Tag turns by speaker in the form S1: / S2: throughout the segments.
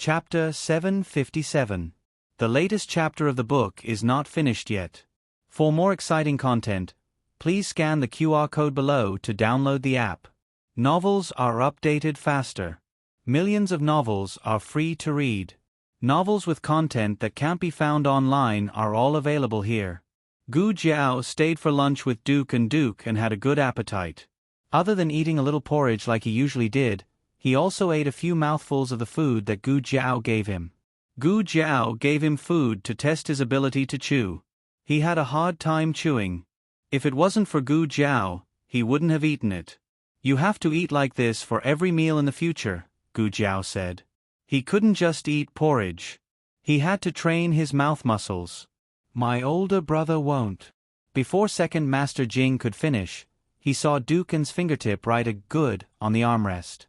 S1: Chapter 757. The latest chapter of the book is not finished yet. For more exciting content, please scan the QR code below to download the app. Novels are updated faster. Millions of novels are free to read. Novels with content that can't be found online are all available here. Gu Jiao stayed for lunch with Duke and had a good appetite. Other than eating a little porridge like he usually did, he also ate a few mouthfuls of the food that Gu Jiao gave him. Gu Jiao gave him food to test his ability to chew. He had a hard time chewing. If it wasn't for Gu Jiao, he wouldn't have eaten it. You have to eat like this for every meal in the future, Gu Jiao said. He couldn't just eat porridge. He had to train his mouth muscles. My older brother won't. Before Second Master Jing could finish, he saw Dukan's fingertip write a good on the armrest.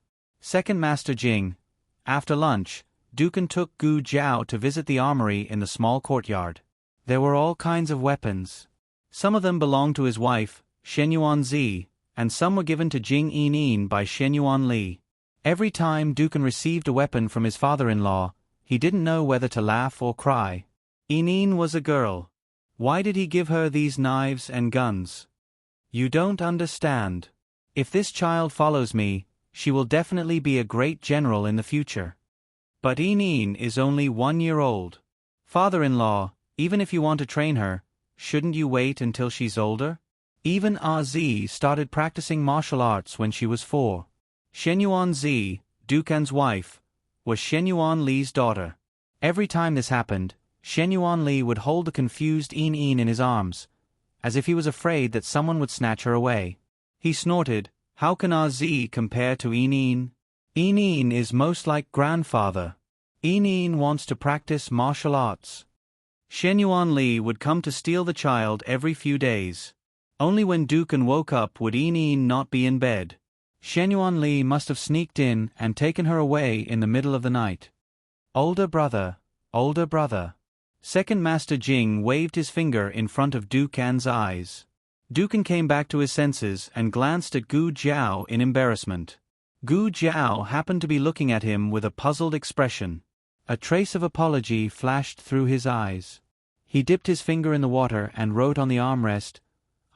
S1: Second Master Jing. After lunch, Dukan took Gu Jiao to visit the armory in the small courtyard. There were all kinds of weapons. Some of them belonged to his wife, Shenyuan Zi, and some were given to Jing Yinin by Shenyuan Li. Every time Dukan received a weapon from his father-in-law, he didn't know whether to laugh or cry. Yinin was a girl. Why did he give her these knives and guns? You don't understand. If this child follows me, she will definitely be a great general in the future. But Yinin is only 1 year old. Father-in-law, even if you want to train her, shouldn't you wait until she's older? Even Zi started practicing martial arts when she was 4. Shenyuan Zi, Dukan's wife, was Shenyuan Li's daughter. Every time this happened, Shenyuan Li would hold the confused Yinin in his arms, as if he was afraid that someone would snatch her away. He snorted, "How can Zi compare to Yinin? Yinin is most like grandfather. Yinin wants to practice martial arts." Shenyuan Li would come to steal the child every few days. Only when Dukan woke up would Yinin not be in bed. Shenyuan Li must have sneaked in and taken her away in the middle of the night. Older brother, older brother. Second Master Jing waved his finger in front of Dukan's eyes. Dukan came back to his senses and glanced at Gu Jiao in embarrassment. Gu Jiao happened to be looking at him with a puzzled expression. A trace of apology flashed through his eyes. He dipped his finger in the water and wrote on the armrest,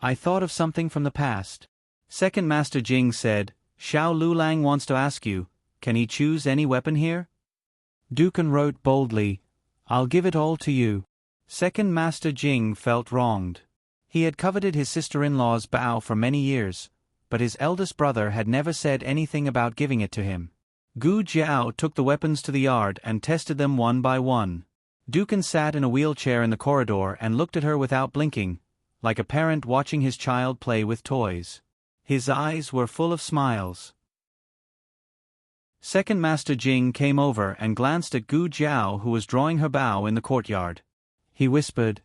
S1: "I thought of something from the past." Second Master Jing said, "Xiao Lulang wants to ask you, can he choose any weapon here?" Dukan wrote boldly, "I'll give it all to you." Second Master Jing felt wronged. He had coveted his sister-in-law's bow for many years, but his eldest brother had never said anything about giving it to him. Gu Jiao took the weapons to the yard and tested them one by one. Dukan sat in a wheelchair in the corridor and looked at her without blinking, like a parent watching his child play with toys. His eyes were full of smiles. Second Master Jing came over and glanced at Gu Jiao, who was drawing her bow in the courtyard. He whispered,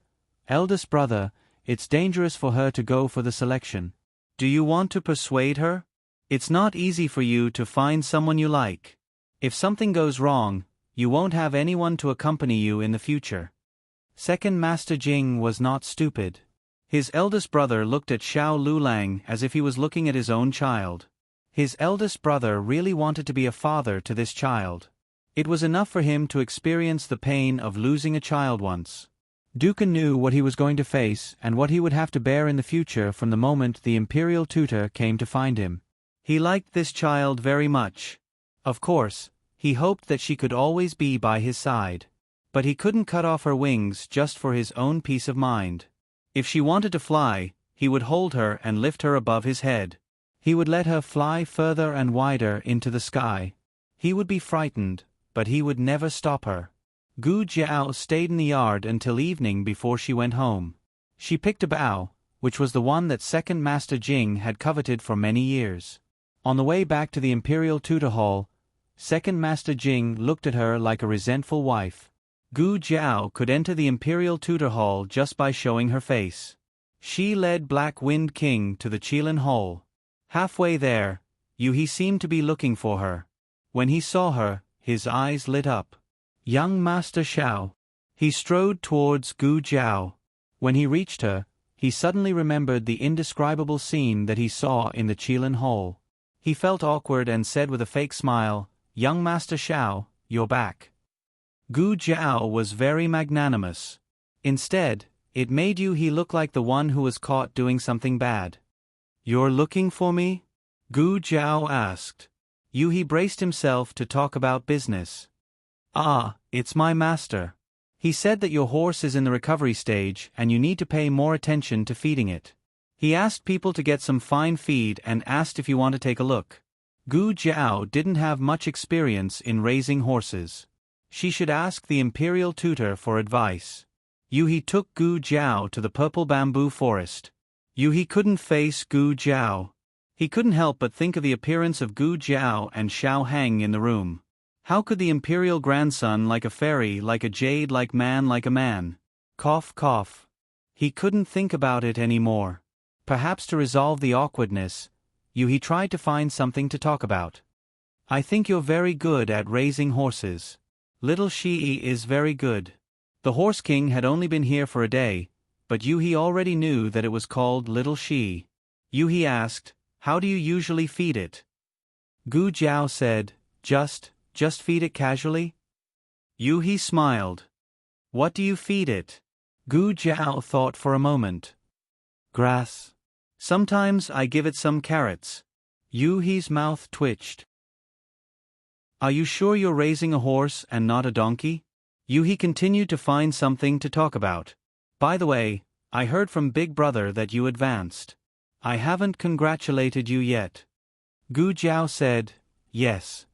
S1: "Eldest brother, it's dangerous for her to go for the selection. Do you want to persuade her? It's not easy for you to find someone you like. If something goes wrong, you won't have anyone to accompany you in the future." Second Master Jing was not stupid. His eldest brother looked at Xiao Lulang as if he was looking at his own child. His eldest brother really wanted to be a father to this child. It was enough for him to experience the pain of losing a child once. Dukan knew what he was going to face and what he would have to bear in the future from the moment the imperial tutor came to find him. He liked this child very much. Of course, he hoped that she could always be by his side. But he couldn't cut off her wings just for his own peace of mind. If she wanted to fly, he would hold her and lift her above his head. He would let her fly further and wider into the sky. He would be frightened, but he would never stop her. Gu Jiao stayed in the yard until evening before she went home. She picked a bow, which was the one that Second Master Jing had coveted for many years. On the way back to the Imperial Tutor Hall, Second Master Jing looked at her like a resentful wife. Gu Jiao could enter the Imperial Tutor Hall just by showing her face. She led Black Wind King to the Qilin Hall. Halfway there, he seemed to be looking for her. When he saw her, his eyes lit up. "Young Master Xiao." He strode towards Gu Jiao. When he reached her, he suddenly remembered the indescribable scene that he saw in the Qilin Hall. He felt awkward and said with a fake smile, "Young Master Xiao, you're back." Gu Jiao was very magnanimous. Instead, it made He look like the one who was caught doing something bad. "You're looking for me?" Gu Jiao asked. He braced himself to talk about business. "Ah, it's my master. He said that your horse is in the recovery stage and you need to pay more attention to feeding it. He asked people to get some fine feed and asked if you want to take a look." Gu Jiao didn't have much experience in raising horses. She should ask the imperial tutor for advice. He took Gu Jiao to the purple bamboo forest. He couldn't face Gu Jiao. He couldn't help but think of the appearance of Gu Jiao and Xiao Heng in the room. How could the imperial grandson like a fairy, like a jade, like a man? Cough, cough. He couldn't think about it anymore. Perhaps to resolve the awkwardness, he tried to find something to talk about. "I think you're very good at raising horses. Little Shi is very good." The Horse King had only been here for a day, but he already knew that it was called Little Shi. He asked, "How do you usually feed it?" Gu Jiao said, Just feed it casually?" He smiled. "What do you feed it?" Gu Jiao thought for a moment. "Grass. Sometimes I give it some carrots." He's mouth twitched. "Are you sure you're raising a horse and not a donkey?" He continued to find something to talk about. "By the way, I heard from Big Brother that you advanced. I haven't congratulated you yet." Gu Jiao said, "Yes."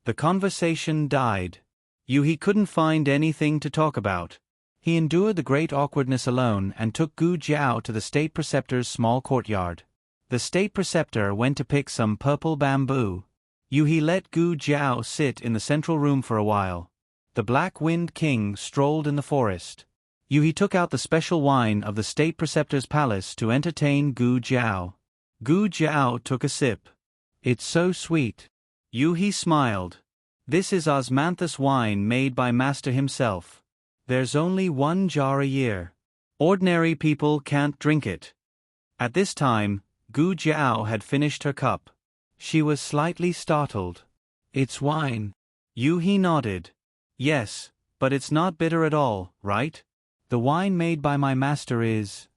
S1: The conversation died. He couldn't find anything to talk about. He endured the great awkwardness alone and took Gu Jiao to the state preceptor's small courtyard. The state preceptor went to pick some purple bamboo. He let Gu Jiao sit in the central room for a while. The Black Wind King strolled in the forest. He took out the special wine of the state preceptor's palace to entertain Gu Jiao. Gu Jiao took a sip. "It's so sweet." He smiled. "This is osmanthus wine made by master himself. There's only 1 jar a year. Ordinary people can't drink it." At this time, Gu Jiao had finished her cup. She was slightly startled. "It's wine." He nodded. "Yes, but it's not bitter at all, right? The wine made by my master is..."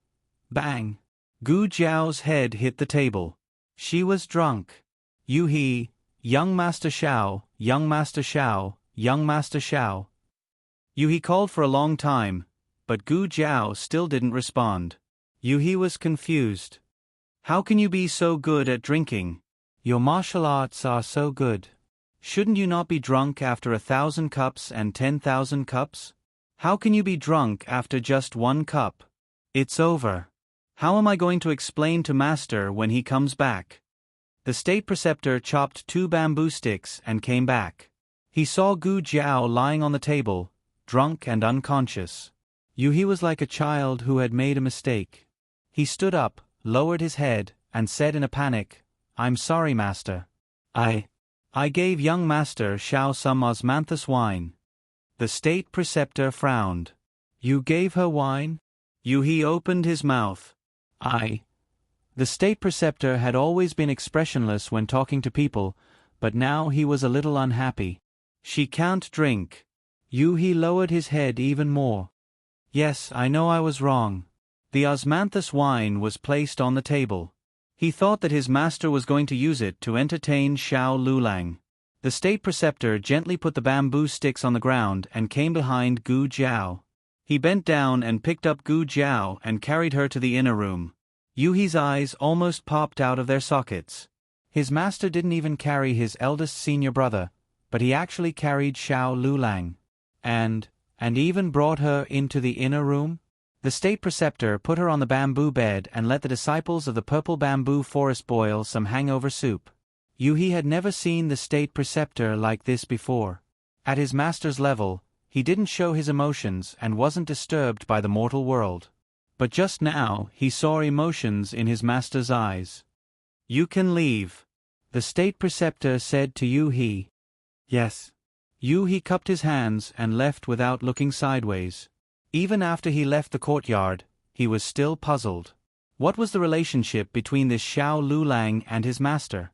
S1: Bang! Gu Jiao's head hit the table. She was drunk. "Young Master Xiao, young Master Xiao, young Master Xiao." He called for a long time, but Gu Jiao still didn't respond. He was confused. "How can you be so good at drinking? Your martial arts are so good. Shouldn't you not be drunk after 1,000 cups and 10,000 cups? How can you be drunk after just 1 cup? It's over. How am I going to explain to Master when he comes back?" The state preceptor chopped 2 bamboo sticks and came back. He saw Gu Jiao lying on the table, drunk and unconscious. He was like a child who had made a mistake. He stood up, lowered his head, and said in a panic, "I'm sorry, Master. I gave young Master Xiao some osmanthus wine." The state preceptor frowned. "You gave her wine?" He opened his mouth. The state preceptor had always been expressionless when talking to people, but now he was a little unhappy. "She can't drink." He lowered his head even more. "Yes, I know I was wrong." The osmanthus wine was placed on the table. He thought that his master was going to use it to entertain Xiao Lulang. The state preceptor gently put the bamboo sticks on the ground and came behind Gu Jiao. He bent down and picked up Gu Jiao and carried her to the inner room. He's eyes almost popped out of their sockets. His master didn't even carry his eldest senior brother, but he actually carried Xiao Lulang. And even brought her into the inner room? The state preceptor put her on the bamboo bed and let the disciples of the purple bamboo forest boil some hangover soup. He had never seen the state preceptor like this before. At his master's level, he didn't show his emotions and wasn't disturbed by the mortal world. But just now he saw emotions in his master's eyes. "You can leave," the state preceptor said to He. "Yes." He cupped his hands and left without looking sideways. Even after he left the courtyard, he was still puzzled. What was the relationship between this Xiao Lulang and his master?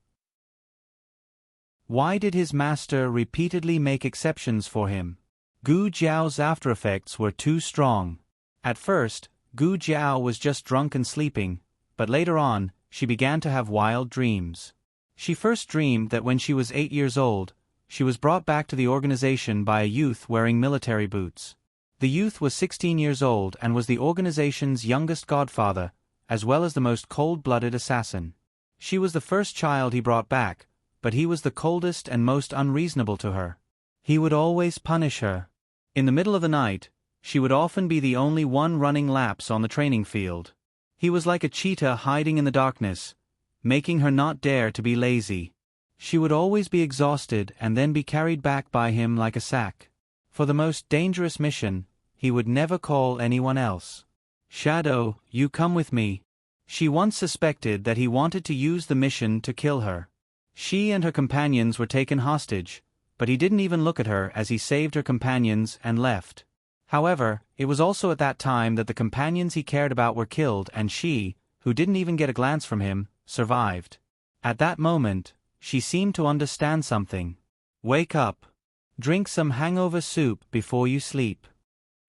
S1: Why did his master repeatedly make exceptions for him? Gu Jiao's after-effects were too strong. At first, Gu Jiao was just drunk and sleeping, but later on, she began to have wild dreams. She first dreamed that when she was 8 years old, she was brought back to the organization by a youth wearing military boots. The youth was 16 years old and was the organization's youngest godfather, as well as the most cold-blooded assassin. She was the first child he brought back, but he was the coldest and most unreasonable to her. He would always punish her. In the middle of the night, she would often be the only one running laps on the training field. He was like a cheetah hiding in the darkness, making her not dare to be lazy. She would always be exhausted and then be carried back by him like a sack. For the most dangerous mission, he would never call anyone else. "Shadow, you come with me." She once suspected that he wanted to use the mission to kill her. She and her companions were taken hostage, but he didn't even look at her as he saved her companions and left. However, it was also at that time that the companions he cared about were killed and she, who didn't even get a glance from him, survived. At that moment, she seemed to understand something. "Wake up. Drink some hangover soup before you sleep."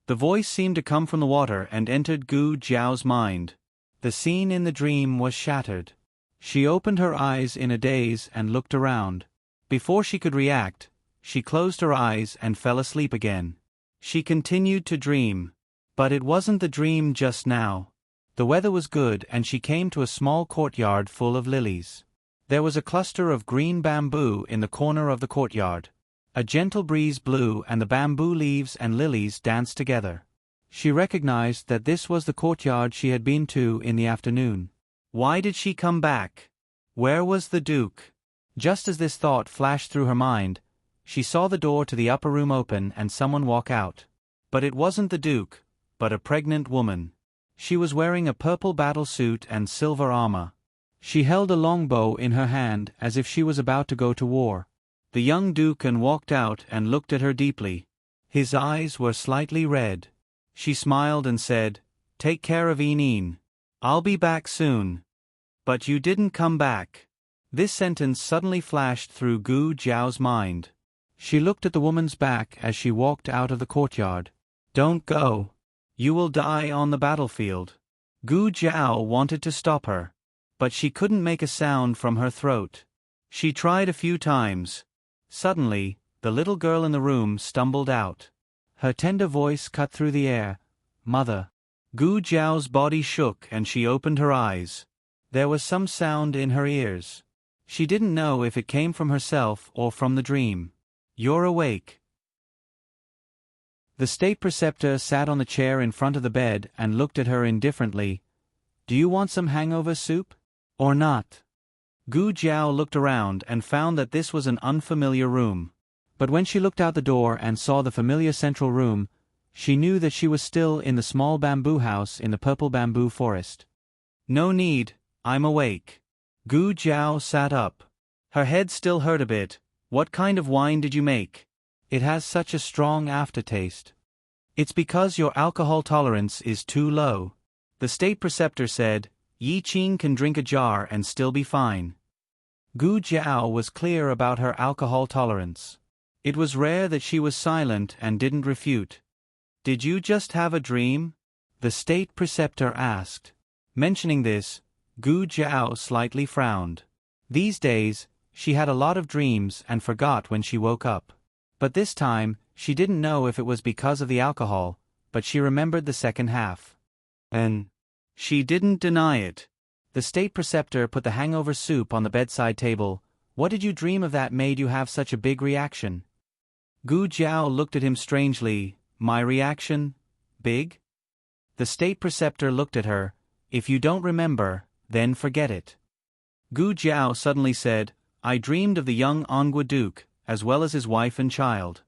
S1: The voice seemed to come from the water and entered Gu Jiao's mind. The scene in the dream was shattered. She opened her eyes in a daze and looked around. Before she could react, she closed her eyes and fell asleep again. She continued to dream. But it wasn't the dream just now. The weather was good and she came to a small courtyard full of lilies. There was a cluster of green bamboo in the corner of the courtyard. A gentle breeze blew and the bamboo leaves and lilies danced together. She recognized that this was the courtyard she had been to in the afternoon. Why did she come back? Where was the Duke? Just as this thought flashed through her mind, she saw the door to the upper room open and someone walk out. But it wasn't the Duke, but a pregnant woman. She was wearing a purple battle suit and silver armor. She held a longbow in her hand as if she was about to go to war. The young Duke walked out and looked at her deeply. His eyes were slightly red. She smiled and said, "Take care of Yinyin. I'll be back soon." "But you didn't come back." This sentence suddenly flashed through Gu Jiao's mind. She looked at the woman's back as she walked out of the courtyard. "Don't go. You will die on the battlefield." Gu Jiao wanted to stop her, but she couldn't make a sound from her throat. She tried a few times. Suddenly, the little girl in the room stumbled out. Her tender voice cut through the air. "Mother." Gu Jiao's body shook and she opened her eyes. There was some sound in her ears. She didn't know if it came from herself or from the dream. "You're awake." The state preceptor sat on the chair in front of the bed and looked at her indifferently. "Do you want some hangover soup? Or not?" Gu Jiao looked around and found that this was an unfamiliar room. But when she looked out the door and saw the familiar central room, she knew that she was still in the small bamboo house in the purple bamboo forest. "No need, I'm awake." Gu Jiao sat up. Her head still hurt a bit. "What kind of wine did you make? It has such a strong aftertaste." "It's because your alcohol tolerance is too low." The state preceptor said, "Yi Qing can drink a jar and still be fine." Gu Jiao was clear about her alcohol tolerance. It was rare that she was silent and didn't refute. "Did you just have a dream?" the state preceptor asked. Mentioning this, Gu Jiao slightly frowned. These days, she had a lot of dreams and forgot when she woke up. But this time, she didn't know if it was because of the alcohol, but she remembered the second half. And she didn't deny it. The state preceptor put the hangover soup on the bedside table. "What did you dream of that made you have such a big reaction?" Gu Jiao looked at him strangely. "My reaction? Big?" The state preceptor looked at her. "If you don't remember, then forget it." Gu Jiao suddenly said, "I dreamed of the young Angue Duke, as well as his wife and child."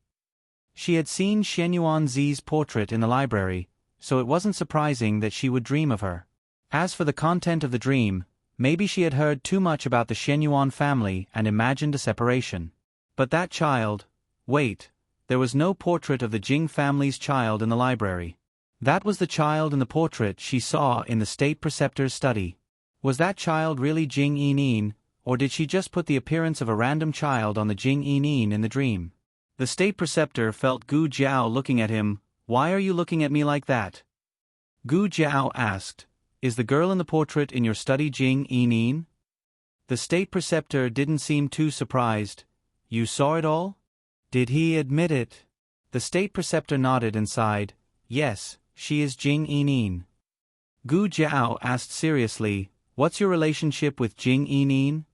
S1: She had seen Shen Yuanzi's portrait in the library, so it wasn't surprising that she would dream of her. As for the content of the dream, maybe she had heard too much about the Shen Yuan family and imagined a separation. But that child... Wait, there was no portrait of the Jing family's child in the library. That was the child in the portrait she saw in the state preceptor's study. Was that child really Jing Yinyin, or did she just put the appearance of a random child on the Jing Yinyin in the dream? The state preceptor felt Gu Jiao looking at him. "Why are you looking at me like that?" Gu Jiao asked, "Is the girl in the portrait in your study Jing Yinin?" The state preceptor didn't seem too surprised. "You saw it all?" "Did he admit it?" The state preceptor nodded and sighed. "Yes, she is Jing Yinin." Gu Jiao asked seriously, "What's your relationship with Jing Yinin?"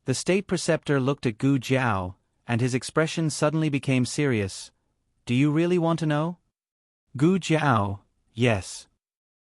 S1: The state preceptor looked at Gu Jiao, and his expression suddenly became serious. "Do you really want to know?" Gu Jiao, "Yes."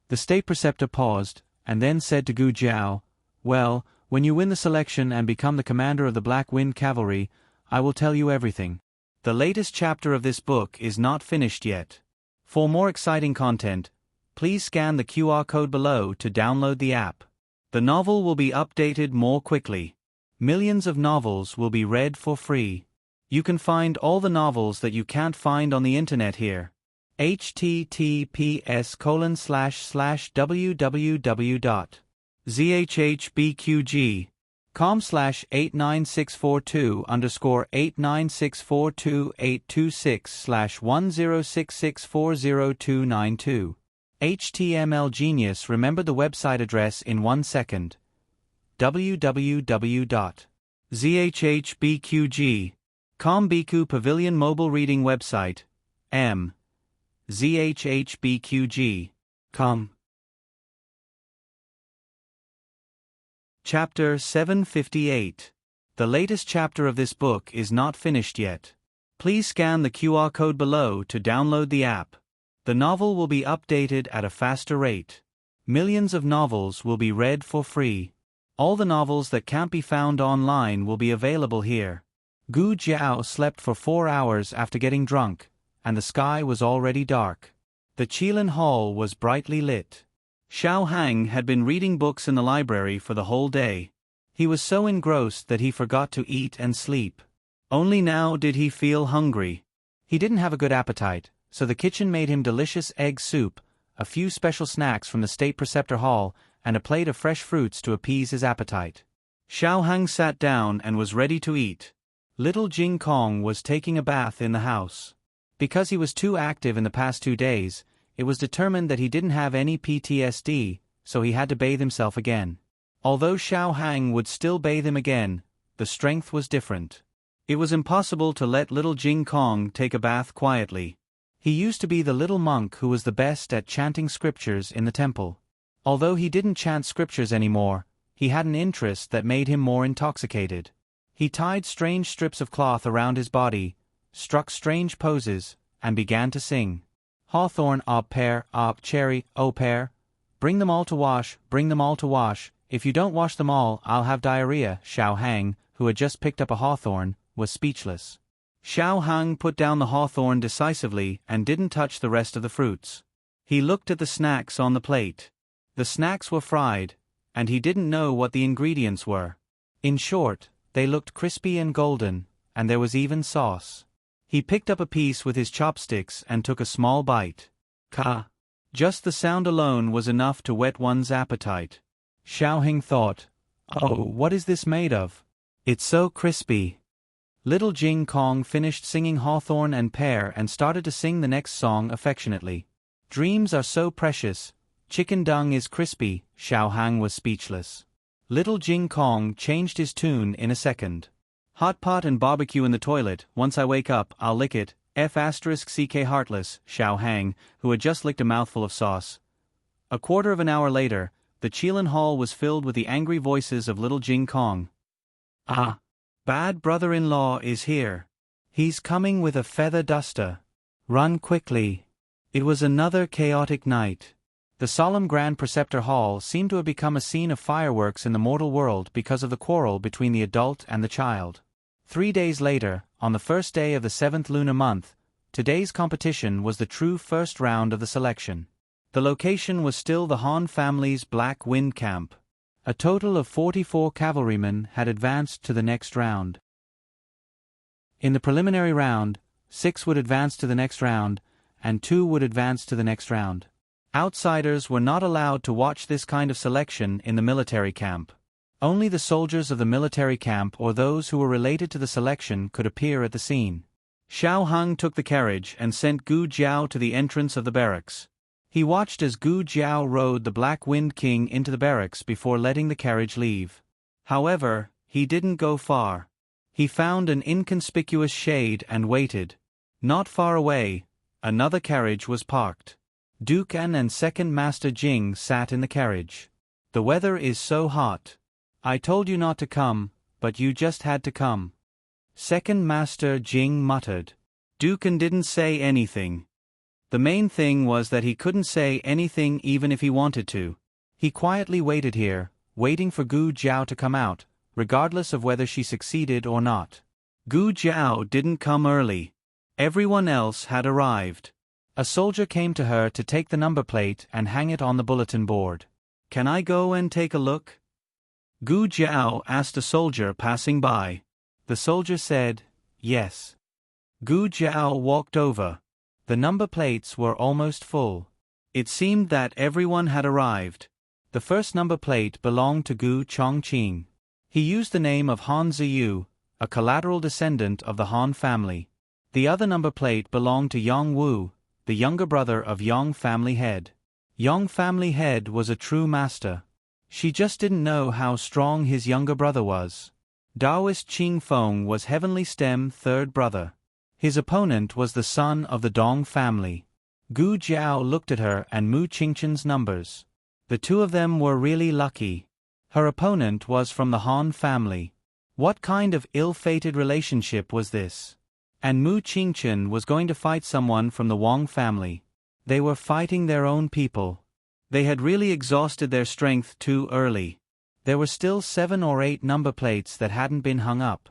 S1: The state preceptor paused, and then said to Gu Jiao, "Well, when you win the selection and become the commander of the Black Wind Cavalry, I will tell you everything." The latest chapter of this book is not finished yet. For more exciting content, please scan the QR code below to download the app. The novel will be updated more quickly. Millions of novels will be read for free. You can find all the novels that you can't find on the internet here. https://www.zhbqg.com/89642_826/10664092. HTML Genius remembered the website address in 1 second. www.zhbqg.com Biku Pavilion Mobile Reading Website. zhbqg.com. Chapter 758. The latest chapter of this book is not finished yet. Please scan the QR code below to download the app. The novel will be updated at a faster rate. Millions of novels will be read for free. All the novels that can't be found online will be available here. Gu Jiao slept for 4 hours after getting drunk, and the sky was already dark. The Qilin Hall was brightly lit. Xiao Hang had been reading books in the library for the whole day. He was so engrossed that he forgot to eat and sleep. Only now did he feel hungry. He didn't have a good appetite, so the kitchen made him delicious egg soup, a few special snacks from the State Preceptor Hall, and a plate of fresh fruits to appease his appetite. Xiao Hang sat down and was ready to eat. Little Jing Kong was taking a bath in the house. Because he was too active in the past 2 days, it was determined that he didn't have any PTSD, so he had to bathe himself again. Although Xiao Hang would still bathe him again, the strength was different. It was impossible to let little Jing Kong take a bath quietly. He used to be the little monk who was the best at chanting scriptures in the temple. Although he didn't chant scriptures anymore, he had an interest that made him more intoxicated. He tied strange strips of cloth around his body, struck strange poses, and began to sing. Hawthorn, pear, cherry, pear. Bring them all to wash, bring them all to wash. If you don't wash them all, I'll have diarrhea. Xiao Hang, who had just picked up a hawthorn, was speechless. Xiao Hang put down the hawthorn decisively and didn't touch the rest of the fruits. He looked at the snacks on the plate. The snacks were fried, and he didn't know what the ingredients were. In short, they looked crispy and golden, and there was even sauce. He picked up a piece with his chopsticks and took a small bite. Ka! Just the sound alone was enough to whet one's appetite. Xiao Hang thought, "Oh, what is this made of? It's so crispy." Little Jing Kong finished singing Hawthorn and Pear and started to sing the next song affectionately. Dreams are so precious. Chicken dung is crispy. Xiao Hang was speechless. Little Jing Kong changed his tune in a second. Hot pot and barbecue in the toilet. Once I wake up, I'll lick it. F***ck heartless. Xiao Hang, who had just licked a mouthful of sauce. A quarter of an hour later, the Qilin Hall was filled with the angry voices of little Jing Kong. "Ah! Bad brother-in-law is here. He's coming with a feather duster. Run quickly." It was another chaotic night. The solemn Grand Preceptor Hall seemed to have become a scene of fireworks in the mortal world because of the quarrel between the adult and the child. 3 days later, on the first day of the 7th lunar month, today's competition was the true first round of the selection. The location was still the Han family's Black Wind Camp. A total of 44 cavalrymen had advanced to the next round. In the preliminary round, 6 would advance to the next round, and 2 would advance to the next round. Outsiders were not allowed to watch this kind of selection in the military camp. Only the soldiers of the military camp or those who were related to the selection could appear at the scene. Xiao Hung took the carriage and sent Gu Jiao to the entrance of the barracks. He watched as Gu Jiao rode the Black Wind King into the barracks before letting the carriage leave. However, he didn't go far. He found an inconspicuous shade and waited. Not far away, another carriage was parked. Duke An and Second Master Jing sat in the carriage. The weather is so hot. I told you not to come, but you just had to come. Second Master Jing muttered. Duke An didn't say anything. The main thing was that he couldn't say anything even if he wanted to. He quietly waited here, waiting for Gu Jiao to come out, regardless of whether she succeeded or not. Gu Jiao didn't come early. Everyone else had arrived. A soldier came to her to take the number plate and hang it on the bulletin board. Can I go and take a look? Gu Jiao asked a soldier passing by. The soldier said, yes. Gu Jiao walked over. The number plates were almost full. It seemed that everyone had arrived. The first number plate belonged to Gu Chongqing. He used the name of Han Ziyu, a collateral descendant of the Han family. The other number plate belonged to Yang Wu, the younger brother of Yang family head. Yang family head was a true master. She just didn't know how strong his younger brother was. Taoist Qing Feng was Heavenly Stem third brother. His opponent was the son of the Dong family. Gu Jiao looked at her and Mu Qingchen's numbers. The two of them were really lucky. Her opponent was from the Han family. What kind of ill-fated relationship was this? And Mu Qingchen was going to fight someone from the Wang family. They were fighting their own people. They had really exhausted their strength too early. There were still 7 or 8 number plates that hadn't been hung up.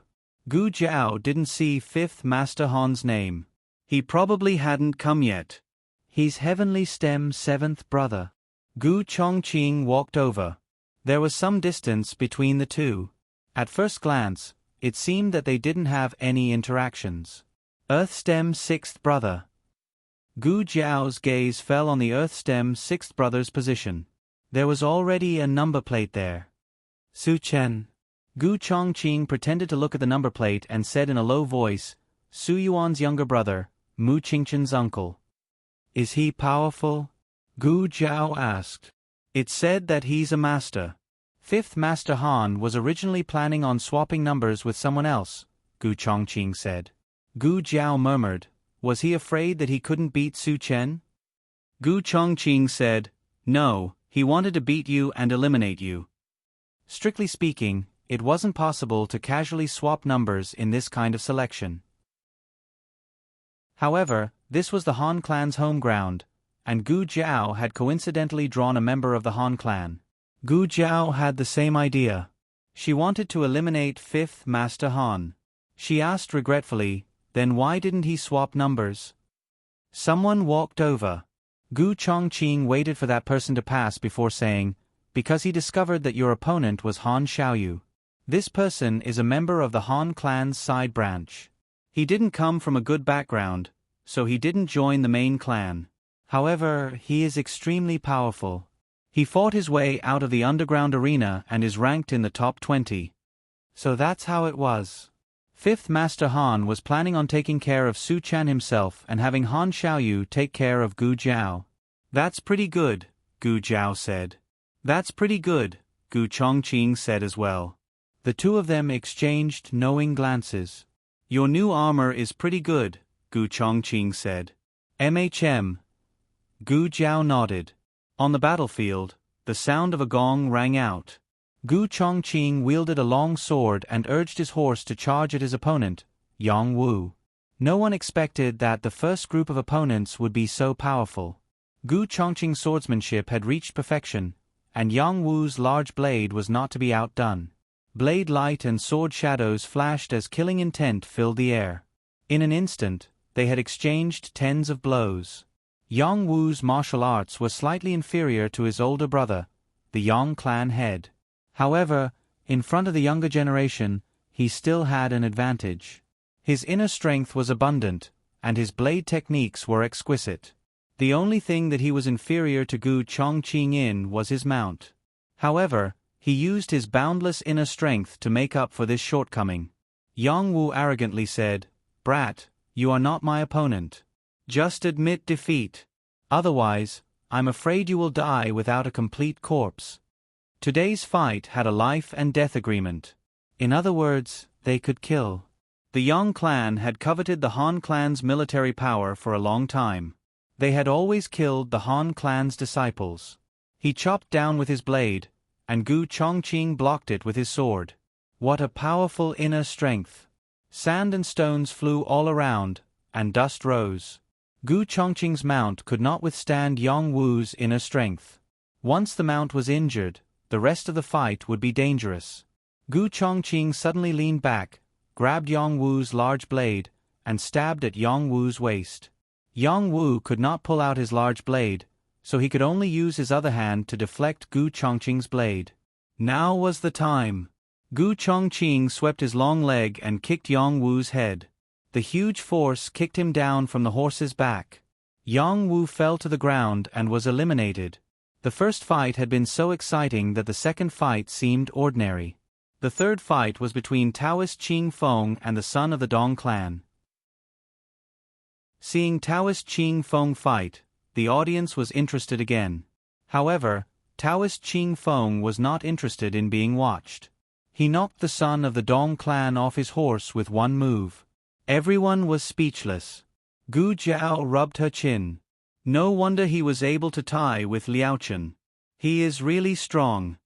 S1: Gu Jiao didn't see 5th Master Han's name. He probably hadn't come yet. He's Heavenly Stem's 7th brother. Gu Chongqing walked over. There was some distance between the two. At first glance, it seemed that they didn't have any interactions. Earth Stem's 6th brother. Gu Jiao's gaze fell on the Earth Stem's 6th brother's position. There was already a number plate there. Su Chen. Gu Chongqing pretended to look at the number plate and said in a low voice, Su Yuan's younger brother, Mu Qingchen's uncle. Is he powerful? Gu Jiao asked. It said that he's a master. 5th Master Han was originally planning on swapping numbers with someone else, Gu Chongqing said. Gu Jiao murmured, was he afraid that he couldn't beat Su Chen? Gu Chongqing said, no, he wanted to beat you and eliminate you. Strictly speaking, it wasn't possible to casually swap numbers in this kind of selection. However, this was the Han clan's home ground, and Gu Jiao had coincidentally drawn a member of the Han clan. Gu Jiao had the same idea. She wanted to eliminate 5th Master Han. She asked regretfully, then why didn't he swap numbers? Someone walked over. Gu Chongqing waited for that person to pass before saying, because he discovered that your opponent was Han Xiaoyu. This person is a member of the Han clan's side branch. He didn't come from a good background, so he didn't join the main clan. However, he is extremely powerful. He fought his way out of the underground arena and is ranked in the top 20. So that's how it was. 5th Master Han was planning on taking care of Su Chen himself and having Han Xiaoyu take care of Gu Jiao. That's pretty good, Gu Jiao said. That's pretty good, Gu Chongqing said as well. The two of them exchanged knowing glances. Your new armor is pretty good, Gu Chongqing said. MHM. Gu Jiao nodded. On the battlefield, the sound of a gong rang out. Gu Chongqing wielded a long sword and urged his horse to charge at his opponent, Yang Wu. No one expected that the first group of opponents would be so powerful. Gu Chongqing's swordsmanship had reached perfection, and Yang Wu's large blade was not to be outdone. Blade light and sword shadows flashed as killing intent filled the air. In an instant, they had exchanged tens of blows. Yang Wu's martial arts were slightly inferior to his older brother, the Yang clan head. However, in front of the younger generation, he still had an advantage. His inner strength was abundant, and his blade techniques were exquisite. The only thing that he was inferior to Gu Chongqing in was his mount. However, he used his boundless inner strength to make up for this shortcoming. Yang Wu arrogantly said, Brat, You are not my opponent. Just admit defeat. Otherwise, I'm afraid you will die without a complete corpse. Today's fight had a life and death agreement. In other words, they could kill. The Yang clan had coveted the Han clan's military power for a long time. They had always killed the Han clan's disciples. He chopped down with his blade, and Gu Chongqing blocked it with his sword. What a powerful inner strength! Sand and stones flew all around, and dust rose. Gu Chongqing's mount could not withstand Yang Wu's inner strength. Once the mount was injured, the rest of the fight would be dangerous. Gu Chongqing suddenly leaned back, grabbed Yang Wu's large blade, and stabbed at Yang Wu's waist. Yang Wu could not pull out his large blade, so he could only use his other hand to deflect Gu Chongqing's blade. Now was the time. Gu Chongqing swept his long leg and kicked Yang Wu's head. The huge force kicked him down from the horse's back. Yang Wu fell to the ground and was eliminated. The first fight had been so exciting that the second fight seemed ordinary. The third fight was between Taoist Qing Feng and the son of the Dong clan. Seeing Taoist Qing Feng fight, the audience was interested again. However, Taoist Qing Feng was not interested in being watched. He knocked the son of the Dong clan off his horse with one move. Everyone was speechless. Gu Jiao rubbed her chin. No wonder he was able to tie with Liaochen. He is really strong.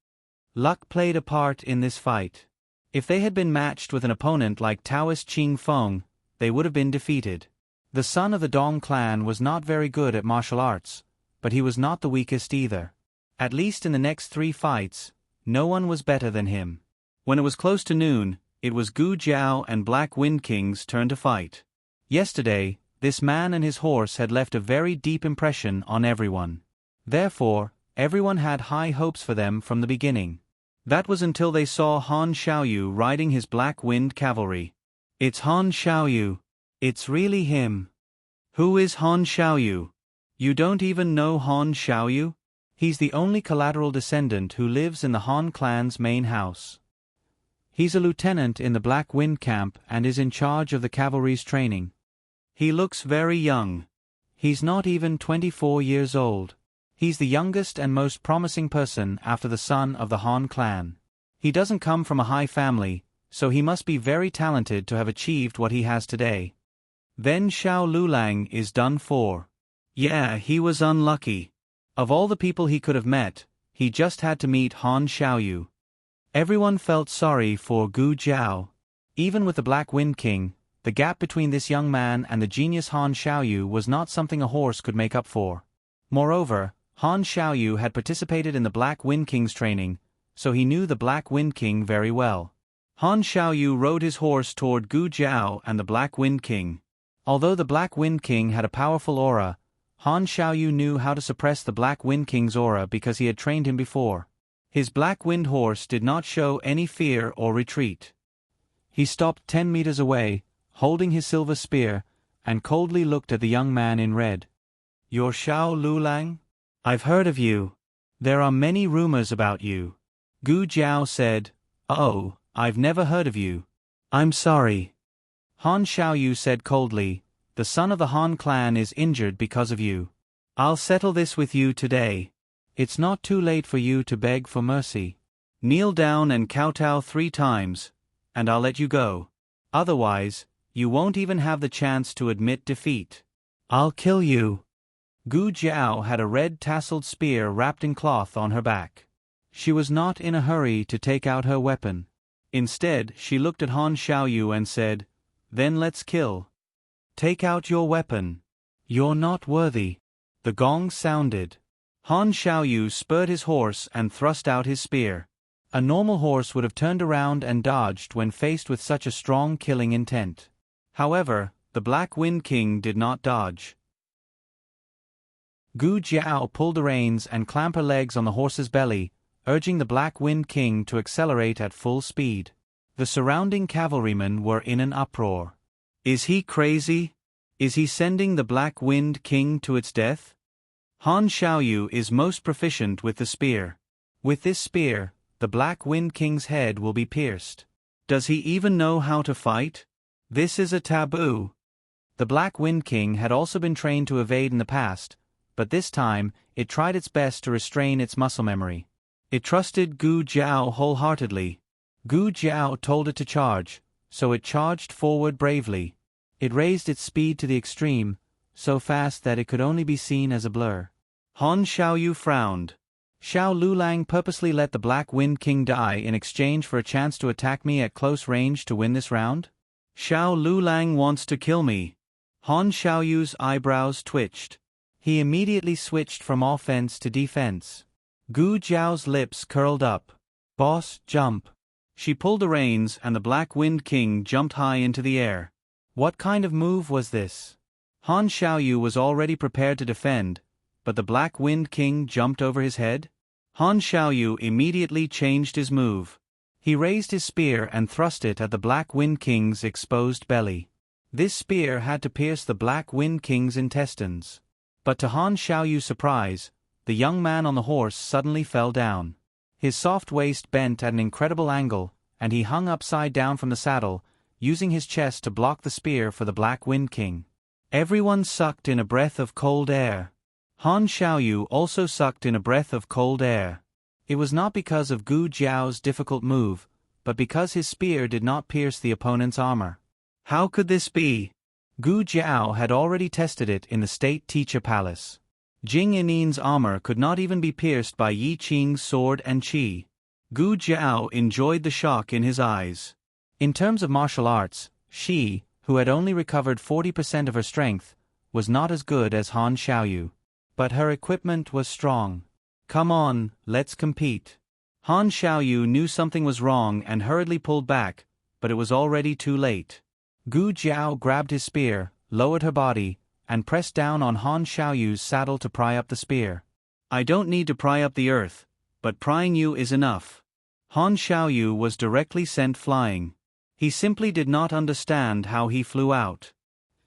S1: Luck played a part in this fight. If they had been matched with an opponent like Taoist Qing Feng, they would have been defeated. The son of the Dong clan was not very good at martial arts, but he was not the weakest either. At least in the next 3 fights, no one was better than him. When it was close to noon, it was Gu Jiao and Black Wind King's turn to fight. Yesterday, this man and his horse had left a very deep impression on everyone. Therefore, everyone had high hopes for them from the beginning. That was until they saw Han Xiaoyu riding his Black Wind cavalry. It's Han Xiaoyu. It's really him. Who is Han Xiaoyu? You don't even know Han Xiaoyu? He's the only collateral descendant who lives in the Han clan's main house. He's a lieutenant in the Black Wind camp and is in charge of the cavalry's training. He looks very young. He's not even 24 years old. He's the youngest and most promising person after the son of the Han clan. He doesn't come from a high family, so he must be very talented to have achieved what he has today. Then Xiao Lulang is done for. Yeah, he was unlucky. Of all the people he could have met, he just had to meet Han Xiaoyu. Everyone felt sorry for Gu Jiao. Even with the Black Wind King, the gap between this young man and the genius Han Xiaoyu was not something a horse could make up for. Moreover, Han Xiaoyu had participated in the Black Wind King's training, so he knew the Black Wind King very well. Han Xiaoyu rode his horse toward Gu Jiao and the Black Wind King. Although the Black Wind King had a powerful aura, Han Xiaoyu knew how to suppress the Black Wind King's aura because he had trained him before. His Black Wind horse did not show any fear or retreat. He stopped 10 meters away, holding his silver spear, and coldly looked at the young man in red. You're Xiao Lulang? I've heard of you. There are many rumors about you. Gu Jiao said, Oh, I've never heard of you. I'm sorry. Han Xiaoyu said coldly, The son of the Han clan is injured because of you. I'll settle this with you today. It's not too late for you to beg for mercy. Kneel down and kowtow 3 times, and I'll let you go. Otherwise, you won't even have the chance to admit defeat. I'll kill you. Gu Jiao had a red tasseled spear wrapped in cloth on her back. She was not in a hurry to take out her weapon. Instead, she looked at Han Xiaoyu and said, Then let's kill. Take out your weapon. You're not worthy. The gong sounded. Han Xiaoyu spurred his horse and thrust out his spear. A normal horse would have turned around and dodged when faced with such a strong killing intent. However, the Black Wind King did not dodge. Gu Jiao pulled the reins and clamped her legs on the horse's belly, urging the Black Wind King to accelerate at full speed. The surrounding cavalrymen were in an uproar. Is he crazy? Is he sending the Black Wind King to its death? Han Xiaoyu is most proficient with the spear. With this spear, the Black Wind King's head will be pierced. Does he even know how to fight? This is a taboo. The Black Wind King had also been trained to evade in the past, but this time, it tried its best to restrain its muscle memory. It trusted Gu Jiao wholeheartedly. Gu Jiao told it to charge, so it charged forward bravely. It raised its speed to the extreme, so fast that it could only be seen as a blur. Han Xiaoyu frowned. Xiao Lulang purposely let the Black Wind King die in exchange for a chance to attack me at close range to win this round? Xiao Lulang wants to kill me. Han Xiaoyu's eyebrows twitched. He immediately switched from offense to defense. Gu Jiao's lips curled up. Boss, jump. She pulled the reins and the Black Wind King jumped high into the air. What kind of move was this? Han Xiaoyu was already prepared to defend, but the Black Wind King jumped over his head? Han Xiaoyu immediately changed his move. He raised his spear and thrust it at the Black Wind King's exposed belly. This spear had to pierce the Black Wind King's intestines. But to Han Xiaoyu's surprise, the young man on the horse suddenly fell down. His soft waist bent at an incredible angle, and he hung upside down from the saddle, using his chest to block the spear for the Black Wind King. Everyone sucked in a breath of cold air. Han Xiaoyu also sucked in a breath of cold air. It was not because of Gu Jiao's difficult move, but because his spear did not pierce the opponent's armor. How could this be? Gu Jiao had already tested it in the state teacher palace. Jing Yinin's armor could not even be pierced by Yi Qing's sword and qi. Gu Jiao enjoyed the shock in his eyes. In terms of martial arts, she, who had only recovered 40% of her strength, was not as good as Han Xiaoyu. But her equipment was strong. Come on, let's compete. Han Xiaoyu knew something was wrong and hurriedly pulled back, but it was already too late. Gu Jiao grabbed his spear, lowered her body, and pressed down on Han Xiaoyu's saddle to pry up the spear. I don't need to pry up the earth, but prying you is enough. Han Xiaoyu was directly sent flying. He simply did not understand how he flew out.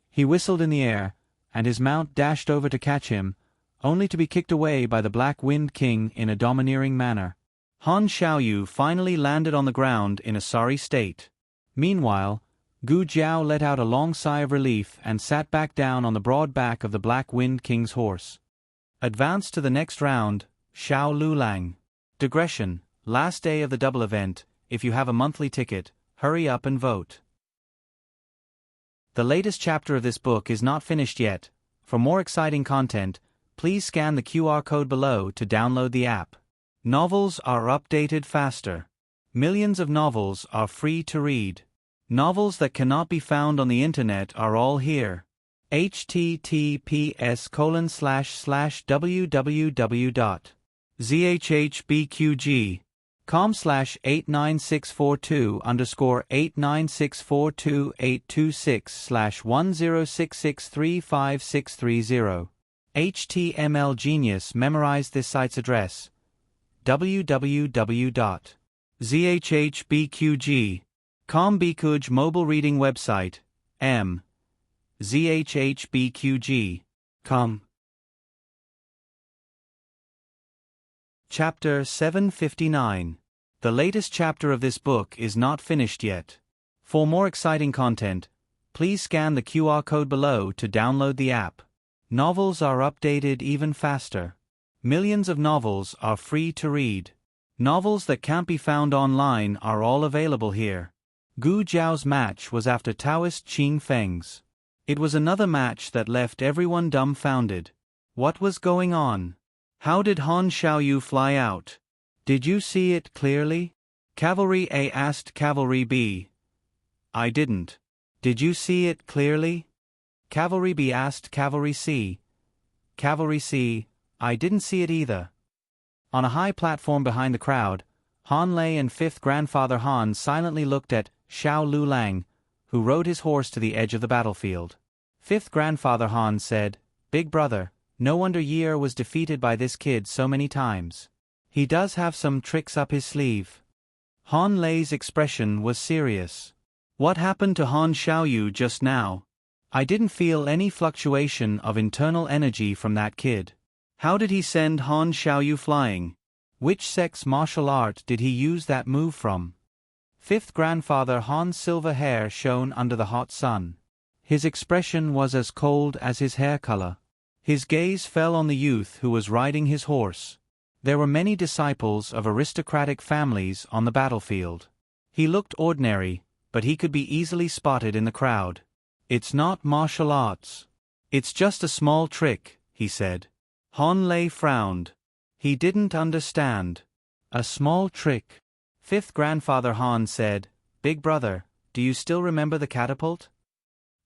S1: He whistled in the air, and his mount dashed over to catch him, only to be kicked away by the Black Wind King in a domineering manner. Han Xiaoyu finally landed on the ground in a sorry state. Meanwhile, Gu Jiao let out a long sigh of relief and sat back down on the broad back of the Black Wind King's horse. Advance to the next round, Xiao Lulang. Digression, last day of the double event. If you have a monthly ticket, hurry up and vote. The latest chapter of this book is not finished yet. For more exciting content, please scan the QR code below to download the app. Novels are updated faster. Millions of novels are free to read. Novels that cannot be found on the internet are all here. https://www.zhbqg.com/89642_8964286/1066356330. HTML Genius memorized this site's address. www.zhbqg.com Bikuj mobile reading website. zhbqg.com. Chapter 759. The latest chapter of this book is not finished yet. For more exciting content, please scan the QR code below to download the app. Novels are updated even faster. Millions of novels are free to read. Novels that can't be found online are all available here. Gu Jiao's match was after Taoist Qing Feng's. It was another match that left everyone dumbfounded. What was going on? How did Han Xiaoyu fly out? Did you see it clearly? Cavalry A asked Cavalry B. I didn't. Did you see it clearly? Cavalry B asked Cavalry C. Cavalry C. I didn't see it either. On a high platform behind the crowd, Han Lei and fifth grandfather Han silently looked at Xiao Lulang, who rode his horse to the edge of the battlefield. Fifth grandfather Han said, "Big brother, no wonder Yi was defeated by this kid so many times. He does have some tricks up his sleeve." Han Lei's expression was serious. What happened to Han Xiaoyu just now? I didn't feel any fluctuation of internal energy from that kid. How did he send Han Xiaoyu flying? Which sex martial art did he use that move from? Fifth grandfather Han's silver hair shone under the hot sun. His expression was as cold as his hair color. His gaze fell on the youth who was riding his horse. There were many disciples of aristocratic families on the battlefield. He looked ordinary, but he could be easily spotted in the crowd. "It's not martial arts. It's just a small trick," he said. Han Lei frowned. He didn't understand. A small trick. Fifth grandfather Han said, "Big brother, do you still remember the catapult?"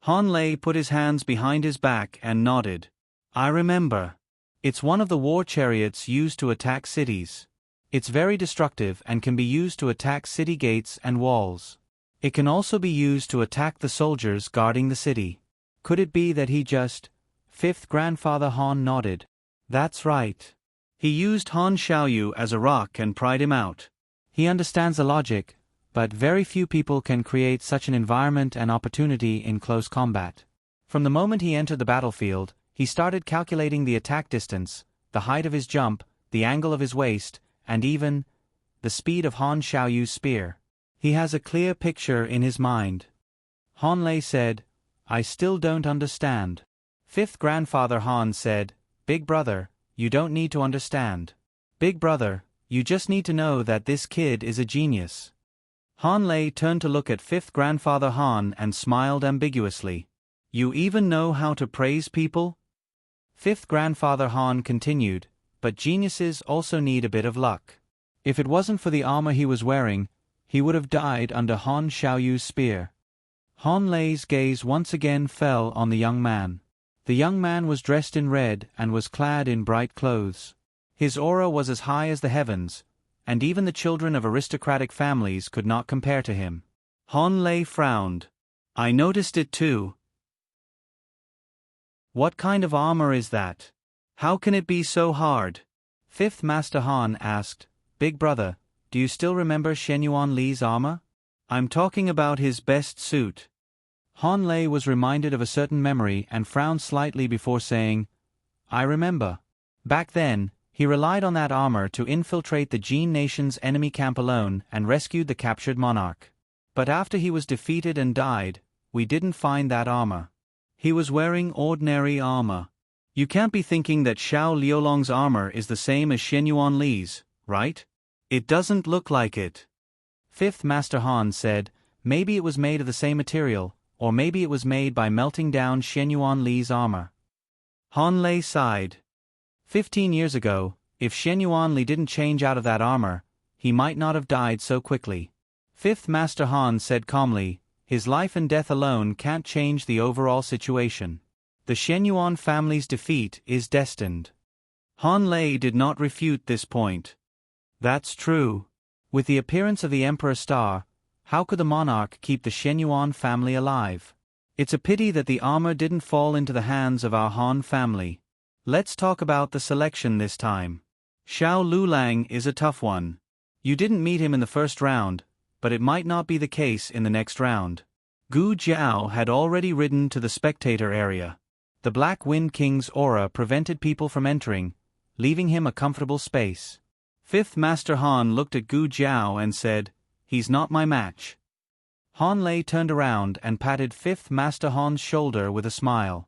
S1: Han Lei put his hands behind his back and nodded. "I remember. It's one of the war chariots used to attack cities. It's very destructive and can be used to attack city gates and walls. It can also be used to attack the soldiers guarding the city." Could it be that he just... Fifth grandfather Han nodded. "That's right. He used Han Xiaoyu as a rock and pried him out. He understands the logic, but very few people can create such an environment and opportunity in close combat." From the moment he entered the battlefield, he started calculating the attack distance, the height of his jump, the angle of his waist, and even the speed of Han Xiaoyu's spear. He has a clear picture in his mind. Han Lei said, "I still don't understand." Fifth grandfather Han said, "Big brother, you don't need to understand. Big brother, you just need to know that this kid is a genius." Han Lei turned to look at fifth grandfather Han and smiled ambiguously. "You even know how to praise people?" Fifth grandfather Han continued, "But geniuses also need a bit of luck. If it wasn't for the armor he was wearing, he would have died under Han Xiaoyu's spear." Han Lei's gaze once again fell on the young man. The young man was dressed in red and was clad in bright clothes. His aura was as high as the heavens, and even the children of aristocratic families could not compare to him. Han Lei frowned. "I noticed it too. What kind of armor is that? How can it be so hard?" Fifth Master Han asked, "Big brother, do you still remember Shen Yuan Li's armor? I'm talking about his best suit." Han Lei was reminded of a certain memory and frowned slightly before saying, "I remember. Back then, he relied on that armor to infiltrate the Jin nation's enemy camp alone and rescued the captured monarch. But after he was defeated and died, we didn't find that armor. He was wearing ordinary armor. You can't be thinking that Xiao Liulong's armor is the same as Shen Yuan Li's, right? It doesn't look like it." Fifth Master Han said, "Maybe it was made of the same material, or maybe it was made by melting down Shen Yuan Li's armor." Han Lei sighed. 15 years ago, if Shen Yuan Li didn't change out of that armor, he might not have died so quickly. Fifth Master Han said calmly, "His life and death alone can't change the overall situation. The Shen Yuan family's defeat is destined." Han Lei did not refute this point. "That's true. With the appearance of the Emperor Star, how could the monarch keep the Shen Yuan family alive? It's a pity that the armor didn't fall into the hands of our Han family. Let's talk about the selection this time. Xiao Lulang is a tough one. You didn't meet him in the first round, but it might not be the case in the next round." Gu Jiao had already ridden to the spectator area. The Black Wind King's aura prevented people from entering, leaving him a comfortable space. Fifth Master Han looked at Gu Jiao and said, "He's not my match." Han Lei turned around and patted Fifth Master Han's shoulder with a smile.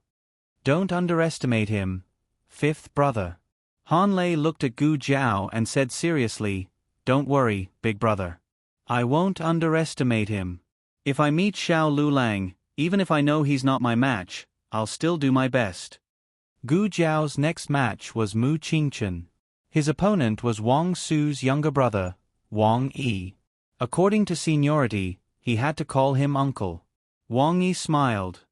S1: "Don't underestimate him, fifth brother." Han Lei looked at Gu Jiao and said seriously, "Don't worry, big brother. I won't underestimate him. If I meet Xiao Lulang, even if I know he's not my match, I'll still do my best." Gu Jiao's next match was Mu Qingchen. His opponent was Wang Su's younger brother, Wang Yi. According to seniority, he had to call him uncle. Wang Yi smiled.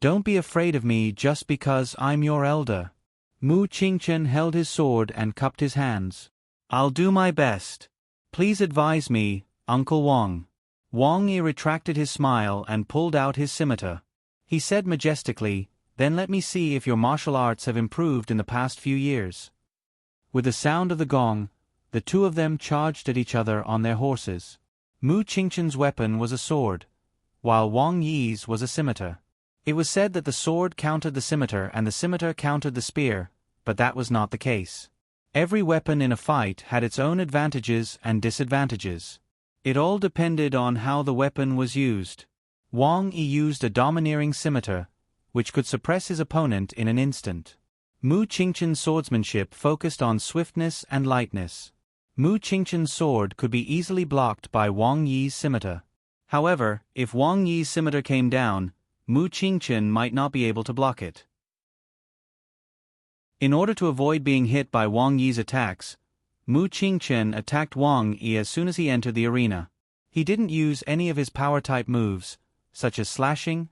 S1: "Don't be afraid of me just because I'm your elder." Mu Qingchen held his sword and cupped his hands. "I'll do my best. Please advise me, Uncle Wang." Wang Yi retracted his smile and pulled out his scimitar. He said majestically, "Then let me see if your martial arts have improved in the past few years." With the sound of the gong, the two of them charged at each other on their horses. Mu Qingchen's weapon was a sword, while Wang Yi's was a scimitar. It was said that the sword countered the scimitar and the scimitar countered the spear, but that was not the case. Every weapon in a fight had its own advantages and disadvantages. It all depended on how the weapon was used. Wang Yi used a domineering scimitar, which could suppress his opponent in an instant. Mu Qingchen's swordsmanship focused on swiftness and lightness. Mu Qingchen's sword could be easily blocked by Wang Yi's scimitar. However, if Wang Yi's scimitar came down, Mu Qingchen might not be able to block it. In order to avoid being hit by Wang Yi's attacks, Mu Qingchen attacked Wang Yi as soon as he entered the arena. He didn't use any of his power-type moves, such as slashing,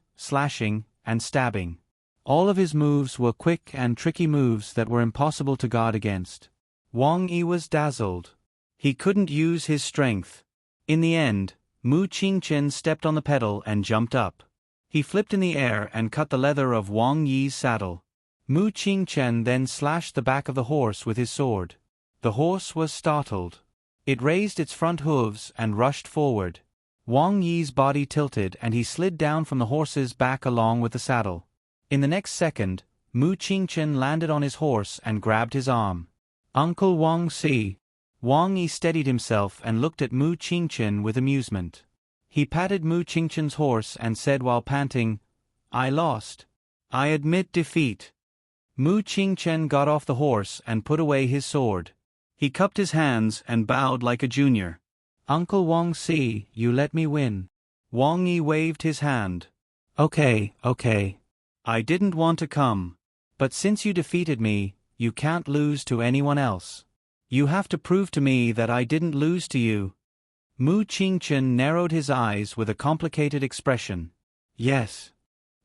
S1: and stabbing. All of his moves were quick and tricky moves that were impossible to guard against. Wang Yi was dazzled. He couldn't use his strength. In the end, Mu Qingchen stepped on the pedal and jumped up. He flipped in the air and cut the leather of Wang Yi's saddle. Mu Qingchen then slashed the back of the horse with his sword. The horse was startled. It raised its front hooves and rushed forward. Wang Yi's body tilted and he slid down from the horse's back along with the saddle. In the next second, Mu Qingchen landed on his horse and grabbed his arm. "Uncle Wang Si." Wang Yi steadied himself and looked at Mu Qingchen with amusement. He patted Mu Qingchen's horse and said while panting, "I lost. I admit defeat." Mu Qingchen got off the horse and put away his sword. He cupped his hands and bowed like a junior. "Uncle Wang Si, you let me win." Wang Yi waved his hand. Okay. I didn't want to come. But since you defeated me, you can't lose to anyone else. You have to prove to me that I didn't lose to you." Mu Qingchen narrowed his eyes with a complicated expression. Yes.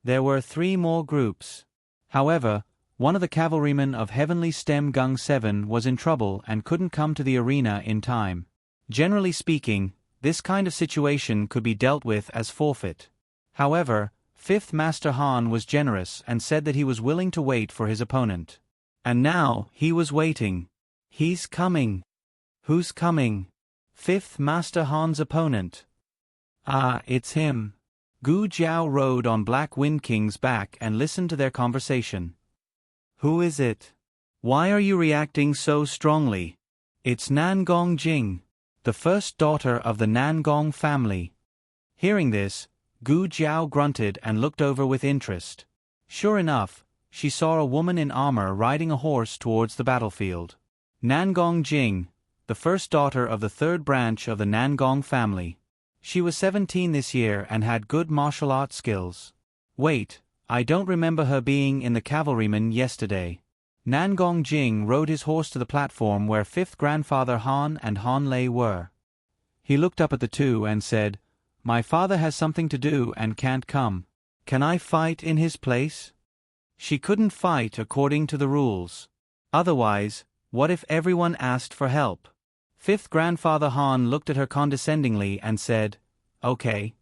S1: There were 3 more groups. However, one of the cavalrymen of Heavenly Stem Gung 7 was in trouble and couldn't come to the arena in time. Generally speaking, this kind of situation could be dealt with as forfeit. However, 5th Master Han was generous and said that he was willing to wait for his opponent. And now, he was waiting. He's coming. Who's coming? 5th Master Han's opponent. Ah, it's him. Gu Jiao rode on Black Wind King's back and listened to their conversation. Who is it? Why are you reacting so strongly? It's Nangong Jing, the first daughter of the Nangong family. Hearing this, Gu Jiao grunted and looked over with interest. Sure enough, she saw a woman in armor riding a horse towards the battlefield. Nangong Jing, the first daughter of the 3rd branch of the Nangong family. She was 17 this year and had good martial arts skills. Wait, I don't remember her being in the cavalrymen yesterday. Nangong Jing rode his horse to the platform where 5th Grandfather Han and Han Lei were. He looked up at the two and said, "My father has something to do and can't come. Can I fight in his place?" She couldn't fight according to the rules. Otherwise, what if everyone asked for help? 5th Grandfather Han looked at her condescendingly and said, "Okay."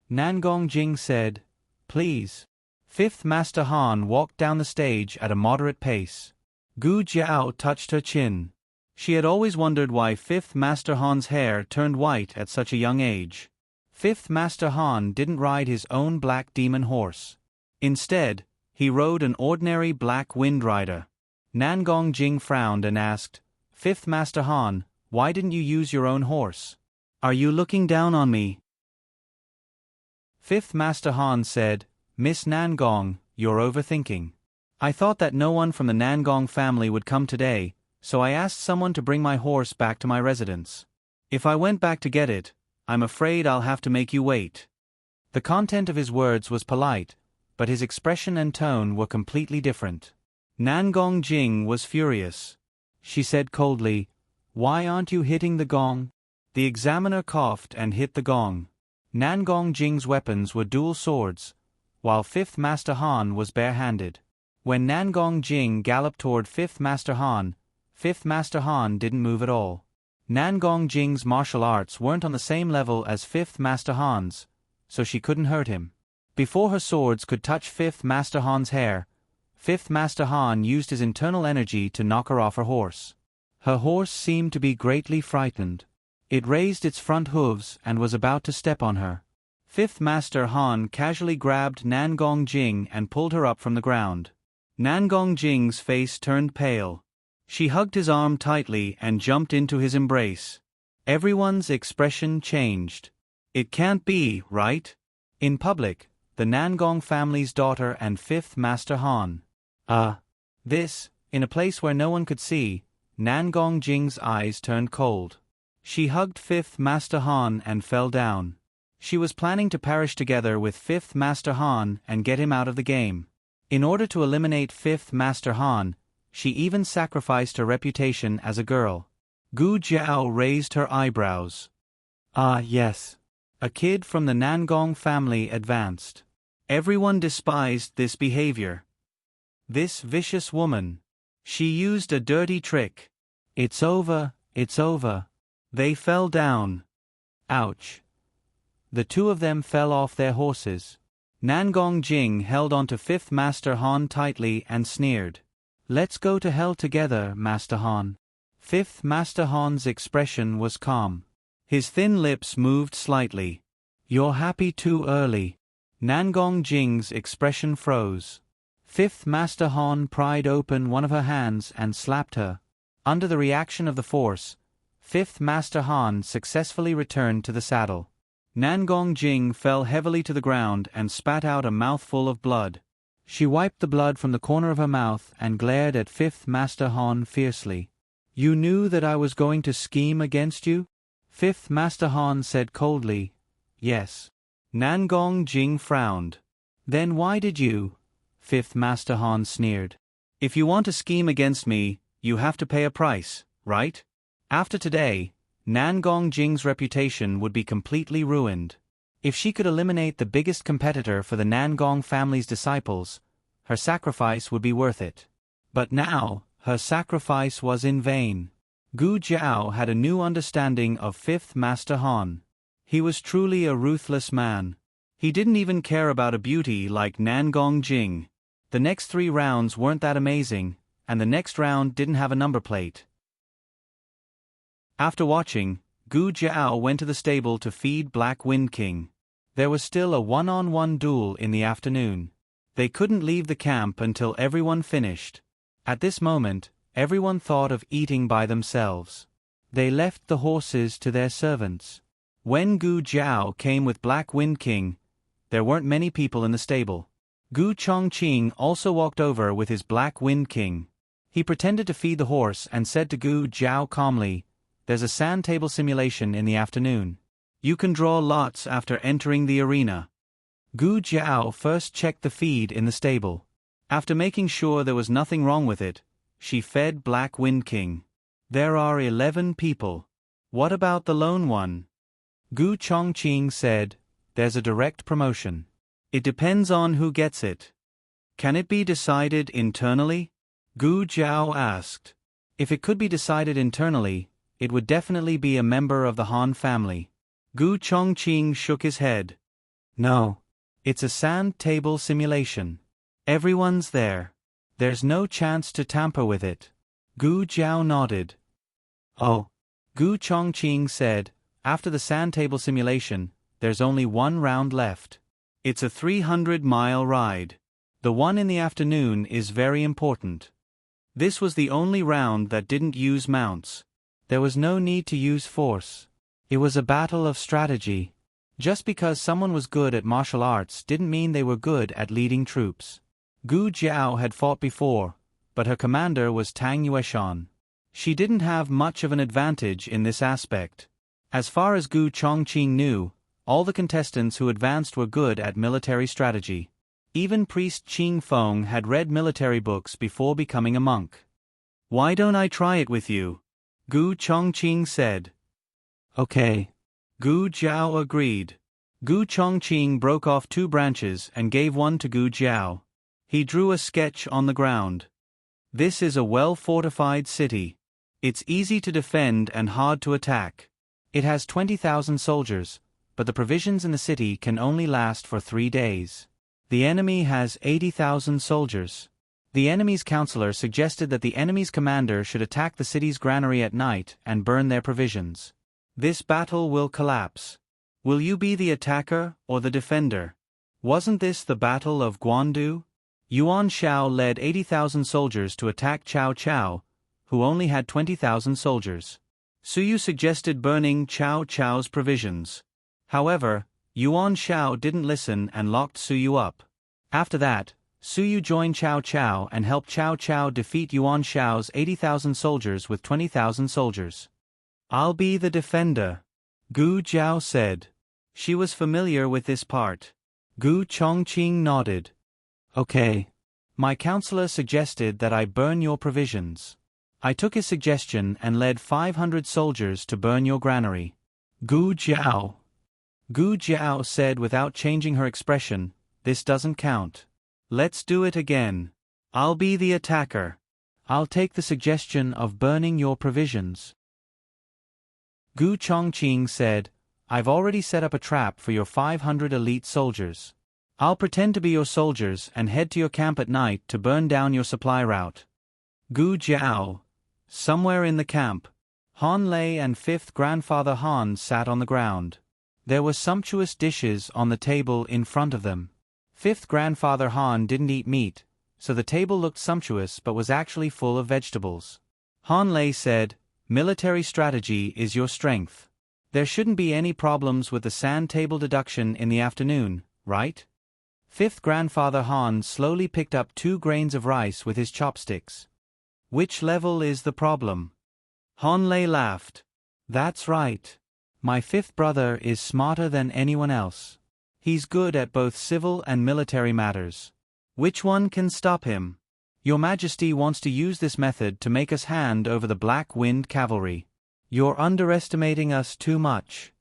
S1: Nangong Jing said, "Please." 5th Master Han walked down the stage at a moderate pace. Gu Jiao touched her chin. She had always wondered why 5th Master Han's hair turned white at such a young age. 5th Master Han didn't ride his own black demon horse. Instead, he rode an ordinary black wind rider. Nangong Jing frowned and asked, "5th Master Han, why didn't you use your own horse? Are you looking down on me?" 5th Master Han said, "Miss Nangong, you're overthinking. I thought that no one from the Nangong family would come today, so I asked someone to bring my horse back to my residence. If I went back to get it, I'm afraid I'll have to make you wait." The content of his words was polite, but his expression and tone were completely different. Nangong Jing was furious. She said coldly, "Why aren't you hitting the gong?" The examiner coughed and hit the gong. Nangong Jing's weapons were dual swords, while 5th Master Han was bare-handed. When Nangong Jing galloped toward 5th Master Han, 5th Master Han didn't move at all. Nangong Jing's martial arts weren't on the same level as 5th Master Han's, so she couldn't hurt him. Before her swords could touch 5th Master Han's hair, 5th Master Han used his internal energy to knock her off her horse. Her horse seemed to be greatly frightened. It raised its front hooves and was about to step on her. 5th Master Han casually grabbed Nangong Jing and pulled her up from the ground. Nangong Jing's face turned pale. She hugged his arm tightly and jumped into his embrace. Everyone's expression changed. "It can't be, right? In public, the Nangong family's daughter and fifth Master Han. This, in a place where no one could see, Nangong Jing's eyes turned cold. She hugged fifth Master Han and fell down. She was planning to perish together with fifth Master Han and get him out of the game. In order to eliminate fifth Master Han, she even sacrificed her reputation as a girl. Gu Jiao raised her eyebrows. Ah, yes. A kid from the Nangong family advanced. Everyone despised this behavior. This vicious woman. She used a dirty trick. It's over, it's over. They fell down. Ouch. The two of them fell off their horses. Nangong Jing held onto fifth Master Han tightly and sneered. Let's go to hell together, Master Han. Fifth Master Han's expression was calm. His thin lips moved slightly. You're happy too early. Nangong Jing's expression froze. Fifth Master Han pried open one of her hands and slapped her. Under the reaction of the force, fifth Master Han successfully returned to the saddle. Nangong Jing fell heavily to the ground and spat out a mouthful of blood. She wiped the blood from the corner of her mouth and glared at fifth Master Han fiercely. You knew that I was going to scheme against you? Fifth Master Han said coldly, Yes. Nangong Jing frowned. Then why did you? Fifth Master Han sneered. If you want to scheme against me, you have to pay a price, right? After today, Nangong Jing's reputation would be completely ruined. If she could eliminate the biggest competitor for the Nangong family's disciples, her sacrifice would be worth it. But now, her sacrifice was in vain. Gu Jiao had a new understanding of fifth Master Han. He was truly a ruthless man. He didn't even care about a beauty like Nangong Jing. The next 3 rounds weren't that amazing, and the next round didn't have a number plate. After watching, Gu Jiao went to the stable to feed Black Wind King. There was still a one-on-one duel in the afternoon. They couldn't leave the camp until everyone finished. At this moment, everyone thought of eating by themselves. They left the horses to their servants. When Gu Jiao came with Black Wind King, there weren't many people in the stable. Gu Chongqing also walked over with his Black Wind King. He pretended to feed the horse and said to Gu Jiao calmly, There's a sand table simulation in the afternoon. You can draw lots after entering the arena. Gu Jiao first checked the feed in the stable. After making sure there was nothing wrong with it, she fed Black Wind King. There are 11 people. What about the lone one? Gu Chongqing said, There's a direct promotion. It depends on who gets it. Can it be decided internally? Gu Jiao asked. If it could be decided internally, it would definitely be a member of the Han family. Gu Chongqing shook his head. No. It's a sand table simulation. Everyone's there. There's no chance to tamper with it. Gu Jiao nodded. Oh. Gu Chongqing said, After the sand table simulation, there's only 1 round left. It's a 300-mile ride. The one in the afternoon is very important. This was the only round that didn't use mounts. There was no need to use force. It was a battle of strategy. Just because someone was good at martial arts didn't mean they were good at leading troops. Gu Jiao had fought before, but her commander was Tang Yueshan. She didn't have much of an advantage in this aspect. As far as Gu Chongqing knew, all the contestants who advanced were good at military strategy. Even Priest Qing Feng had read military books before becoming a monk. Why don't I try it with you? Gu Chongqing said. Okay. Gu Jiao agreed. Gu Chongqing broke off 2 branches and gave one to Gu Jiao. He drew a sketch on the ground. This is a well-fortified city. It's easy to defend and hard to attack. It has 20,000 soldiers, but the provisions in the city can only last for 3 days. The enemy has 80,000 soldiers. The enemy's counselor suggested that the enemy's commander should attack the city's granary at night and burn their provisions. This battle will collapse. Will you be the attacker or the defender? Wasn't this the Battle of Guandu? Yuan Shao led 80,000 soldiers to attack Cao Cao, who only had 20,000 soldiers. Suyu suggested burning Cao Cao's provisions. However, Yuan Shao didn't listen and locked Suyu up. After that, Suyu joined Cao Cao and helped Cao Cao defeat Yuan Shao's 80,000 soldiers with 20,000 soldiers. "I'll be the defender," Gu Jiao said. She was familiar with this part. Gu Chongqing nodded. "Okay. My counselor suggested that I burn your provisions. I took his suggestion and led 500 soldiers to burn your granary." Gu Jiao said without changing her expression, "This doesn't count. Let's do it again. I'll be the attacker. I'll take the suggestion of burning your provisions." Gu Chongqing said, "I've already set up a trap for your 500 elite soldiers. I'll pretend to be your soldiers and head to your camp at night to burn down your supply route." Gu Jiao. Somewhere in the camp, Han Lei and fifth grandfather Han sat on the ground. There were sumptuous dishes on the table in front of them. Fifth grandfather Han didn't eat meat, so the table looked sumptuous but was actually full of vegetables. Han Lei said, "Military strategy is your strength. There shouldn't be any problems with the sand table deduction in the afternoon, right?" Fifth grandfather Han slowly picked up 2 grains of rice with his chopsticks. "Which level is the problem?" Han Lei laughed. "That's right. My fifth brother is smarter than anyone else. He's good at both civil and military matters. Which one can stop him? Your Majesty wants to use this method to make us hand over the Black Wind Cavalry. You're underestimating us too much."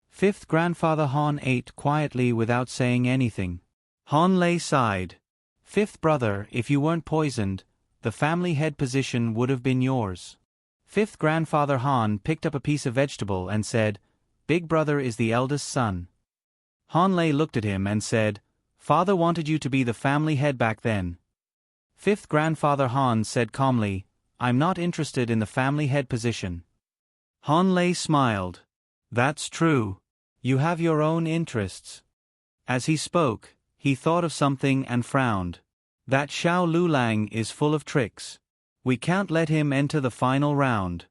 S1: Fifth grandfather Han ate quietly without saying anything. Han Lei sighed. "Fifth brother, if you weren't poisoned, the family head position would have been yours." Fifth grandfather Han picked up a piece of vegetable and said, "Big brother is the eldest son." Han Lei looked at him and said, "Father wanted you to be the family head back then." Fifth grandfather Han said calmly, "I'm not interested in the family head position." Han Lei smiled. "That's true. You have your own interests." As he spoke, he thought of something and frowned. "That Xiao Lulang is full of tricks. We can't let him enter the final round."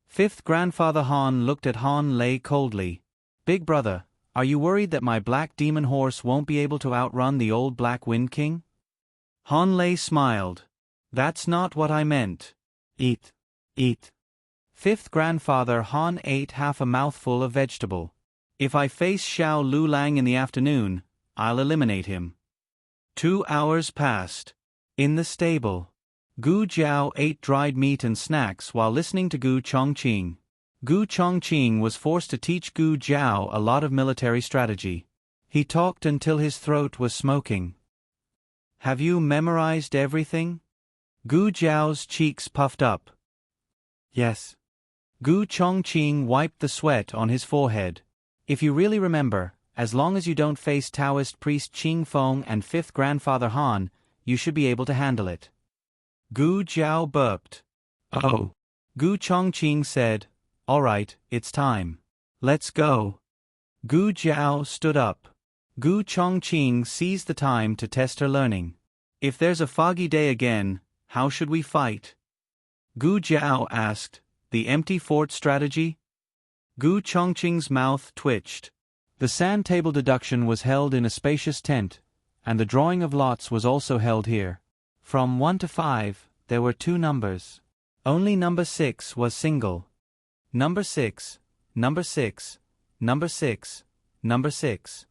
S1: Fifth grandfather Han looked at Han Lei coldly. "Big brother, are you worried that my black demon horse won't be able to outrun the old Black Wind King?" Han Lei smiled. "That's not what I meant. Eat. Eat." Fifth grandfather Han ate half a mouthful of vegetable. "If I face Xiao Lulang in the afternoon, I'll eliminate him." 2 hours passed. In the stable, Gu Jiao ate dried meat and snacks while listening to Gu Chongqing. Gu Chongqing was forced to teach Gu Jiao a lot of military strategy. He talked until his throat was smoking. "Have you memorized everything?" Gu Jiao's cheeks puffed up. "Yes." Gu Chongqing wiped the sweat on his forehead. "If you really remember, as long as you don't face Taoist priest Qing Feng and fifth grandfather Han, you should be able to handle it." Gu Jiao burped. "Oh." Gu Chongqing said, "All right, it's time. Let's go." Gu Jiao stood up. Gu Chongqing seized the time to test her learning. "If there's a foggy day again, how should we fight?" Gu Jiao asked, "The empty fort strategy?" Gu Chongqing's mouth twitched. The sand table deduction was held in a spacious tent, and the drawing of lots was also held here. From 1 to 5, there were 2 numbers. Only number 6 was single. Number 6, number 6, number 6, number 6.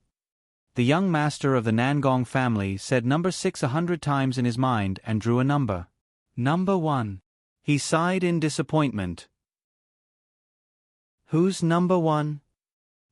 S1: The young master of the Nangong family said number 6 100 times in his mind and drew a number. Number 1. He sighed in disappointment. "Who's number 1?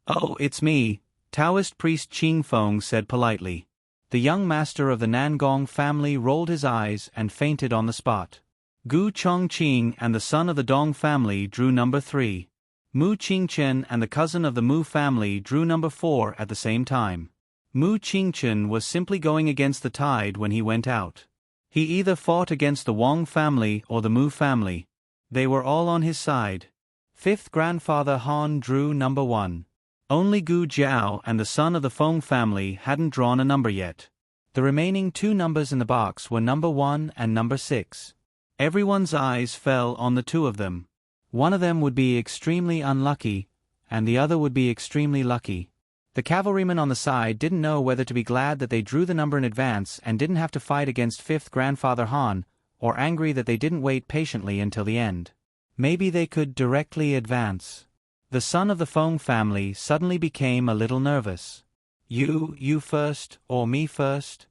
S1: "Oh, it's me," Taoist priest Qing Feng said politely. The young master of the Nangong family rolled his eyes and fainted on the spot. Gu Chongqing and the son of the Dong family drew number 3. Mu Qingchen and the cousin of the Mu family drew number 4 at the same time. Mu Qingchen was simply going against the tide when he went out. He either fought against the Wang family or the Mu family. They were all on his side. Fifth grandfather Han drew number 1. Only Gu Jiao and the son of the Feng family hadn't drawn a number yet. The remaining 2 numbers in the box were number 1 and number 6. Everyone's eyes fell on the 2 of them. One of them would be extremely unlucky, and the other would be extremely lucky. The cavalrymen on the side didn't know whether to be glad that they drew the number in advance and didn't have to fight against fifth Grandfather Han, or angry that they didn't wait patiently until the end. Maybe they could directly advance. The son of the Feng family suddenly became a little nervous. You first, or me first?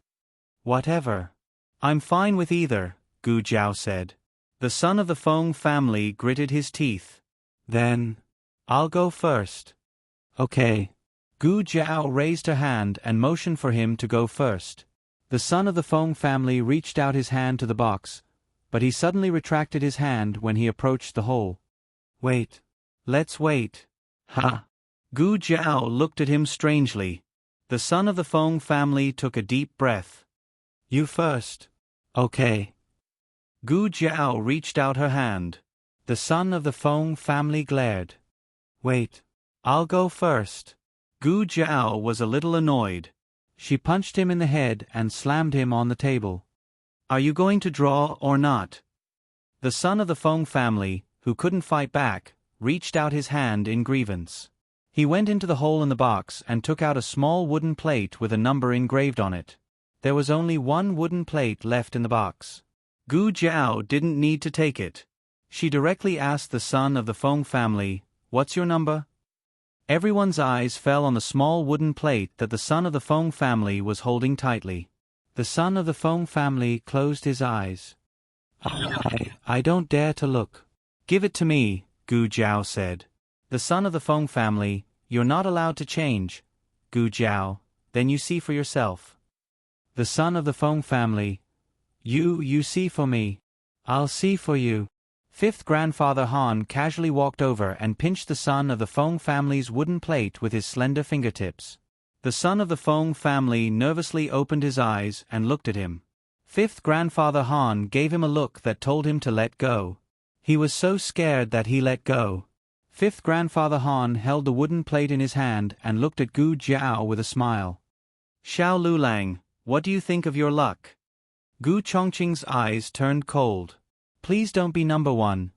S1: Whatever. I'm fine with either, Gu Jiao said. The son of the Feng family gritted his teeth. Then, I'll go first. Okay. Gu Jiao raised her hand and motioned for him to go first. The son of the Feng family reached out his hand to the box, but he suddenly retracted his hand when he approached the hole. Wait. Let's wait. Ha! Gu Jiao looked at him strangely. The son of the Feng family took a deep breath. You first. Okay. Gu Jiao reached out her hand. The son of the Feng family glared. Wait. I'll go first. Gu Jiao was a little annoyed. She punched him in the head and slammed him on the table. Are you going to draw or not? The son of the Feng family, who couldn't fight back, reached out his hand in grievance. He went into the hole in the box and took out a small wooden plate with a number engraved on it. There was only one wooden plate left in the box. Gu Jiao didn't need to take it. She directly asked the son of the Feng family, "What's your number?" Everyone's eyes fell on the small wooden plate that the son of the Feng family was holding tightly. The son of the Feng family closed his eyes. I don't dare to look. Give it to me, Gu Jiao said. The son of the Feng family, you're not allowed to change, Gu Jiao, then you see for yourself. The son of the Feng family, you see for me. I'll see for you. Fifth Grandfather Han casually walked over and pinched the son of the Feng family's wooden plate with his slender fingertips. The son of the Feng family nervously opened his eyes and looked at him. Fifth Grandfather Han gave him a look that told him to let go. He was so scared that he let go. Fifth Grandfather Han held the wooden plate in his hand and looked at Gu Jiao with a smile. Xiao Lulang, what do you think of your luck? Gu Chongqing's eyes turned cold. Please don't be number one.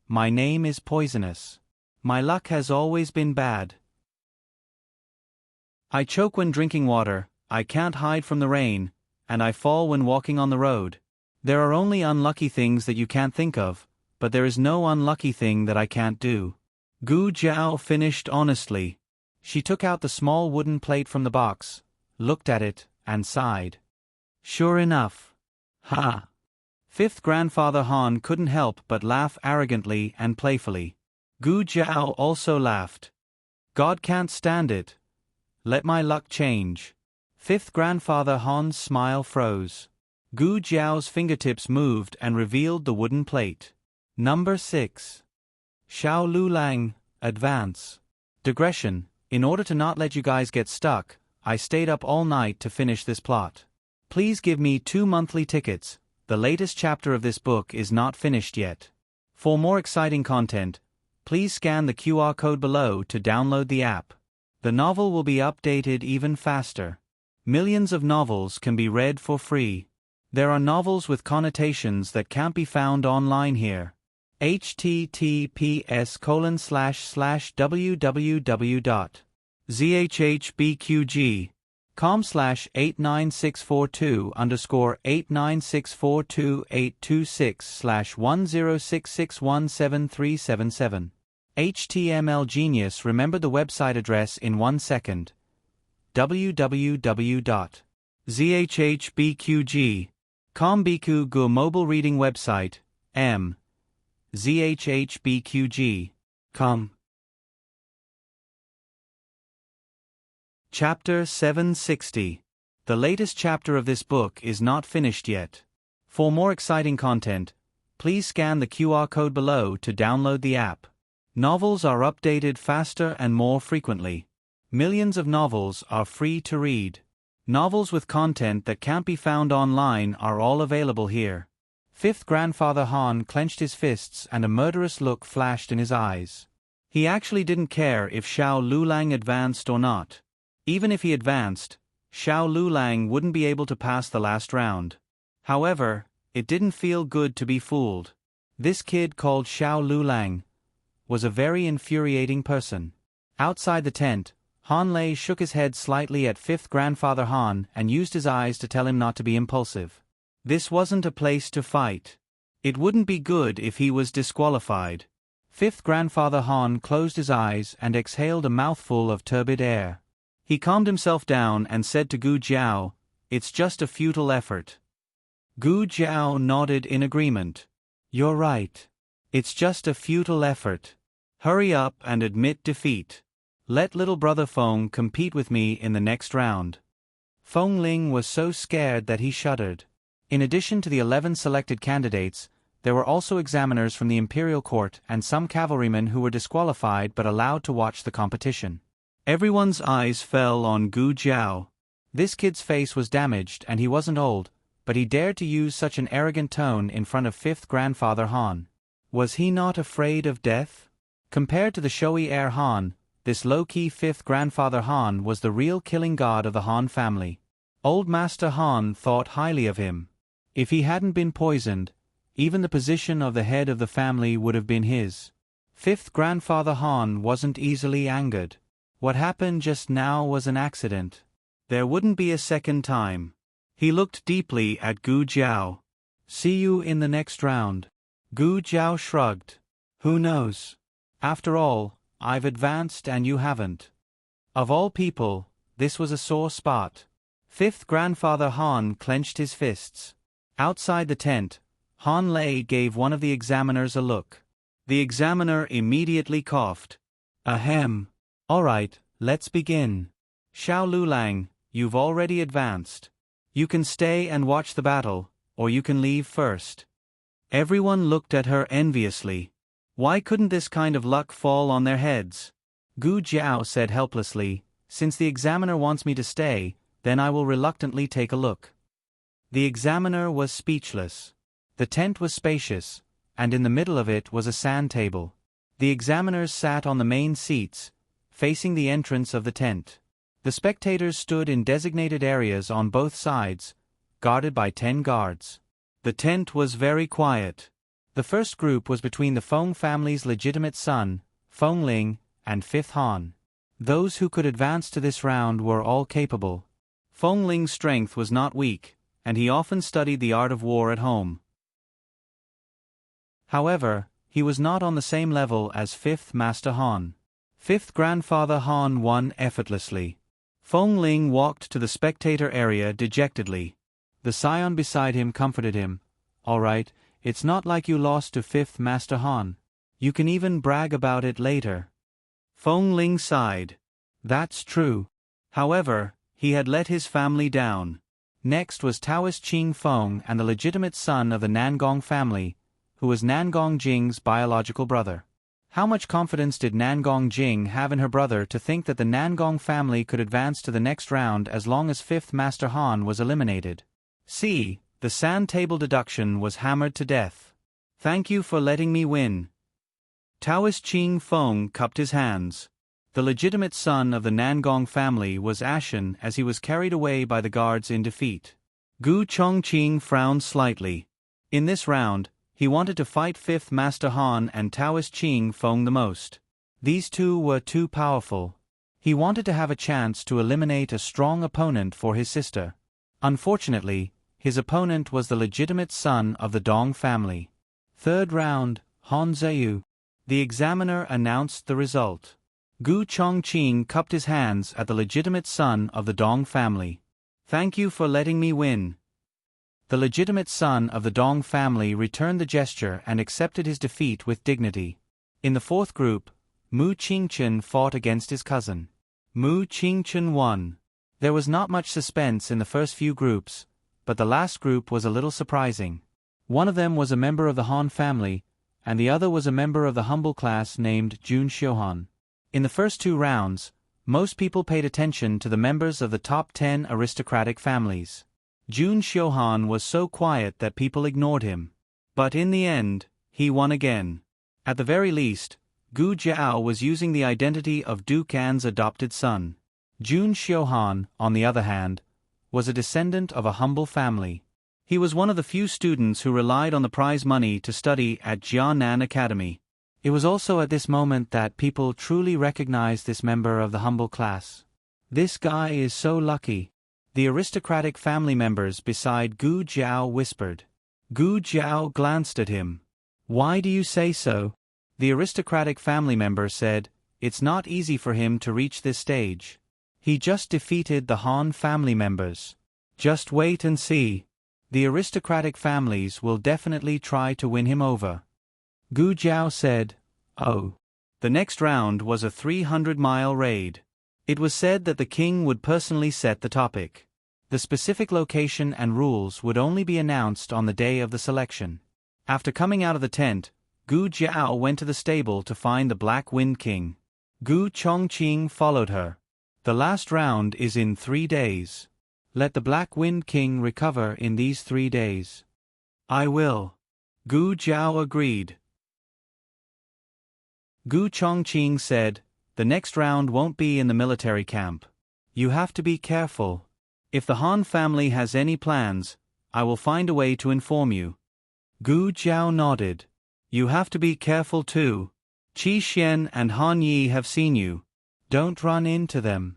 S1: My name is poisonous. My luck has always been bad. I choke when drinking water, I can't hide from the rain, and I fall when walking on the road. There are only unlucky things that you can't think of, but there is no unlucky thing that I can't do. Gu Jiao finished honestly. She took out the small wooden plate from the box, looked at it, and sighed. Sure enough. Ha! Fifth Grandfather Han couldn't help but laugh arrogantly and playfully. Gu Jiao also laughed. God can't stand it. Let my luck change. Fifth Grandfather Han's smile froze. Gu Jiao's fingertips moved and revealed the wooden plate. Number 6. Xiao Lulang, advance. Digression. In order to not let you guys get stuck, I stayed up all night to finish this plot. Please give me 2 monthly tickets. The latest chapter of this book is not finished yet. For more exciting content, please scan the QR code below to download the app. The novel will be updated even faster. Millions of novels can be read for free. There are novels with connotations that can't be found online here. https://www.zhbqg.com/89642_826/1066173777. HTML Genius remembered the website address in 1 second. www.zhbqg.com Biku Gu mobile reading website, m. zhbqg.com. Chapter 760. The latest chapter of this book is not finished yet. For more exciting content, please scan the QR code below to download the app. Novels are updated faster and more frequently. Millions of novels are free to read. Novels with content that can't be found online are all available here. Fifth Grandfather Han clenched his fists and a murderous look flashed in his eyes. He actually didn't care if Xiao Lulang advanced or not. Even if he advanced, Xiao Lulang wouldn't be able to pass the last round. However, it didn't feel good to be fooled. This kid called Xiao Lulang was a very infuriating person. Outside the tent, Han Lei shook his head slightly at fifth grandfather Han and used his eyes to tell him not to be impulsive. This wasn't a place to fight. It wouldn't be good if he was disqualified. Fifth grandfather Han closed his eyes and exhaled a mouthful of turbid air. He calmed himself down and said to Gu Jiao, "It's just a futile effort." Gu Jiao nodded in agreement. "You're right. It's just a futile effort. Hurry up and admit defeat. Let little brother Feng compete with me in the next round." Feng Ling was so scared that he shuddered. In addition to the 11 selected candidates, there were also examiners from the imperial court and some cavalrymen who were disqualified but allowed to watch the competition. Everyone's eyes fell on Gu Jiao. This kid's face was damaged and he wasn't old, but he dared to use such an arrogant tone in front of fifth grandfather Han. Was he not afraid of death? Compared to the showy heir Han, this low-key fifth grandfather Han was the real killing god of the Han family. Old Master Han thought highly of him. If he hadn't been poisoned, even the position of the head of the family would have been his. Fifth grandfather Han wasn't easily angered. What happened just now was an accident. There wouldn't be a second time. He looked deeply at Gu Jiao. "See you in the next round." Gu Jiao shrugged. "Who knows? After all, I've advanced and you haven't." Of all people, this was a sore spot. Fifth grandfather Han clenched his fists. Outside the tent, Han Lei gave one of the examiners a look. The examiner immediately coughed. "Ahem. All right, let's begin. Xiao Lulang, you've already advanced. You can stay and watch the battle, or you can leave first." Everyone looked at her enviously. Why couldn't this kind of luck fall on their heads? Gu Jiao said helplessly, "Since the examiner wants me to stay, then I will reluctantly take a look." The examiner was speechless. The tent was spacious, and in the middle of it was a sand table. The examiners sat on the main seats, facing the entrance of the tent. The spectators stood in designated areas on both sides, guarded by 10 guards. The tent was very quiet. The first group was between the Feng family's legitimate son, Feng Ling, and fifth Han. Those who could advance to this round were all capable. Feng Ling's strength was not weak, and he often studied the art of war at home. However, he was not on the same level as fifth Master Han. Fifth grandfather Han won effortlessly. Feng Ling walked to the spectator area dejectedly. The scion beside him comforted him. "All right, it's not like you lost to fifth Master Han. You can even brag about it later." Feng Ling sighed. That's true. However, he had let his family down. Next was Taoist Qing Feng and the legitimate son of the Nangong family, who was Nangong Jing's biological brother. How much confidence did Nangong Jing have in her brother to think that the Nangong family could advance to the next round as long as fifth Master Han was eliminated? See, the sand table deduction was hammered to death. "Thank you for letting me win." Taoist Qing Feng cupped his hands. The legitimate son of the Nangong family was ashen as he was carried away by the guards in defeat. Gu Chongqing frowned slightly. In this round, he wanted to fight fifth Master Han and Taoist Qing Feng the most. These two were too powerful. He wanted to have a chance to eliminate a strong opponent for his sister. Unfortunately, his opponent was the legitimate son of the Dong family. Third round, Han Zheyu. The examiner announced the result. Gu Chongqing cupped his hands at the legitimate son of the Dong family. "Thank you for letting me win." The legitimate son of the Dong family returned the gesture and accepted his defeat with dignity. In the fourth group, Mu Qingchen fought against his cousin. Mu Qingchen won. There was not much suspense in the first few groups, but the last group was a little surprising. One of them was a member of the Han family, and the other was a member of the humble class named Jun Xiuhan. In the first 2 rounds, most people paid attention to the members of the top 10 aristocratic families. Jun Xiuhan was so quiet that people ignored him. But in the end, he won again. At the very least, Gu Jiao was using the identity of Duke An's adopted son. Jun Xiuhan, on the other hand, was a descendant of a humble family. He was one of the few students who relied on the prize money to study at Jianan Academy. It was also at this moment that people truly recognized this member of the humble class. This guy is so lucky. The aristocratic family members beside Gu Jiao whispered. Gu Jiao glanced at him. Why do you say so? The aristocratic family member said, it's not easy for him to reach this stage. He just defeated the Han family members. Just wait and see. The aristocratic families will definitely try to win him over. Gu Jiao said, oh. The next round was a 300-mile raid. It was said that the king would personally set the topic. The specific location and rules would only be announced on the day of the selection. After coming out of the tent, Gu Jiao went to the stable to find the Black Wind King. Gu Chongqing followed her. The last round is in 3 days. Let the Black Wind King recover in these 3 days. I will. Gu Jiao agreed. Gu Chongqing said, the next round won't be in the military camp. You have to be careful. If the Han family has any plans, I will find a way to inform you. Gu Jiao nodded. You have to be careful too. Qi Xian and Han Yi have seen you. Don't run into them.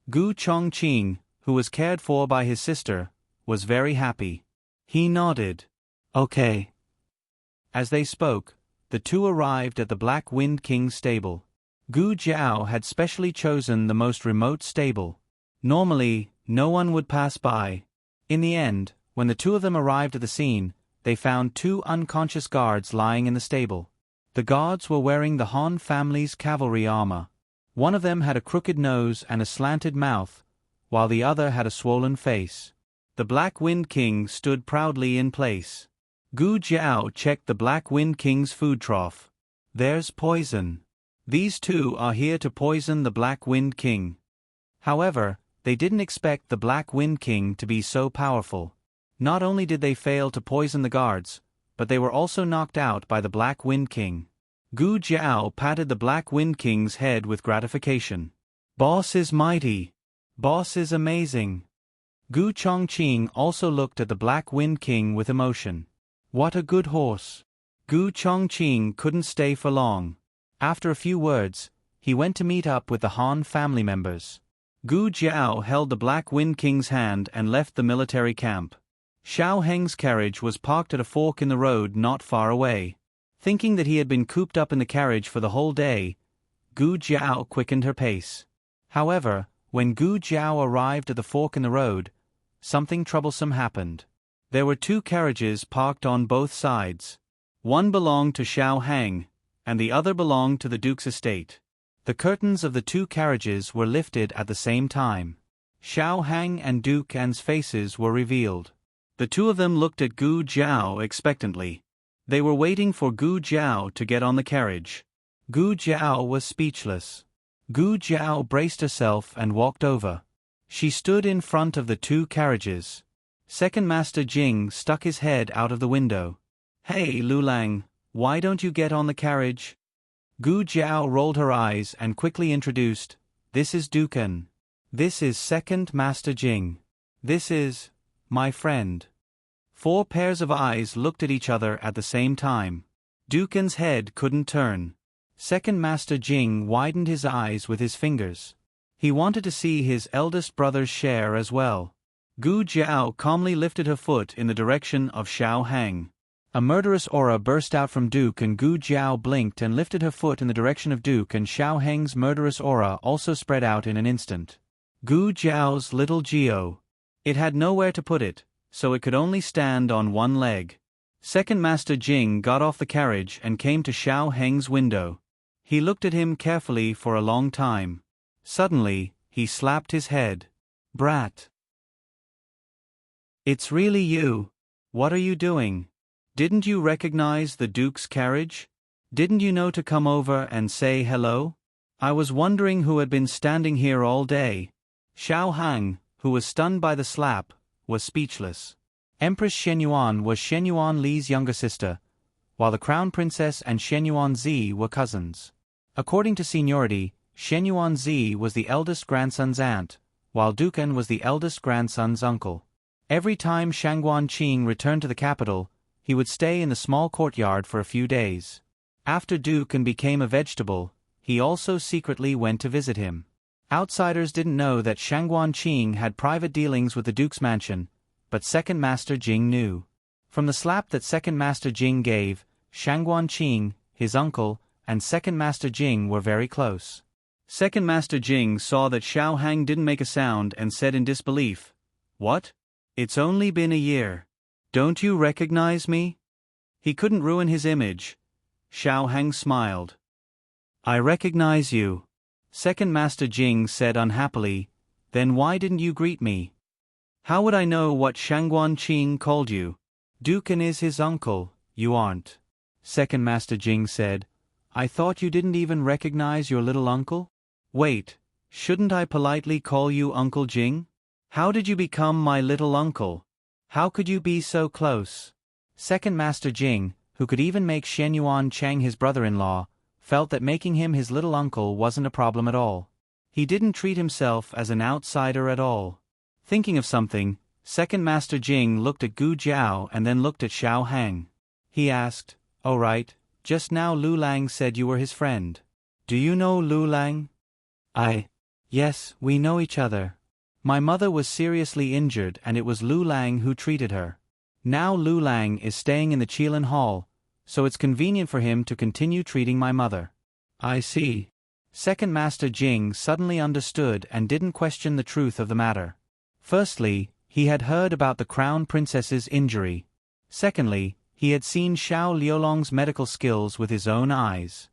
S1: Gu Chongqing, who was cared for by his sister, was very happy. He nodded. Okay. As they spoke, the two arrived at the Black Wind King's stable. Gu Jiao had specially chosen the most remote stable. Normally, no one would pass by. In the end, when the two of them arrived at the scene, they found 2 unconscious guards lying in the stable. The guards were wearing the Han family's cavalry armor. One of them had a crooked nose and a slanted mouth, while the other had a swollen face. The Black Wind King stood proudly in place. Gu Jiao checked the Black Wind King's food trough. There's poison. These two are here to poison the Black Wind King. However, they didn't expect the Black Wind King to be so powerful. Not only did they fail to poison the guards, but they were also knocked out by the Black Wind King. Gu Jiao patted the Black Wind King's head with gratification. Boss is mighty. Boss is amazing. Gu Chongqing also looked at the Black Wind King with emotion. What a good horse. Gu Chongqing couldn't stay for long. After a few words, he went to meet up with the Han family members. Gu Jiao held the Black Wind King's hand and left the military camp. Xiao Heng's carriage was parked at a fork in the road not far away. Thinking that he had been cooped up in the carriage for the whole day, Gu Jiao quickened her pace. However, when Gu Jiao arrived at the fork in the road, something troublesome happened. There were 2 carriages parked on both sides. One belonged to Xiao Heng, and the other belonged to the Duke's estate. The curtains of the 2 carriages were lifted at the same time. Xiao Heng and Duke An's faces were revealed. The 2 of them looked at Gu Jiao expectantly. They were waiting for Gu Jiao to get on the carriage. Gu Jiao was speechless. Gu Jiao braced herself and walked over. She stood in front of the 2 carriages. Second Master Jing stuck his head out of the window. Hey, Lulang, why don't you get on the carriage? Gu Jiao rolled her eyes and quickly introduced, this is Dukan. This is Second Master Jing. This is my friend. 4 pairs of eyes looked at each other at the same time. Dukan's head couldn't turn. Second Master Jing widened his eyes with his fingers. He wanted to see his eldest brother's share as well. Gu Jiao calmly lifted her foot in the direction of Xiao Heng. A murderous aura burst out from Duke, and Gu Jiao blinked and lifted her foot in the direction of Duke, and Xiao Heng's murderous aura also spread out in an instant. Gu Jiao's little Geo. It had nowhere to put it, so it could only stand on one leg. Second Master Jing got off the carriage and came to Xiao Heng's window. He looked at him carefully for a long time. Suddenly, he slapped his head. Brat. It's really you. What are you doing? Didn't you recognize the Duke's carriage? Didn't you know to come over and say hello? I was wondering who had been standing here all day. Xiao Heng, who was stunned by the slap, was speechless. Empress Shenyuan was Shenyuan Li's younger sister, while the Crown Princess and Shenyuan Zi were cousins. According to seniority, Shenyuan Zi was the eldest grandson's aunt, while Dukan was the eldest grandson's uncle. Every time Shangguan Qing returned to the capital, he would stay in the small courtyard for a few days. After Duke and became a vegetable, he also secretly went to visit him. Outsiders didn't know that Shangguan Qing had private dealings with the Duke's mansion, but Second Master Jing knew. From the slap that Second Master Jing gave, Shangguan Qing, his uncle, and Second Master Jing were very close. Second Master Jing saw that Xiao Hang didn't make a sound and said in disbelief, "What? It's only been a year. Don't you recognize me?" He couldn't ruin his image. Xiao Hang smiled. "I recognize you." Second Master Jing said unhappily, "Then why didn't you greet me?" "How would I know what Shangguan Qing called you? Dukan is his uncle, you aren't." Second Master Jing said, "I thought you didn't even recognize your little uncle?" "Wait, shouldn't I politely call you Uncle Jing? How did you become my little uncle? How could you be so close?" Second Master Jing, who could even make Shenyuan Chang his brother-in-law, felt that making him his little uncle wasn't a problem at all. He didn't treat himself as an outsider at all. Thinking of something, Second Master Jing looked at Gu Jiao and then looked at Xiao Hang. He asked, "Oh right, just now Lu Lang said you were his friend. Do you know Lu Lang?" Yes, we know each other. My mother was seriously injured and it was Lu Lang who treated her. Now Lu Lang is staying in the Qilin Hall, so it's convenient for him to continue treating my mother." "I see." Second Master Jing suddenly understood and didn't question the truth of the matter. Firstly, he had heard about the Crown Princess's injury. Secondly, he had seen Xiao Liulong's medical skills with his own eyes.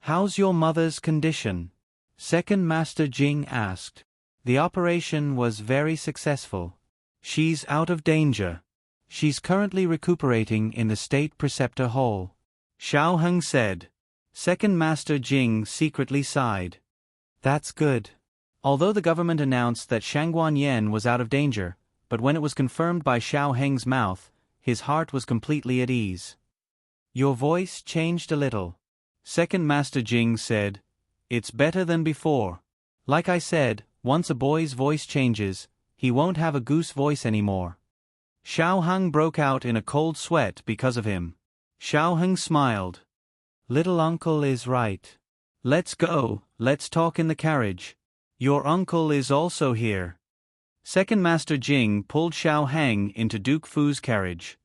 S1: "How's your mother's condition?" Second Master Jing asked. "The operation was very successful. She's out of danger. She's currently recuperating in the State Preceptor Hall," Xiao Heng said. Second Master Jing secretly sighed. "That's good." Although the government announced that Shangguan Yen was out of danger, but when it was confirmed by Xiao Heng's mouth, his heart was completely at ease. "Your voice changed a little," Second Master Jing said. "It's better than before. Like I said, once a boy's voice changes, he won't have a goose voice anymore." Xiao Heng broke out in a cold sweat because of him. Xiao Heng smiled. "Little uncle is right. Let's go, let's talk in the carriage. Your uncle is also here." Second Master Jing pulled Xiao Heng into Duke Fu's carriage.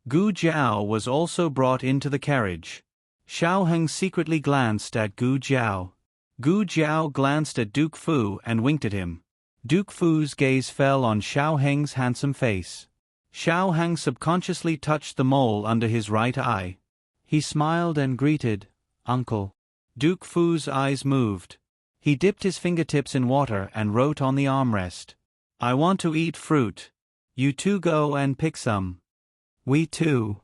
S1: Gu Jiao was also brought into the carriage. Xiao Heng secretly glanced at Gu Jiao. Gu Jiao glanced at Duke Fu and winked at him. Duke Fu's gaze fell on Xiao Heng's handsome face. Xiao Heng subconsciously touched the mole under his right eye. He smiled and greeted, "Uncle." Duke Fu's eyes moved. He dipped his fingertips in water and wrote on the armrest, "I want to eat fruit. You two go and pick some." "We too."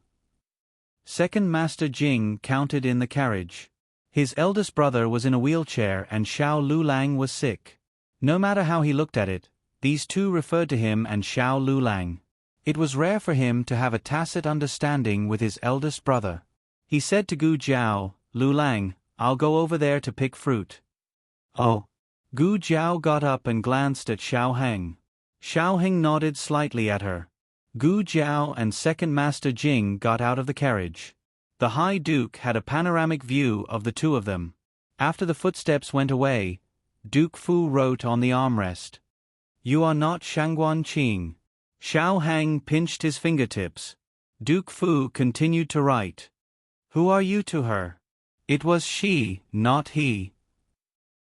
S1: Second Master Jing counted in the carriage. His eldest brother was in a wheelchair and Xiao Lulang was sick. No matter how he looked at it, these two referred to him and Xiao Lulang. It was rare for him to have a tacit understanding with his eldest brother. He said to Gu Jiao, "Lulang, I'll go over there to pick fruit." "Oh." Gu Jiao got up and glanced at Xiao Heng. Xiao Heng nodded slightly at her. Gu Jiao and Second Master Jing got out of the carriage. The High Duke had a panoramic view of the two of them. After the footsteps went away, Duke Fu wrote on the armrest, "You are not Shangguan Qing." Xiao Hang pinched his fingertips. Duke Fu continued to write, "Who are you to her?" It was she, not he.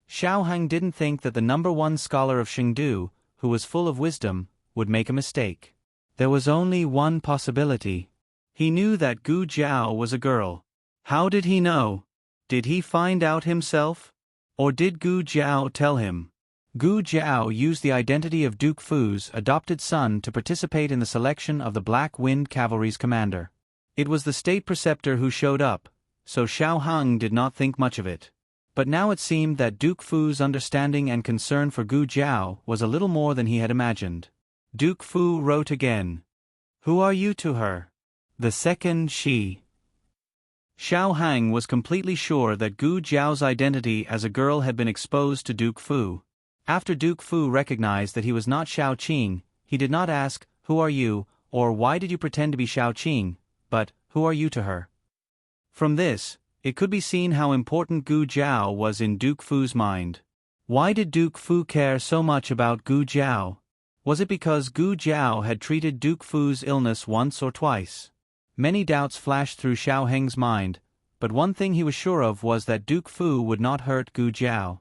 S1: Xiao Hang didn't think that the #1 scholar of Chengdu, who was full of wisdom, would make a mistake. There was only one possibility. He knew that Gu Jiao was a girl. How did he know? Did he find out himself? Or did Gu Jiao tell him? Gu Jiao used the identity of Duke Fu's adopted son to participate in the selection of the Black Wind Cavalry's commander. It was the state preceptor who showed up, so Xiao Heng did not think much of it. But now it seemed that Duke Fu's understanding and concern for Gu Jiao was a little more than he had imagined. Duke Fu wrote again, "Who are you to her?" The second she. Xiao Hang was completely sure that Gu Jiao's identity as a girl had been exposed to Duke Fu. After Duke Fu recognized that he was not Xiao Qing, he did not ask, "Who are you?" or "Why did you pretend to be Xiao Qing?" but, who are you to her? From this, it could be seen how important Gu Jiao was in Duke Fu's mind. Why did Duke Fu care so much about Gu Jiao? Was it because Gu Jiao had treated Duke Fu's illness once or twice? Many doubts flashed through Xiao Heng's mind, but one thing he was sure of was that Duke Fu would not hurt Gu Jiao.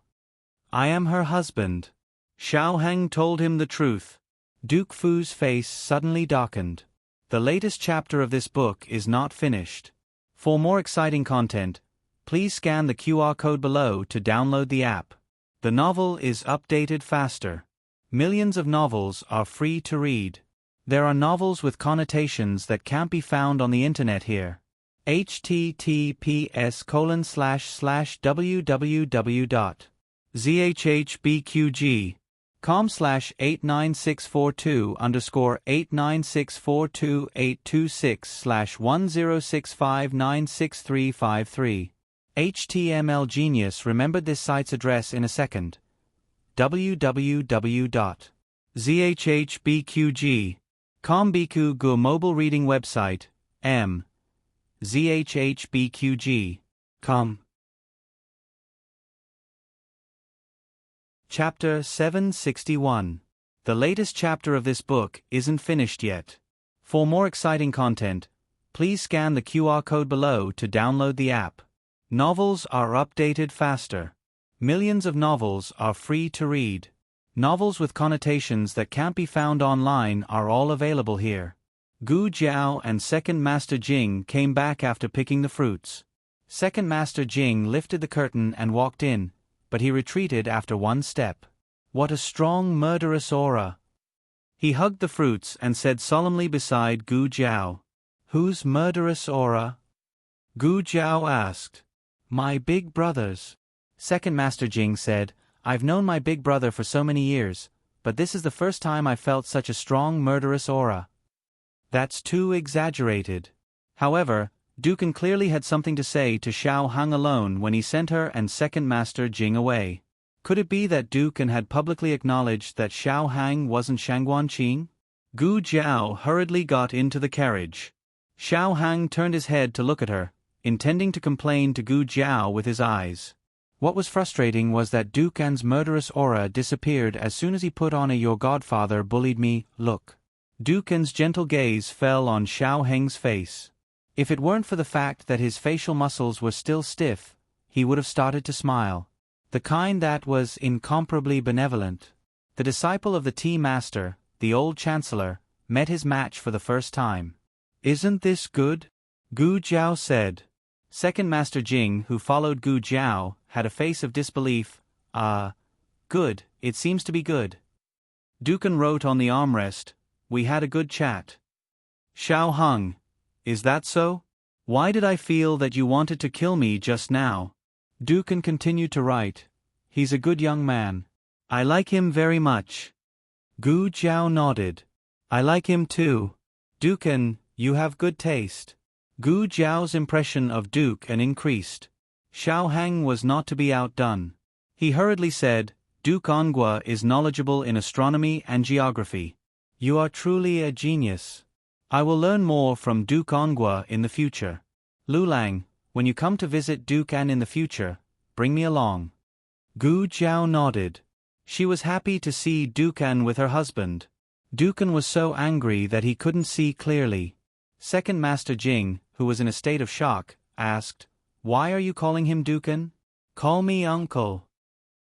S1: I am her husband. Xiao Heng told him the truth. Duke Fu's face suddenly darkened. The latest chapter of this book is not finished. For more exciting content, please scan the QR code below to download the app. The novel is updated faster. Millions of novels are free to read. There are novels with connotations that can't be found on the internet here. https://www.zhbqg.com/89642_8964286/1065963353. HTML Genius remembered this site's address in a second. www.zhbqg.com Biku mobile reading website, m. zhbqg.com. Chapter 761. The latest chapter of this book isn't finished yet. For more exciting content, please scan the QR code below to download the app. Novels are updated faster. Millions of novels are free to read. Novels with connotations that can't be found online are all available here. Gu Jiao and Second Master Jing came back after picking the fruits. Second Master Jing lifted the curtain and walked in, but he retreated after one step. What a strong murderous aura! He hugged the fruits and said solemnly beside Gu Jiao. Whose murderous aura? Gu Jiao asked. My big brother's. Second Master Jing said, I've known my big brother for so many years, but this is the first time I felt such a strong murderous aura. That's too exaggerated. However, Dukan clearly had something to say to Xiao Heng alone when he sent her and Second Master Jing away. Could it be that Dukan had publicly acknowledged that Xiao Heng wasn't Shangguan Qing? Gu Jiao hurriedly got into the carriage. Xiao Heng turned his head to look at her, intending to complain to Gu Jiao with his eyes. What was frustrating was that Dukan's murderous aura disappeared as soon as he put on a "your godfather bullied me" look. Dukan's gentle gaze fell on Xiao Heng's face. If it weren't for the fact that his facial muscles were still stiff, he would have started to smile. The kind that was incomparably benevolent. The disciple of the tea master, the old chancellor, met his match for the first time. Isn't this good? Gu Jiao said. Second Master Jing, who followed Gu Jiao, had a face of disbelief. Good, it seems to be good. Dukan wrote on the armrest, we had a good chat. Xiao Heng, is that so? Why did I feel that you wanted to kill me just now? Dukan continued to write, he's a good young man. I like him very much. Gu Jiao nodded. I like him too. Dukan, you have good taste. Gu Jiao's impression of Dukan increased. Xiao Heng was not to be outdone. He hurriedly said, Duke Ongua is knowledgeable in astronomy and geography. You are truly a genius. I will learn more from Duke Ongua in the future. Lulang, when you come to visit Dukan in the future, bring me along. Gu Jiao nodded. She was happy to see Dukan with her husband. Dukan was so angry that he couldn't see clearly. Second Master Jing, who was in a state of shock, asked, Why are you calling him Dukan? Call me uncle.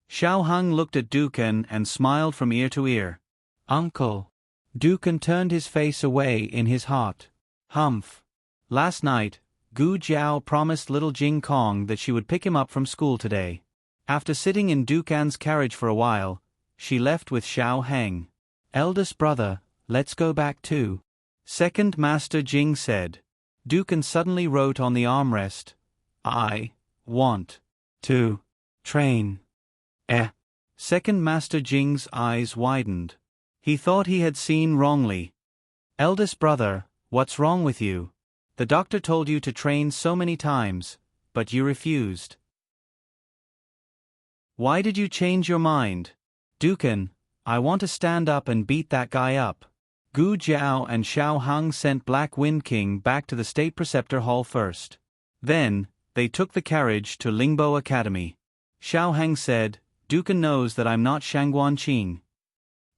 S1: Xiao Heng looked at Dukan and smiled from ear to ear. Uncle. Dukan turned his face away in his heart. Humph. Last night, Gu Jiao promised little Jing Kong that she would pick him up from school today. After sitting in Dukan's carriage for a while, she left with Xiao Heng. Eldest brother, let's go back too. Second Master Jing said. Dukan suddenly wrote on the armrest, I want to train. Second Master Jing's eyes widened. He thought he had seen wrongly. Eldest brother, what's wrong with you? The doctor told you to train so many times, but you refused. Why did you change your mind? Dukan, I want to stand up and beat that guy up. Gu Jiao and Xiao Hung sent Black Wind King back to the State Preceptor Hall first. Then, they took the carriage to Lingbo Academy. Xiao Hang said, "Dukan knows that I'm not Shangguan Qing."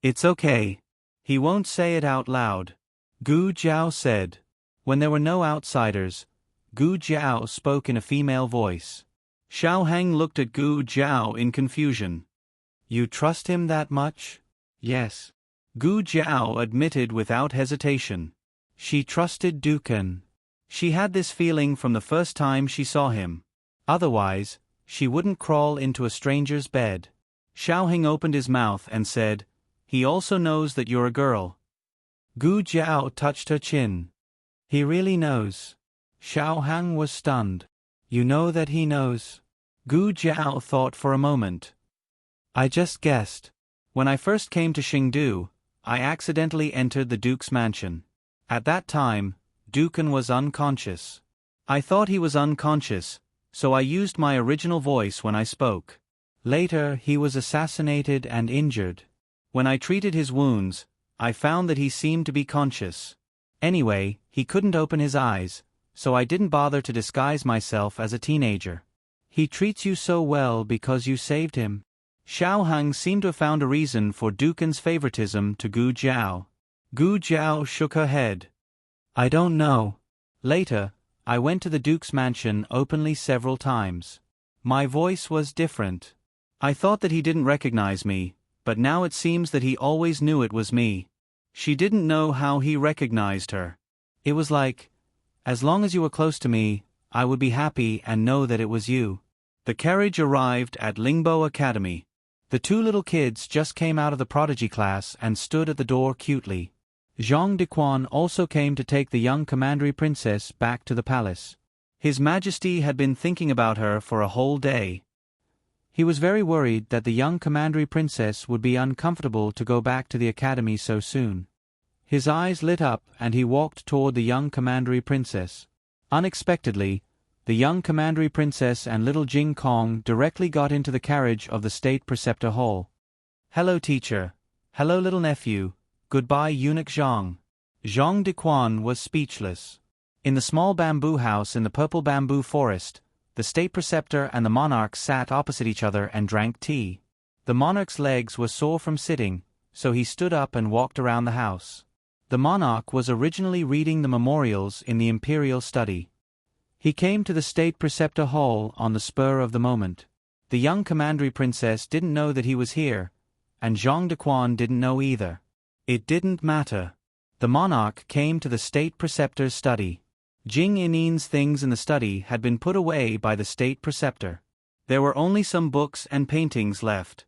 S1: "It's okay. He won't say it out loud," Gu Jiao said. When there were no outsiders, Gu Jiao spoke in a female voice. Xiao Hang looked at Gu Jiao in confusion. "You trust him that much?" "Yes," Gu Jiao admitted without hesitation. She trusted Dukan. She had this feeling from the first time she saw him. Otherwise, she wouldn't crawl into a stranger's bed. Xiao Hang opened his mouth and said, "He also knows that you're a girl." Gu Jiao touched her chin. "He really knows." Xiao Hang was stunned. "You know that he knows?" Gu Jiao thought for a moment. "I just guessed. When I first came to Xingdu, I accidentally entered the Duke's mansion. At that time, Dukan was unconscious. I thought he was unconscious, so I used my original voice when I spoke. Later, he was assassinated and injured. When I treated his wounds, I found that he seemed to be conscious. Anyway, he couldn't open his eyes, so I didn't bother to disguise myself as a teenager. He treats you so well because you saved him." Xiao Hang seemed to have found a reason for Dukan's favoritism to Gu Jiao. Gu Jiao shook her head. "I don't know. Later, I went to the Duke's mansion openly several times. My voice was different. I thought that he didn't recognize me, but now it seems that he always knew it was me. She didn't know how he recognized her. It was like, as long as you were close to me, I would be happy and know that it was you." The carriage arrived at Lingbo Academy. The two little kids just came out of the prodigy class and stood at the door cutely. Zhang Dequan also came to take the young commandery princess back to the palace. His Majesty had been thinking about her for a whole day. He was very worried that the young commandery princess would be uncomfortable to go back to the academy so soon. His eyes lit up and he walked toward the young commandery princess. Unexpectedly, the young commandery princess and little Jing Kong directly got into the carriage of the State Preceptor Hall. "Hello, teacher. Hello, little nephew. Goodbye, eunuch Zhang." Zhang Dequan was speechless. In the small bamboo house in the purple bamboo forest, the State Preceptor and the monarch sat opposite each other and drank tea. The monarch's legs were sore from sitting, so he stood up and walked around the house. The monarch was originally reading the memorials in the imperial study. He came to the State Preceptor Hall on the spur of the moment. The young commandery princess didn't know that he was here, and Zhang Dequan didn't know either. It didn't matter. The monarch came to the State Preceptor's study. Jing Inin's things in the study had been put away by the State Preceptor. There were only some books and paintings left.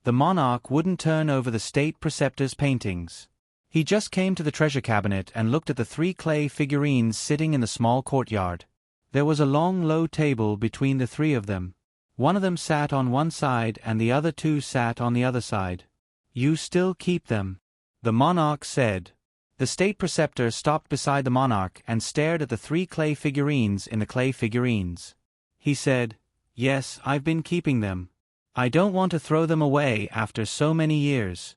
S1: The monarch wouldn't turn over the State Preceptor's paintings. He just came to the treasure cabinet and looked at the 3 clay figurines sitting in the small courtyard. There was a long low table between the 3 of them. One of them sat on one side and the other 2 sat on the other side. "You still keep them?" the monarch said. The State Preceptor stopped beside the monarch and stared at the 3 clay figurines in the clay figurines. He said, "Yes, I've been keeping them. I don't want to throw them away after so many years."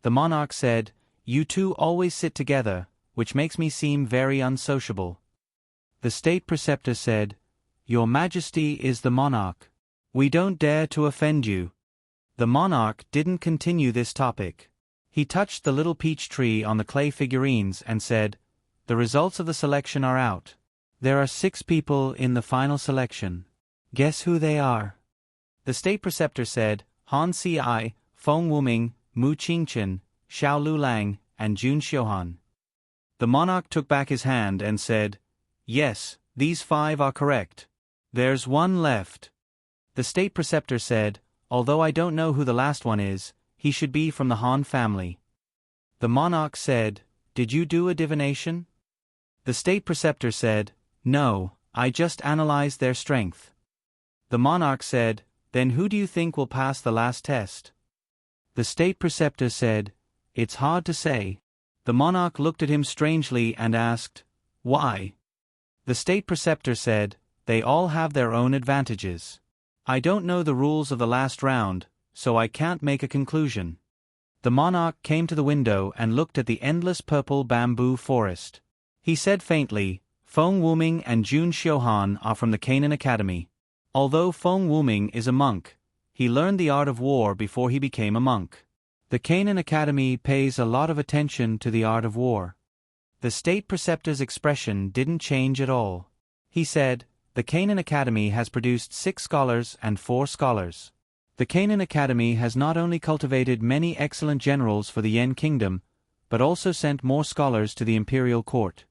S1: The monarch said, "You two always sit together, which makes me seem very unsociable." The State Preceptor said, "Your Majesty is the monarch. We don't dare to offend you." The monarch didn't continue this topic. He touched the little peach tree on the clay figurines and said, "The results of the selection are out. There are 6 people in the final selection. Guess who they are?" The State Preceptor said, "Han Si, Feng Wuming, Mu Qingchen, Xiao Lulang, and Jun Xiuhan." The monarch took back his hand and said, "Yes, these 5 are correct. There's 1 left." The State Preceptor said, "Although I don't know who the last one is, he should be from the Han family." The monarch said, "Did you do a divination?" The State Preceptor said, "No, I just analyzed their strength." The monarch said, "Then who do you think will pass the last test?" The State Preceptor said, "It's hard to say." The monarch looked at him strangely and asked, "Why?" The State Preceptor said, "They all have their own advantages. I don't know the rules of the last round, so I can't make a conclusion." The monarch came to the window and looked at the endless purple bamboo forest. He said faintly, "Feng Wuming and Jun Xiuhan are from the Canaan Academy. Although Feng Wuming is a monk, he learned the art of war before he became a monk. The Canaan Academy pays a lot of attention to the art of war." The state preceptor's expression didn't change at all. He said, "The Canaan Academy has produced 6 scholars and 4 scholars. The Canaan Academy has not only cultivated many excellent generals for the Yen kingdom, but also sent more scholars to the imperial court."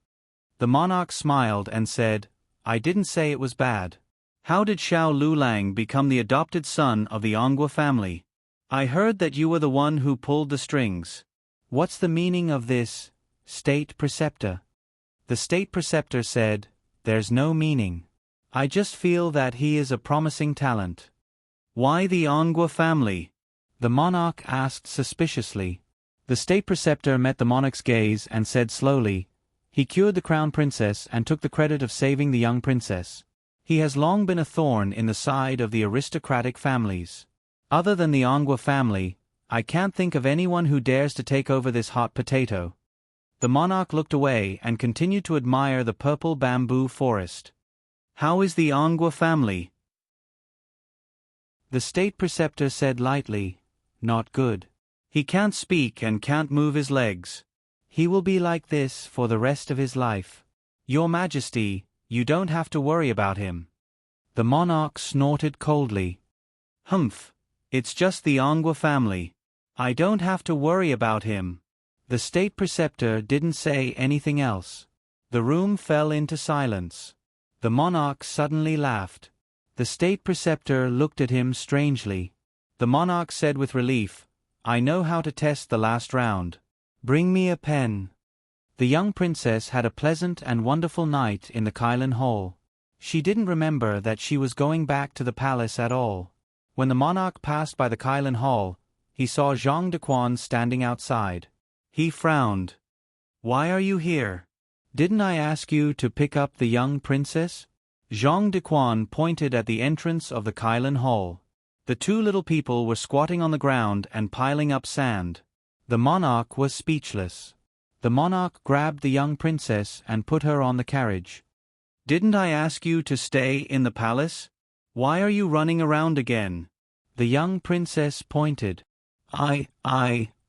S1: The monarch smiled and said, "I didn't say it was bad. How did Xiao Lulang become the adopted son of the Ongwa family? I heard that you were the one who pulled the strings. What's the meaning of this, state preceptor?" The state preceptor said, "There's no meaning. I just feel that he is a promising talent." "Why the Ongwa family?" the monarch asked suspiciously. The state preceptor met the monarch's gaze and said slowly, "He cured the crown princess and took the credit of saving the young princess. He has long been a thorn in the side of the aristocratic families. Other than the Ongwa family, I can't think of anyone who dares to take over this hot potato." The monarch looked away and continued to admire the purple bamboo forest. "How is the Ongwa family?" The state preceptor said lightly, "Not good. He can't speak and can't move his legs. He will be like this for the rest of his life. Your Majesty, you don't have to worry about him." The monarch snorted coldly. "Humph, it's just the Ongwa family. I don't have to worry about him." The state preceptor didn't say anything else. The room fell into silence. The monarch suddenly laughed. The state preceptor looked at him strangely. The monarch said with relief, "I know how to test the last round. Bring me a pen." The young princess had a pleasant and wonderful night in the Kailan Hall. She didn't remember that she was going back to the palace at all. When the monarch passed by the Kailan Hall, he saw Zhang Dequan standing outside. He frowned. "Why are you here? Didn't I ask you to pick up the young princess?" Zhang Dequan pointed at the entrance of the Kailan Hall. The 2 little people were squatting on the ground and piling up sand. The monarch was speechless. The monarch grabbed the young princess and put her on the carriage. "Didn't I ask you to stay in the palace? Why are you running around again?" The young princess pointed. I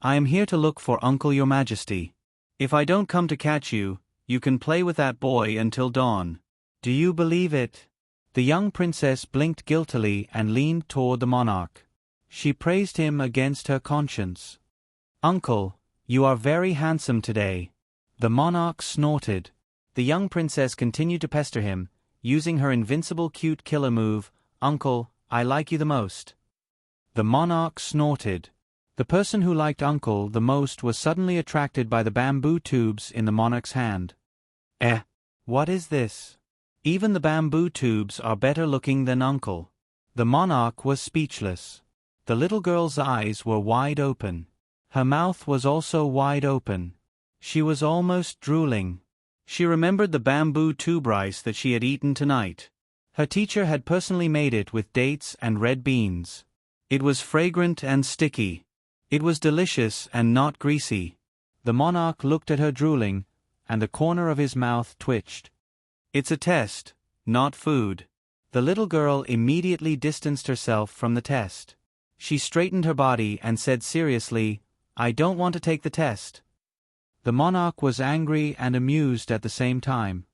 S1: am here to look for Uncle Your Majesty. If I don't come to catch you, you can play with that boy until dawn." "Do you believe it?" The young princess blinked guiltily and leaned toward the monarch. She praised him against her conscience. "Uncle, you are very handsome today." The monarch snorted. The young princess continued to pester him, using her invincible cute killer move, "Uncle, I like you the most." The monarch snorted. The person who liked Uncle the most was suddenly attracted by the bamboo tubes in the monarch's hand. What is this? Even the bamboo tubes are better looking than Uncle." The monarch was speechless. The little girl's eyes were wide open. Her mouth was also wide open. She was almost drooling. She remembered the bamboo tube rice that she had eaten tonight. Her teacher had personally made it with dates and red beans. It was fragrant and sticky. It was delicious and not greasy. The monarch looked at her drooling, and the corner of his mouth twitched. "It's a test, not food." The little girl immediately distanced herself from the test. She straightened her body and said seriously, "I don't want to take the test." The monarch was angry and amused at the same time.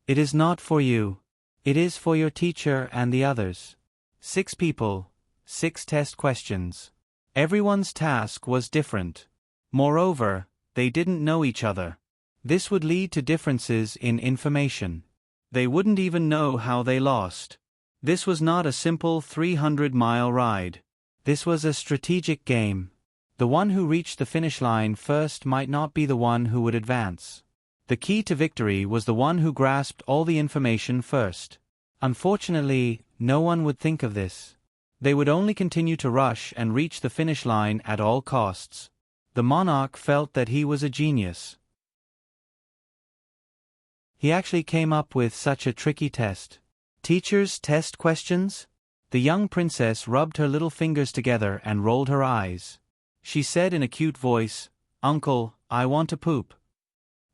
S1: "It is not for you. It is for your teacher and the others. 6 people, 6 test questions. Everyone's task was different. Moreover, they didn't know each other. This would lead to differences in information. They wouldn't even know how they lost. This was not a simple 300-mile ride. This was a strategic game. The one who reached the finish line first might not be the one who would advance. The key to victory was the one who grasped all the information first. Unfortunately, no one would think of this. They would only continue to rush and reach the finish line at all costs. The monarch felt that he was a genius. He actually came up with such a tricky test. Teacher's test questions? The young princess rubbed her little fingers together and rolled her eyes. She said in a cute voice, "Uncle, I want to poop."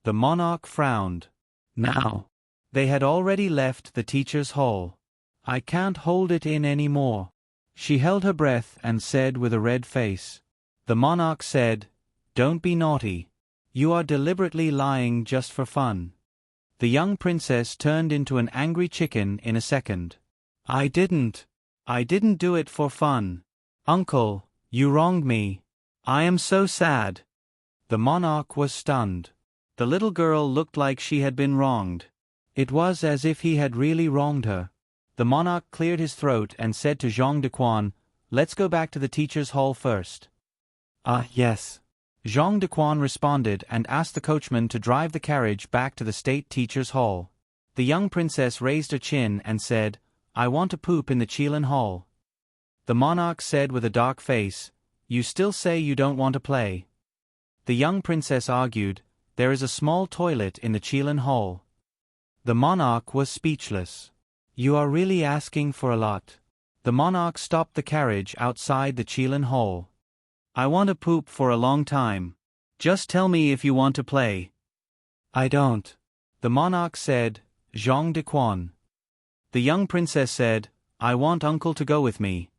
S1: The monarch frowned. Now. They had already left the teacher's hall. "I can't hold it in any more." She held her breath and said with a red face. The monarch said, "Don't be naughty. You are deliberately lying just for fun." The young princess turned into an angry chicken in a second. I didn't do it for fun. Uncle, you wronged me. I am so sad." The monarch was stunned. The little girl looked like she had been wronged. It was as if he had really wronged her. The monarch cleared his throat and said to Jean de Quan, "Let's go back to the teacher's hall first." Yes. Jean de Quan responded and asked the coachman to drive the carriage back to the state teacher's hall. The young princess raised her chin and said, "I want to poop in the Qilin hall." The monarch said with a dark face, "You still say you don't want to play." The young princess argued, "There is a small toilet in the Qilin hall." The monarch was speechless. "You are really asking for a lot." The monarch stopped the carriage outside the Qilin hall. "I want to poop for a long time. Just tell me if you want to play." "I don't." The monarch said, "Jean de Quan." The young princess said, "I want uncle to go with me."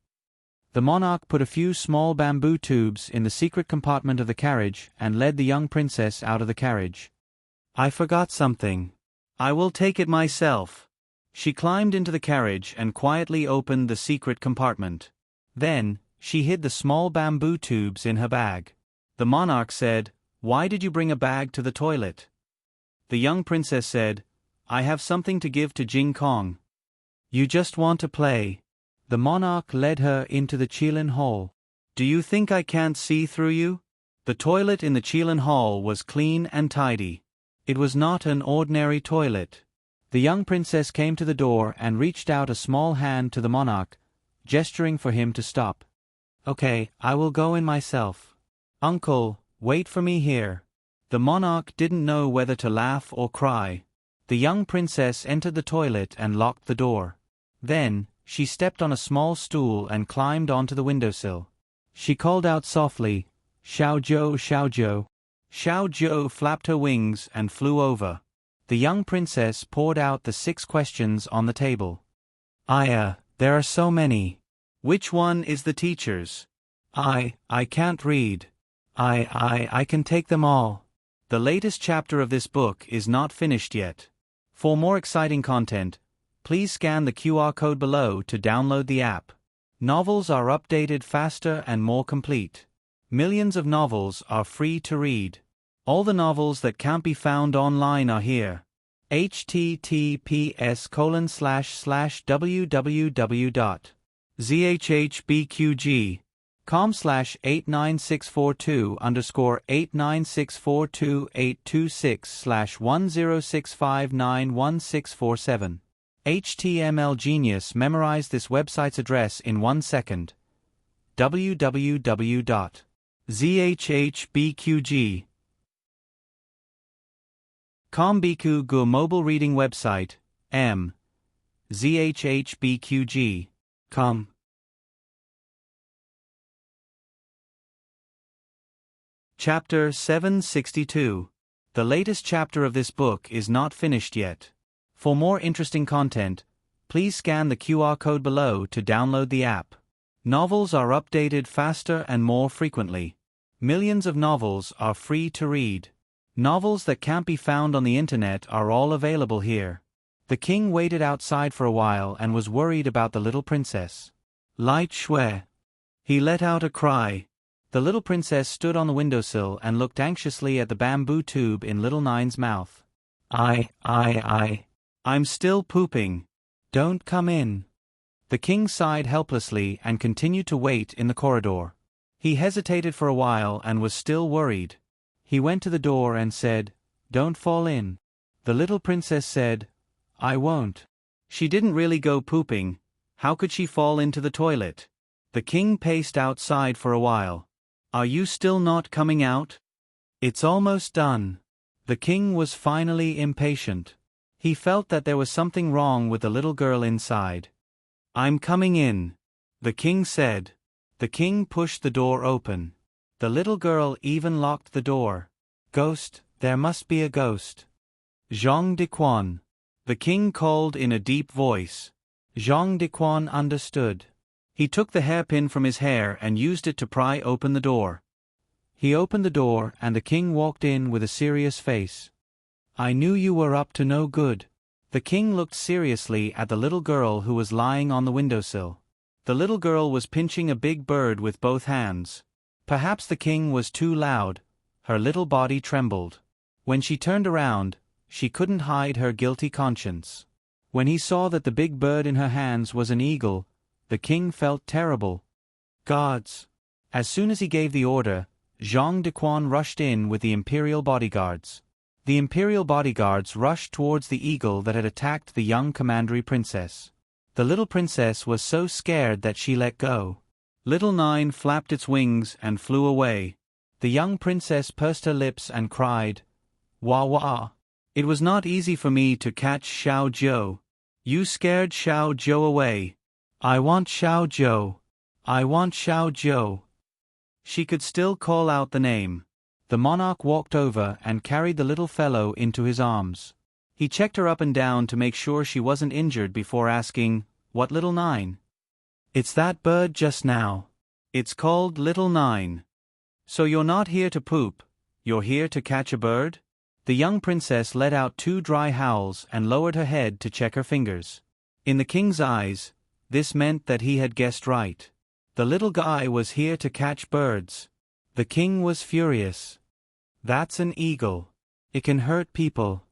S1: The monarch put a few small bamboo tubes in the secret compartment of the carriage and led the young princess out of the carriage. "I forgot something. I will take it myself." She climbed into the carriage and quietly opened the secret compartment. Then, she hid the small bamboo tubes in her bag. The monarch said, "Why did you bring a bag to the toilet?" The young princess said, "I have something to give to Jing Kong." "You just want to play." The monarch led her into the Qilin hall. "Do you think I can't see through you?" The toilet in the Qilin hall was clean and tidy. It was not an ordinary toilet. The young princess came to the door and reached out a small hand to the monarch, gesturing for him to stop. "Okay, I will go in myself." "Uncle, wait for me here." The monarch didn't know whether to laugh or cry. The young princess entered the toilet and locked the door. Then, she stepped on a small stool and climbed onto the windowsill. She called out softly, "Xiao Zhou, Xiao Zhou." Xiao Zhou flapped her wings and flew over. The young princess poured out the 6 questions on the table. There are so many. Which one is the teacher's? I can't read. I can take them all. The latest chapter of this book is not finished yet. For more exciting content, please scan the QR code below to download the app. Novels are updated faster and more complete. Millions of novels are free to read. All the novels that can't be found online are here. https://www.zhbqg.com/89642-82642-826/1065916447. HTML Genius memorized this website's address in 1 second. www.zhbqg.com Kombiku Gu mobile reading website, zhbqg.com. Chapter 762. The latest chapter of this book is not finished yet. For more interesting content, please scan the QR code below to download the app. Novels are updated faster and more frequently. Millions of novels are free to read. Novels that can't be found on the internet are all available here. The king waited outside for a while and was worried about the little princess. Light Shui. He let out a cry. The little princess stood on the windowsill and looked anxiously at the bamboo tube in little Nine's mouth. I'm still pooping. Don't come in. The king sighed helplessly and continued to wait in the corridor. He hesitated for a while and was still worried. He went to the door and said, "Don't fall in." The little princess said, "I won't." She didn't really go pooping. How could she fall into the toilet? The king paced outside for a while. "Are you still not coming out?" "It's almost done." The king was finally impatient. He felt that there was something wrong with the little girl inside. "I'm coming in," the king said. The king pushed the door open. The little girl even locked the door. Ghost, there must be a ghost. Zhang Dequan. The king called in a deep voice. Zhang Dequan understood. He took the hairpin from his hair and used it to pry open the door. He opened the door and the king walked in with a serious face. I knew you were up to no good. The king looked seriously at the little girl who was lying on the windowsill. The little girl was pinching a big bird with both hands. Perhaps the king was too loud. Her little body trembled. When she turned around, she couldn't hide her guilty conscience. When he saw that the big bird in her hands was an eagle, the king felt terrible. Guards! As soon as he gave the order, Zhang Dequan rushed in with the imperial bodyguards. The imperial bodyguards rushed towards the eagle that had attacked the young commandery princess. The little princess was so scared that she let go. Little Nine flapped its wings and flew away. The young princess pursed her lips and cried, "Wah wah! It was not easy for me to catch Xiao Zhou. You scared Xiao Zhou away. I want Xiao Zhou. I want Xiao Zhou." She could still call out the name. The monarch walked over and carried the little fellow into his arms. He checked her up and down to make sure she wasn't injured before asking, "What little Nine?" "It's that bird just now. It's called Little Nine." "So you're not here to poop, you're here to catch a bird?" The young princess let out 2 dry howls and lowered her head to check her fingers. In the king's eyes, this meant that he had guessed right. The little guy was here to catch birds. The king was furious. "That's an eagle. It can hurt people.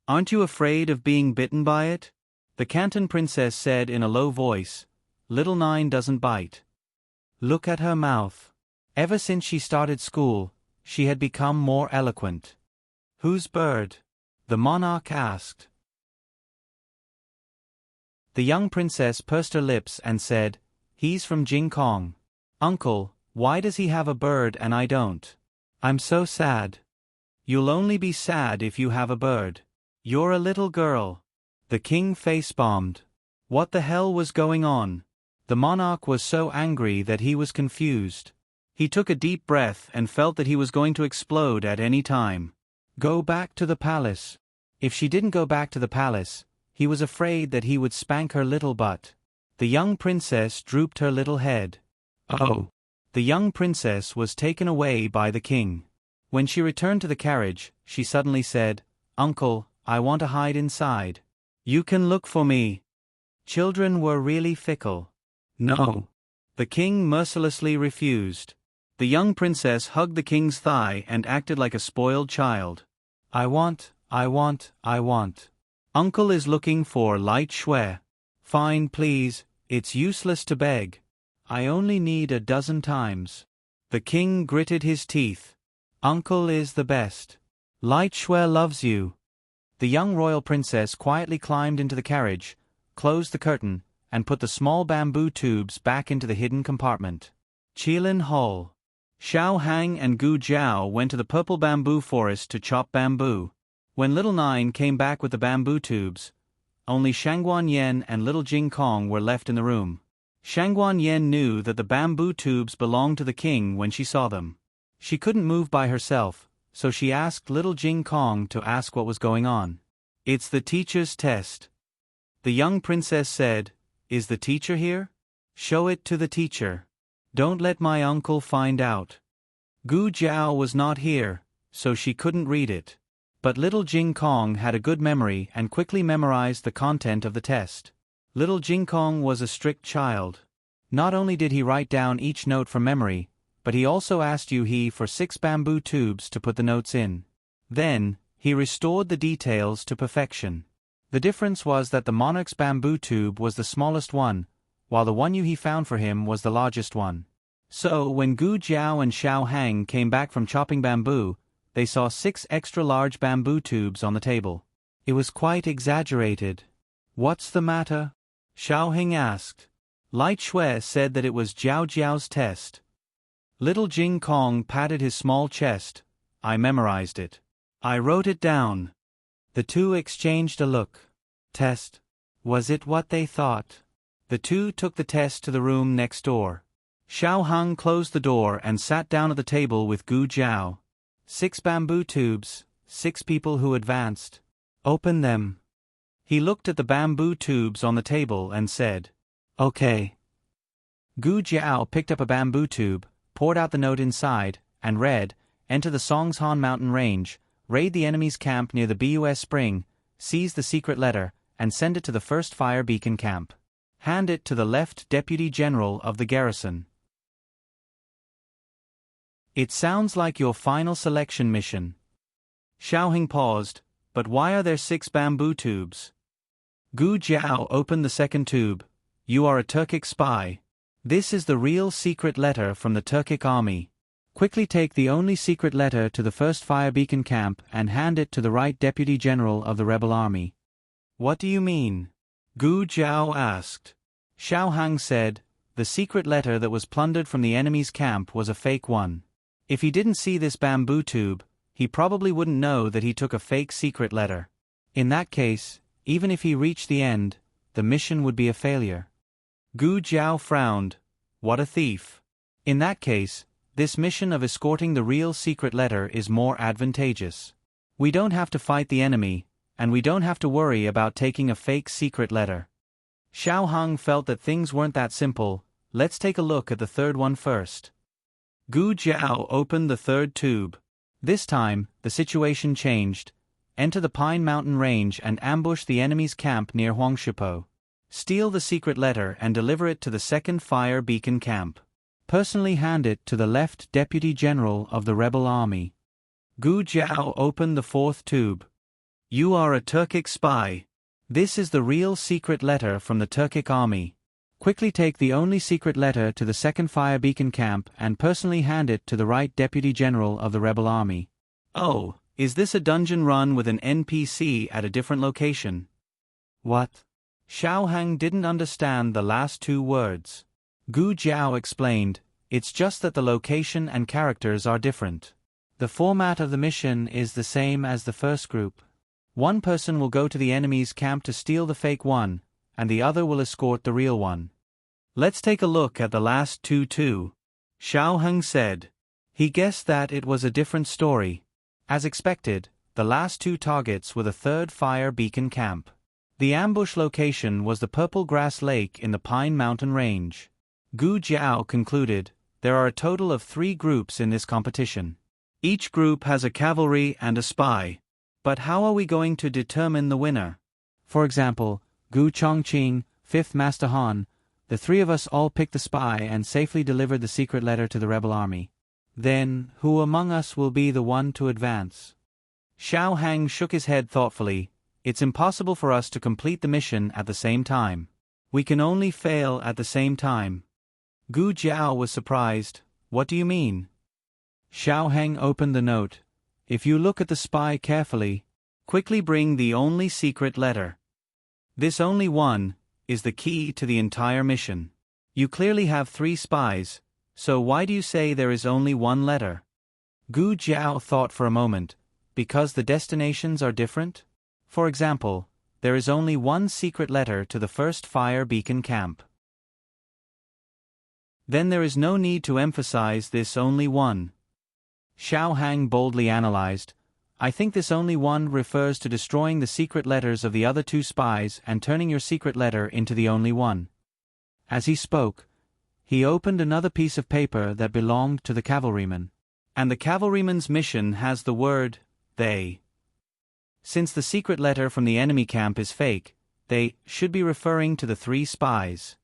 S1: Aren't you afraid of being bitten by it?" The Canton princess said in a low voice, "Little Nine doesn't bite. Look at her mouth." Ever since she started school, she had become more eloquent. "Whose bird?" the monarch asked. The young princess pursed her lips and said, "He's from Jing Kong." "Uncle, why does he have a bird and I don't? I'm so sad." "You'll only be sad if you have a bird. You're a little girl." The king face-bombed. What the hell was going on? The monarch was so angry that he was confused. He took a deep breath and felt that he was going to explode at any time. Go back to the palace. If she didn't go back to the palace, he was afraid that he would spank her little butt. The young princess drooped her little head. Oh! The young princess was taken away by the king. When she returned to the carriage, she suddenly said, "Uncle, I want to hide inside. You can look for me." Children were really fickle. No. The king mercilessly refused. The young princess hugged the king's thigh and acted like a spoiled child. I want. Uncle is looking for Light Shui. Fine, please, it's useless to beg. I only need a dozen times. The king gritted his teeth. Uncle is the best. Light Shui loves you. The young royal princess quietly climbed into the carriage, closed the curtain, and put the small bamboo tubes back into the hidden compartment. Qilin Hall. Xiao Hang and Gu Jiao went to the purple bamboo forest to chop bamboo. When Little Nine came back with the bamboo tubes, only Shangguan Yen and Little Jing Kong were left in the room. Shangguan Yen knew that the bamboo tubes belonged to the king when she saw them. She couldn't move by herself, so she asked Little Jing Kong to ask what was going on. "It's the teacher's test." The young princess said, "Is the teacher here? Show it to the teacher. Don't let my uncle find out." Gu Jiao was not here, so she couldn't read it. But Little Jing Kong had a good memory and quickly memorized the content of the test. Little Jing Kong was a strict child. Not only did he write down each note from memory, but he also asked Yu-He for 6 bamboo tubes to put the notes in. Then, he restored the details to perfection. The difference was that the monarch's bamboo tube was the smallest one, while the one Yu-He found for him was the largest one. So, when Gu Jiao and Xiao Hang came back from chopping bamboo, they saw 6 extra large bamboo tubes on the table. It was quite exaggerated. "What's the matter?" Xiao Hang asked. Light Shui said that it was Jiao Jiao's test. Little Jing Kong patted his small chest. "I memorized it. I wrote it down." The two exchanged a look. Test. Was it what they thought? The two took the test to the room next door. Xiao Heng closed the door and sat down at the table with Gu Jiao. 6 bamboo tubes, 6 people who advanced. Open them. He looked at the bamboo tubes on the table and said, "Okay." Gu Jiao picked up a bamboo tube, poured out the note inside, and read, "Enter the Songshan mountain range, raid the enemy's camp near the Bus spring, seize the secret letter, and send it to the first fire beacon camp. Hand it to the left deputy general of the garrison." It sounds like your final selection mission. Xiaoheng paused, "But why are there 6 bamboo tubes?" Gu Jiao opened the second tube. "You are a Turkic spy. This is the real secret letter from the Turkic army. Quickly take the only secret letter to the first fire beacon camp and hand it to the right deputy general of the rebel army." "What do you mean?" Gu Jiao asked. Xiaoheng said, "The secret letter that was plundered from the enemy's camp was a fake one. If he didn't see this bamboo tube, he probably wouldn't know that he took a fake secret letter. In that case, even if he reached the end, the mission would be a failure." Gu Jiao frowned. "What a thief. In that case, this mission of escorting the real secret letter is more advantageous. We don't have to fight the enemy, and we don't have to worry about taking a fake secret letter." Xiaoheng felt that things weren't that simple. "Let's take a look at the third one first." Gu Jiao opened the third tube. This time, the situation changed. Enter the Pine Mountain Range and ambush the enemy's camp near Huangshipo. Steal the secret letter and deliver it to the second fire beacon camp. Personally hand it to the left deputy general of the rebel army. Gu Jiao opened the fourth tube. "You are a Turkic spy. This is the real secret letter from the Turkic army. Quickly take the only secret letter to the second fire beacon camp and personally hand it to the right deputy general of the rebel army." "Oh, is this a dungeon run with an NPC at a different location?" "What?" Xiaoheng didn't understand the last 2 words. Gu Jiao explained, "It's just that the location and characters are different. The format of the mission is the same as the first group. One person will go to the enemy's camp to steal the fake one, and the other will escort the real one." "Let's take a look at the last 2 too," Xiaoheng said. He guessed that it was a different story. As expected, the last 2 targets were the third fire beacon camp. The ambush location was the Purple Grass Lake in the Pine Mountain Range. Gu Jiao concluded, "There are a total of 3 groups in this competition. Each group has a cavalry and a spy. But how are we going to determine the winner? For example, Gu Chongqing, 5th Master Han, the 3 of us all picked the spy and safely delivered the secret letter to the rebel army. Then, who among us will be the one to advance?" Xiaoheng shook his head thoughtfully. "It's impossible for us to complete the mission at the same time. We can only fail at the same time." Gu Jiao was surprised. "What do you mean?" Xiaoheng opened the note. "If you look at the spy carefully, quickly bring the only secret letter. This only one is the key to the entire mission. You clearly have 3 spies, so why do you say there is only 1 letter?" Gu Jiao thought for a moment. "Because the destinations are different? For example, there is only 1 secret letter to the first fire beacon camp. Then there is no need to emphasize this only one." Xiaoheng boldly analyzed. "I think this only one refers to destroying the secret letters of the other 2 spies and turning your secret letter into the only one." As he spoke, he opened another piece of paper that belonged to the cavalryman. "And the cavalryman's mission has the word, 'they.' Since the secret letter from the enemy camp is fake, they should be referring to the 3 spies."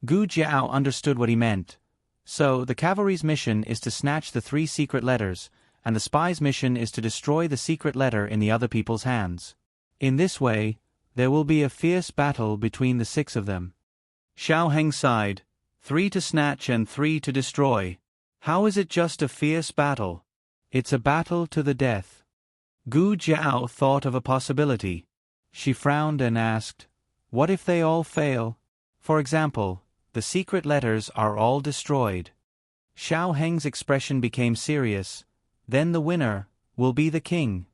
S1: Gu Jiao understood what he meant. So, the cavalry's mission is to snatch the 3 secret letters, and the spy's mission is to destroy the secret letter in the other people's hands. In this way, there will be a fierce battle between the 6 of them. Xiaoheng sighed. 3 to snatch and 3 to destroy. How is it just a fierce battle? It's a battle to the death. Gu Jiao thought of a possibility. She frowned and asked, "What if they all fail? For example, the secret letters are all destroyed." Xiaoheng's expression became serious. "Then the winner will be the king."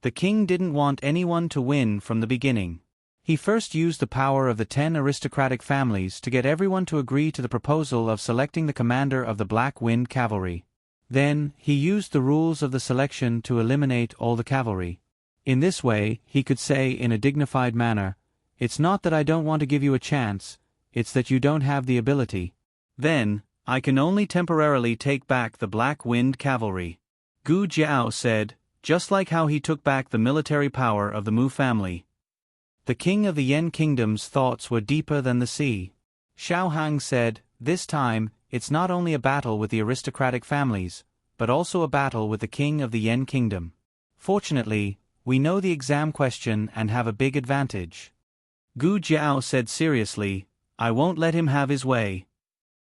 S1: The king didn't want anyone to win from the beginning. He first used the power of the 10 aristocratic families to get everyone to agree to the proposal of selecting the commander of the Black Wind Cavalry. Then, he used the rules of the selection to eliminate all the cavalry. In this way, he could say in a dignified manner, "It's not that I don't want to give you a chance, it's that you don't have the ability. Then, I can only temporarily take back the Black Wind Cavalry." Gu Jiao said, just like how he took back the military power of the Mu family. The king of the Yen kingdom's thoughts were deeper than the sea. Xiao Hang said, "This time, it's not only a battle with the aristocratic families, but also a battle with the king of the Yen kingdom. Fortunately, we know the exam question and have a big advantage." Gu Jiao said seriously, "I won't let him have his way."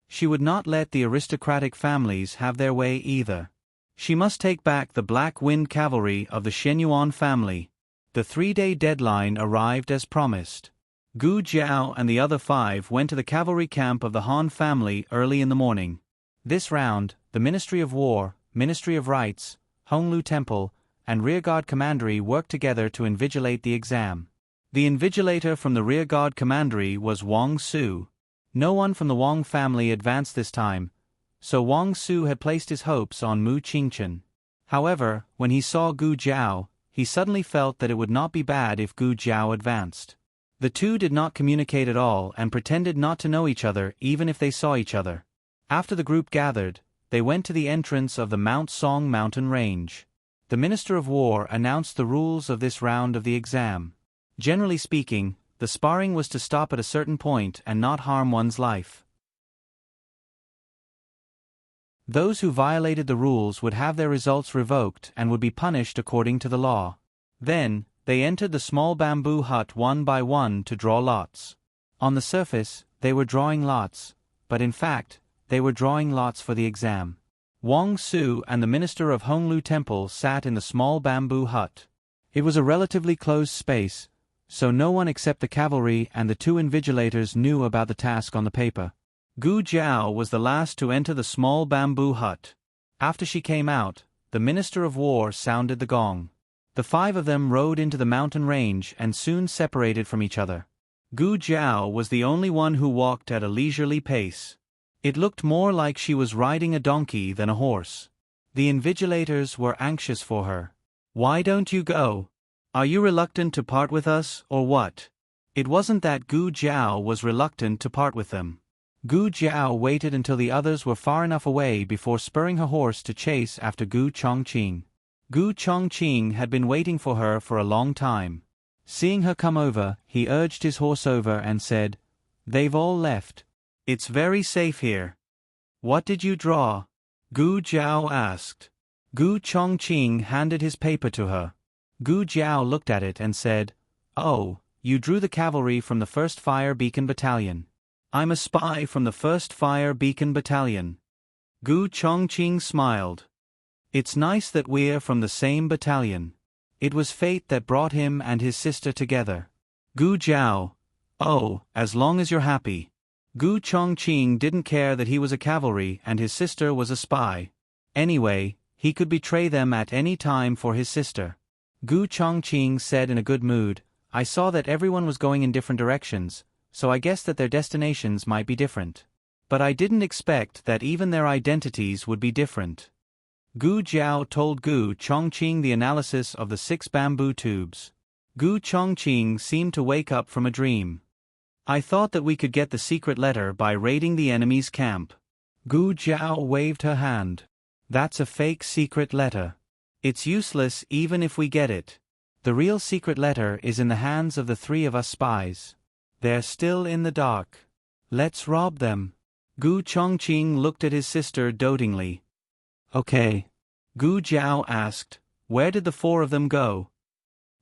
S1: She would not let the aristocratic families have their way either. She must take back the Black Wind Cavalry of the Shenyuan family. The 3-day deadline arrived as promised. Gu Jiao and the other 5 went to the cavalry camp of the Han family early in the morning. This round, the Ministry of War, Ministry of Rights, Honglu Temple, and Rearguard Commandery worked together to invigilate the exam. The invigilator from the Rearguard Commandery was Wang Su. No one from the Wang family advanced this time, so Wang Su had placed his hopes on Mu Qingchen. However, when he saw Gu Jiao, he suddenly felt that it would not be bad if Gu Jiao advanced. The two did not communicate at all and pretended not to know each other even if they saw each other. After the group gathered, they went to the entrance of the Mount Song mountain range. The Minister of War announced the rules of this round of the exam. Generally speaking, the sparring was to stop at a certain point and not harm one's life. Those who violated the rules would have their results revoked and would be punished according to the law. Then, they entered the small bamboo hut one by one to draw lots. On the surface, they were drawing lots, but in fact, they were drawing lots for the exam. Wang Su and the minister of Honglu Temple sat in the small bamboo hut. It was a relatively closed space, so no one except the cavalry and the 2 invigilators knew about the task on the paper. Gu Jiao was the last to enter the small bamboo hut. After she came out, the Minister of War sounded the gong. The 5 of them rode into the mountain range and soon separated from each other. Gu Jiao was the only one who walked at a leisurely pace. It looked more like she was riding a donkey than a horse. The invigilators were anxious for her. "Why don't you go? Are you reluctant to part with us, or what?" It wasn't that Gu Jiao was reluctant to part with them. Gu Jiao waited until the others were far enough away before spurring her horse to chase after Gu Chongqing. Gu Chongqing had been waiting for her for a long time. Seeing her come over, he urged his horse over and said, "They've all left. It's very safe here." "What did you draw?" Gu Jiao asked. Gu Chongqing handed his paper to her. Gu Jiao looked at it and said, "Oh, you drew the cavalry from the 1st Fire Beacon Battalion." "I'm a spy from the 1st Fire Beacon Battalion." Gu Chongqing smiled. "It's nice that we're from the same battalion." It was fate that brought him and his sister together. Gu Jiao, "Oh, as long as you're happy." Gu Chongqing didn't care that he was a cavalry and his sister was a spy. Anyway, he could betray them at any time for his sister. Gu Chongqing said in a good mood, "I saw that everyone was going in different directions, so I guessed that their destinations might be different. But I didn't expect that even their identities would be different." Gu Jiao told Gu Chongqing the analysis of the 6 bamboo tubes. Gu Chongqing seemed to wake up from a dream. "I thought that we could get the secret letter by raiding the enemy's camp." Gu Jiao waved her hand. "That's a fake secret letter. It's useless even if we get it. The real secret letter is in the hands of the 3 of us spies. They're still in the dark. Let's rob them." Gu Chongqing looked at his sister dotingly. "Okay." Gu Jiao asked, "Where did the 4 of them go?"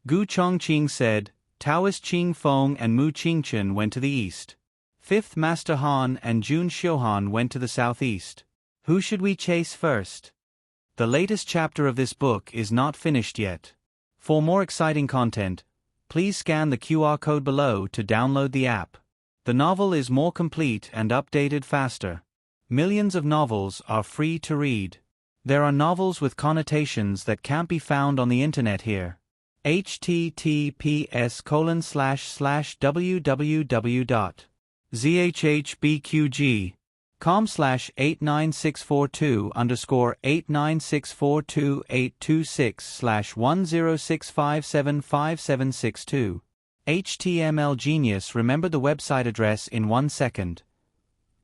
S1: Gu Chongqing said, "Taoist Qing Feng and Mu Qingchen went to the east. 5th Master Han and Jun Xiuhan went to the southeast. Who should we chase first?" The latest chapter of this book is not finished yet. For more exciting content, please scan the QR code below to download the app. The novel is more complete and updated faster. Millions of novels are free to read. There are novels with connotations that can't be found on the internet here. https://www.zhbqg.com/89642_89642_826/1065755762. HTML Genius remembered the website address in 1 second.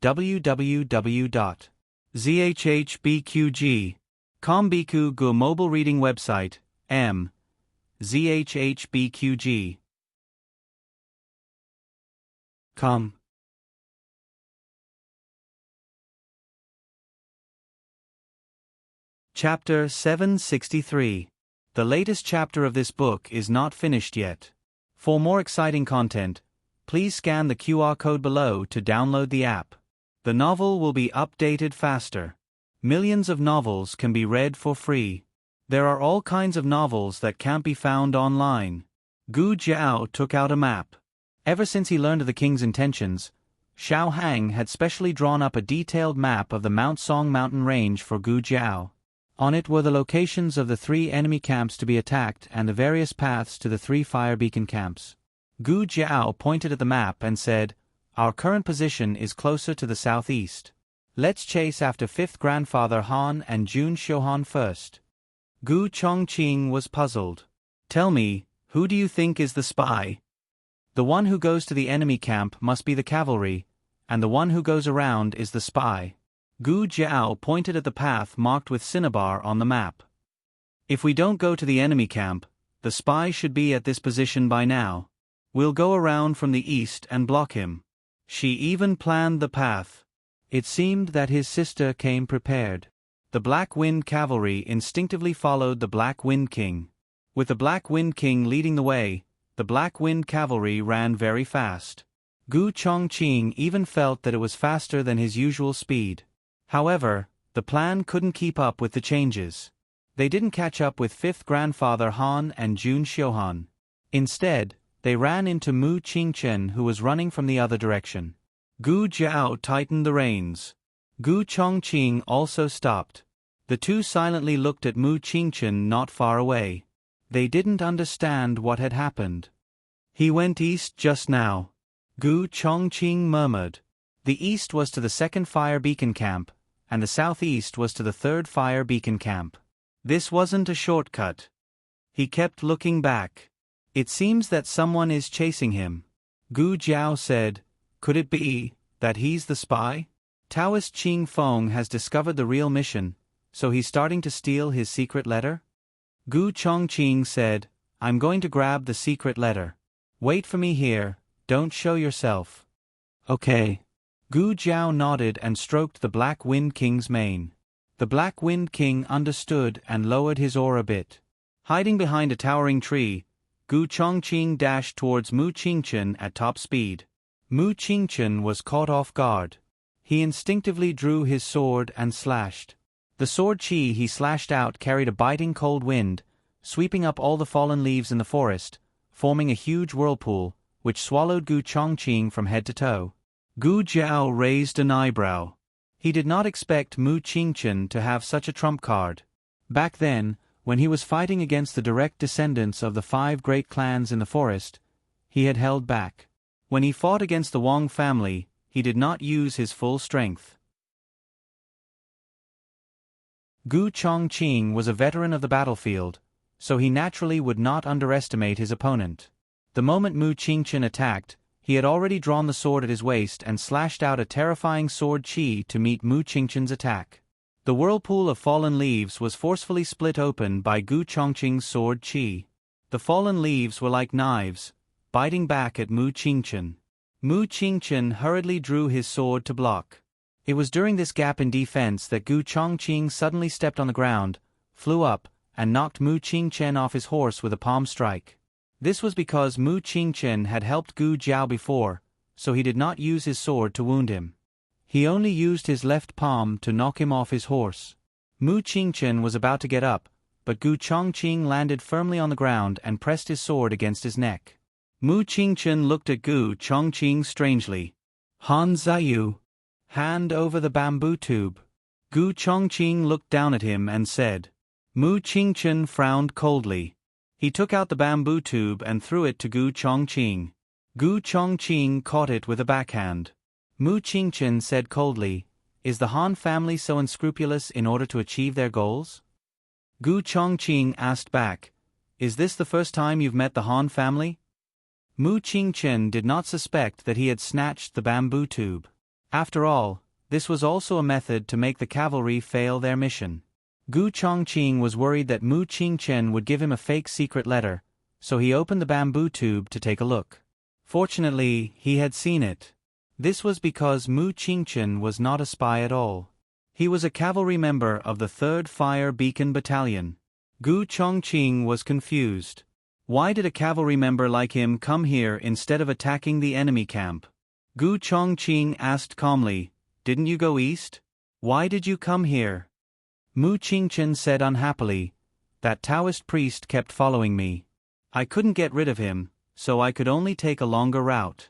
S1: www.zhhbqg.com Biku Gu mobile reading website, m. zhhbqg.com. Chapter 763. The latest chapter of this book is not finished yet. For more exciting content, please scan the QR code below to download the app. The novel will be updated faster. Millions of novels can be read for free. There are all kinds of novels that can't be found online. Gu Jiao took out a map. Ever since he learned of the king's intentions, Xiao Hang had specially drawn up a detailed map of the Mount Song mountain range for Gu Jiao. On it were the locations of the 3 enemy camps to be attacked and the various paths to the 3 fire beacon camps. Gu Jiao pointed at the map and said, "Our current position is closer to the southeast. Let's chase after 5th Grandfather Han and Jun Xiuhan first." Gu Chongqing was puzzled. "Tell me, who do you think is the spy?" "The one who goes to the enemy camp must be the cavalry, and the one who goes around is the spy." Gu Jiao pointed at the path marked with cinnabar on the map. "If we don't go to the enemy camp, the spy should be at this position by now. We'll go around from the east and block him." She even planned the path. It seemed that his sister came prepared. The Black Wind Cavalry instinctively followed the Black Wind King. With the Black Wind King leading the way, the Black Wind Cavalry ran very fast. Gu Chongqing even felt that it was faster than his usual speed. However, the plan couldn't keep up with the changes. They didn't catch up with 5th Grandfather Han and Jun Xiuhan. Instead, they ran into Mu Qingchen, who was running from the other direction. Gu Jiao tightened the reins. Gu Chongqing also stopped. The two silently looked at Mu Qingchen not far away. They didn't understand what had happened. "He went east just now," Gu Chongqing murmured. The east was to the 2nd fire beacon camp, and the southeast was to the 3rd fire beacon camp. This wasn't a shortcut. He kept looking back. "It seems that someone is chasing him," Gu Jiao said. "Could it be that he's the spy? Taoist Qing Feng has discovered the real mission, so he's starting to steal his secret letter?" Gu Chongqing said, "I'm going to grab the secret letter. Wait for me here, don't show yourself." "Okay." Gu Jiao nodded and stroked the Black Wind King's mane. The Black Wind King understood and lowered his oar a bit. Hiding behind a towering tree, Gu Chongqing dashed towards Mu Qingchen at top speed. Mu Qingchen was caught off guard. He instinctively drew his sword and slashed. The sword chi he slashed out carried a biting cold wind, sweeping up all the fallen leaves in the forest, forming a huge whirlpool, which swallowed Gu Chongqing from head to toe. Gu Jiao raised an eyebrow. He did not expect Mu Qingchen to have such a trump card. Back then, when he was fighting against the direct descendants of the 5 great clans in the forest, he had held back. When he fought against the Wang family, he did not use his full strength. Gu Chongqing was a veteran of the battlefield, so he naturally would not underestimate his opponent. The moment Mu Qingchen attacked, he had already drawn the sword at his waist and slashed out a terrifying sword chi to meet Mu Qingchen's attack. The whirlpool of fallen leaves was forcefully split open by Gu Chongqing's sword chi. The fallen leaves were like knives, biting back at Mu Qingchen. Mu Qingchen hurriedly drew his sword to block. It was during this gap in defense that Gu Chongqing suddenly stepped on the ground, flew up, and knocked Mu Qingchen off his horse with a palm strike. This was because Mu Qingchen had helped Gu Jiao before, so he did not use his sword to wound him. He only used his left palm to knock him off his horse. Mu Qingchen was about to get up, but Gu Chongqing landed firmly on the ground and pressed his sword against his neck. Mu Qingchen looked at Gu Chongqing strangely. "Han Ziyu, hand over the bamboo tube." Gu Chongqing looked down at him and said. Mu Qingchen frowned coldly. He took out the bamboo tube and threw it to Gu Chongqing. Gu Chongqing caught it with a backhand. Mu Qingchen said coldly, "Is the Han family so unscrupulous in order to achieve their goals?" Gu Chongqing asked back, "Is this the first time you've met the Han family?" Mu Qingchen did not suspect that he had snatched the bamboo tube. After all, this was also a method to make the cavalry fail their mission. Gu Chongqing was worried that Mu Qingchen would give him a fake secret letter, so he opened the bamboo tube to take a look. Fortunately, he had seen it. This was because Mu Qingchen was not a spy at all. He was a cavalry member of the 3rd Fire Beacon Battalion. Gu Chongqing was confused. Why did a cavalry member like him come here instead of attacking the enemy camp? Gu Chongqing asked calmly, "Didn't you go east? Why did you come here?" Mu Qingchen said unhappily, "That Taoist priest kept following me. I couldn't get rid of him, so I could only take a longer route."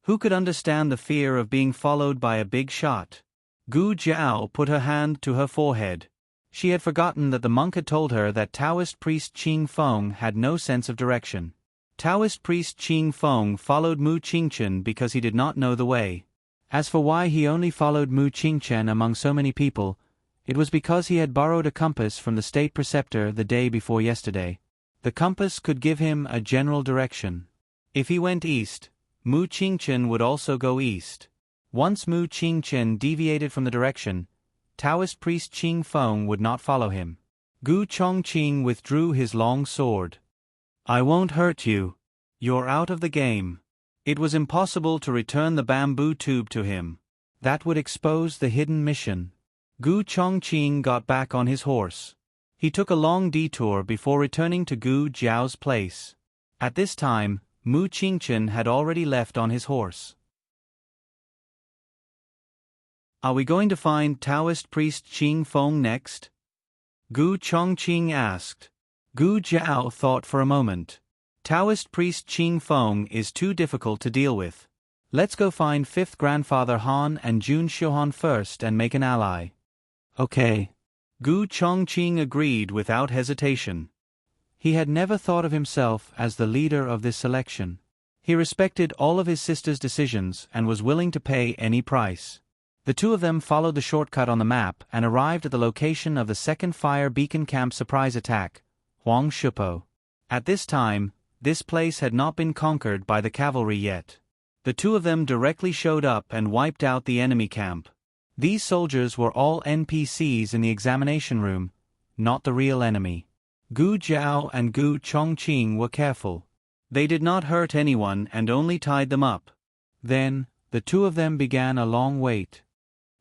S1: Who could understand the fear of being followed by a big shot? Gu Jiao put her hand to her forehead. She had forgotten that the monk had told her that Taoist priest Qing Feng had no sense of direction. Taoist priest Qing Feng followed Mu Qingchen because he did not know the way. As for why he only followed Mu Qingchen among so many people, it was because he had borrowed a compass from the state preceptor the day before yesterday. The compass could give him a general direction. If he went east, Mu Qingchen would also go east. Once Mu Qingchen deviated from the direction, Taoist priest Qing Feng would not follow him. Gu Chongqing withdrew his long sword. "I won't hurt you. You're out of the game." It was impossible to return the bamboo tube to him. That would expose the hidden mission. Gu Chongqing got back on his horse. He took a long detour before returning to Gu Jiao's place. At this time, Mu Qingchen had already left on his horse. "Are we going to find Taoist priest Qing Feng next?" Gu Chongqing asked. Gu Jiao thought for a moment. Taoist priest Qing Feng is too difficult to deal with. Let's go find 5th Grandfather Han and Jun Xiuhan first and make an ally. Okay. Gu Chongqing agreed without hesitation. He had never thought of himself as the leader of this selection. He respected all of his sister's decisions and was willing to pay any price. The two of them followed the shortcut on the map and arrived at the location of the 2nd Fire Beacon Camp surprise attack, Huang Shupo. At this time, this place had not been conquered by the cavalry yet. The two of them directly showed up and wiped out the enemy camp. These soldiers were all NPCs in the examination room, not the real enemy. Gu Jiao and Gu Chongqing were careful. They did not hurt anyone and only tied them up. Then, the two of them began a long wait.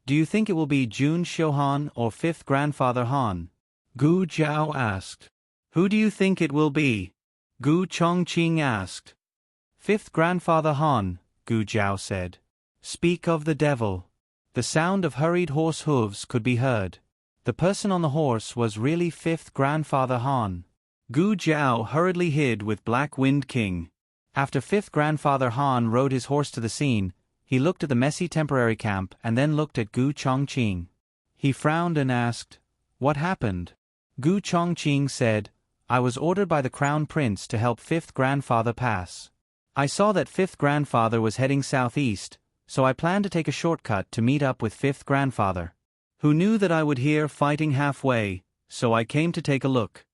S1: "Do you think it will be Jun Xiuhan or 5th Grandfather Han?" Gu Jiao asked. "Who do you think it will be?" Gu Chongqing asked. "5th Grandfather Han," Gu Jiao said. "Speak of the devil." The sound of hurried horse hooves could be heard. The person on the horse was really 5th Grandfather Han. Gu Jiao hurriedly hid with Black Wind King. After 5th Grandfather Han rode his horse to the scene, he looked at the messy temporary camp and then looked at Gu Chongqing. He frowned and asked, "What happened?" Gu Chongqing said, "I was ordered by the Crown Prince to help 5th Grandfather pass. I saw that 5th Grandfather was heading southeast, so I planned to take a shortcut to meet up with 5th Grandfather. Who knew that I would hear fighting halfway, so I came to take a look."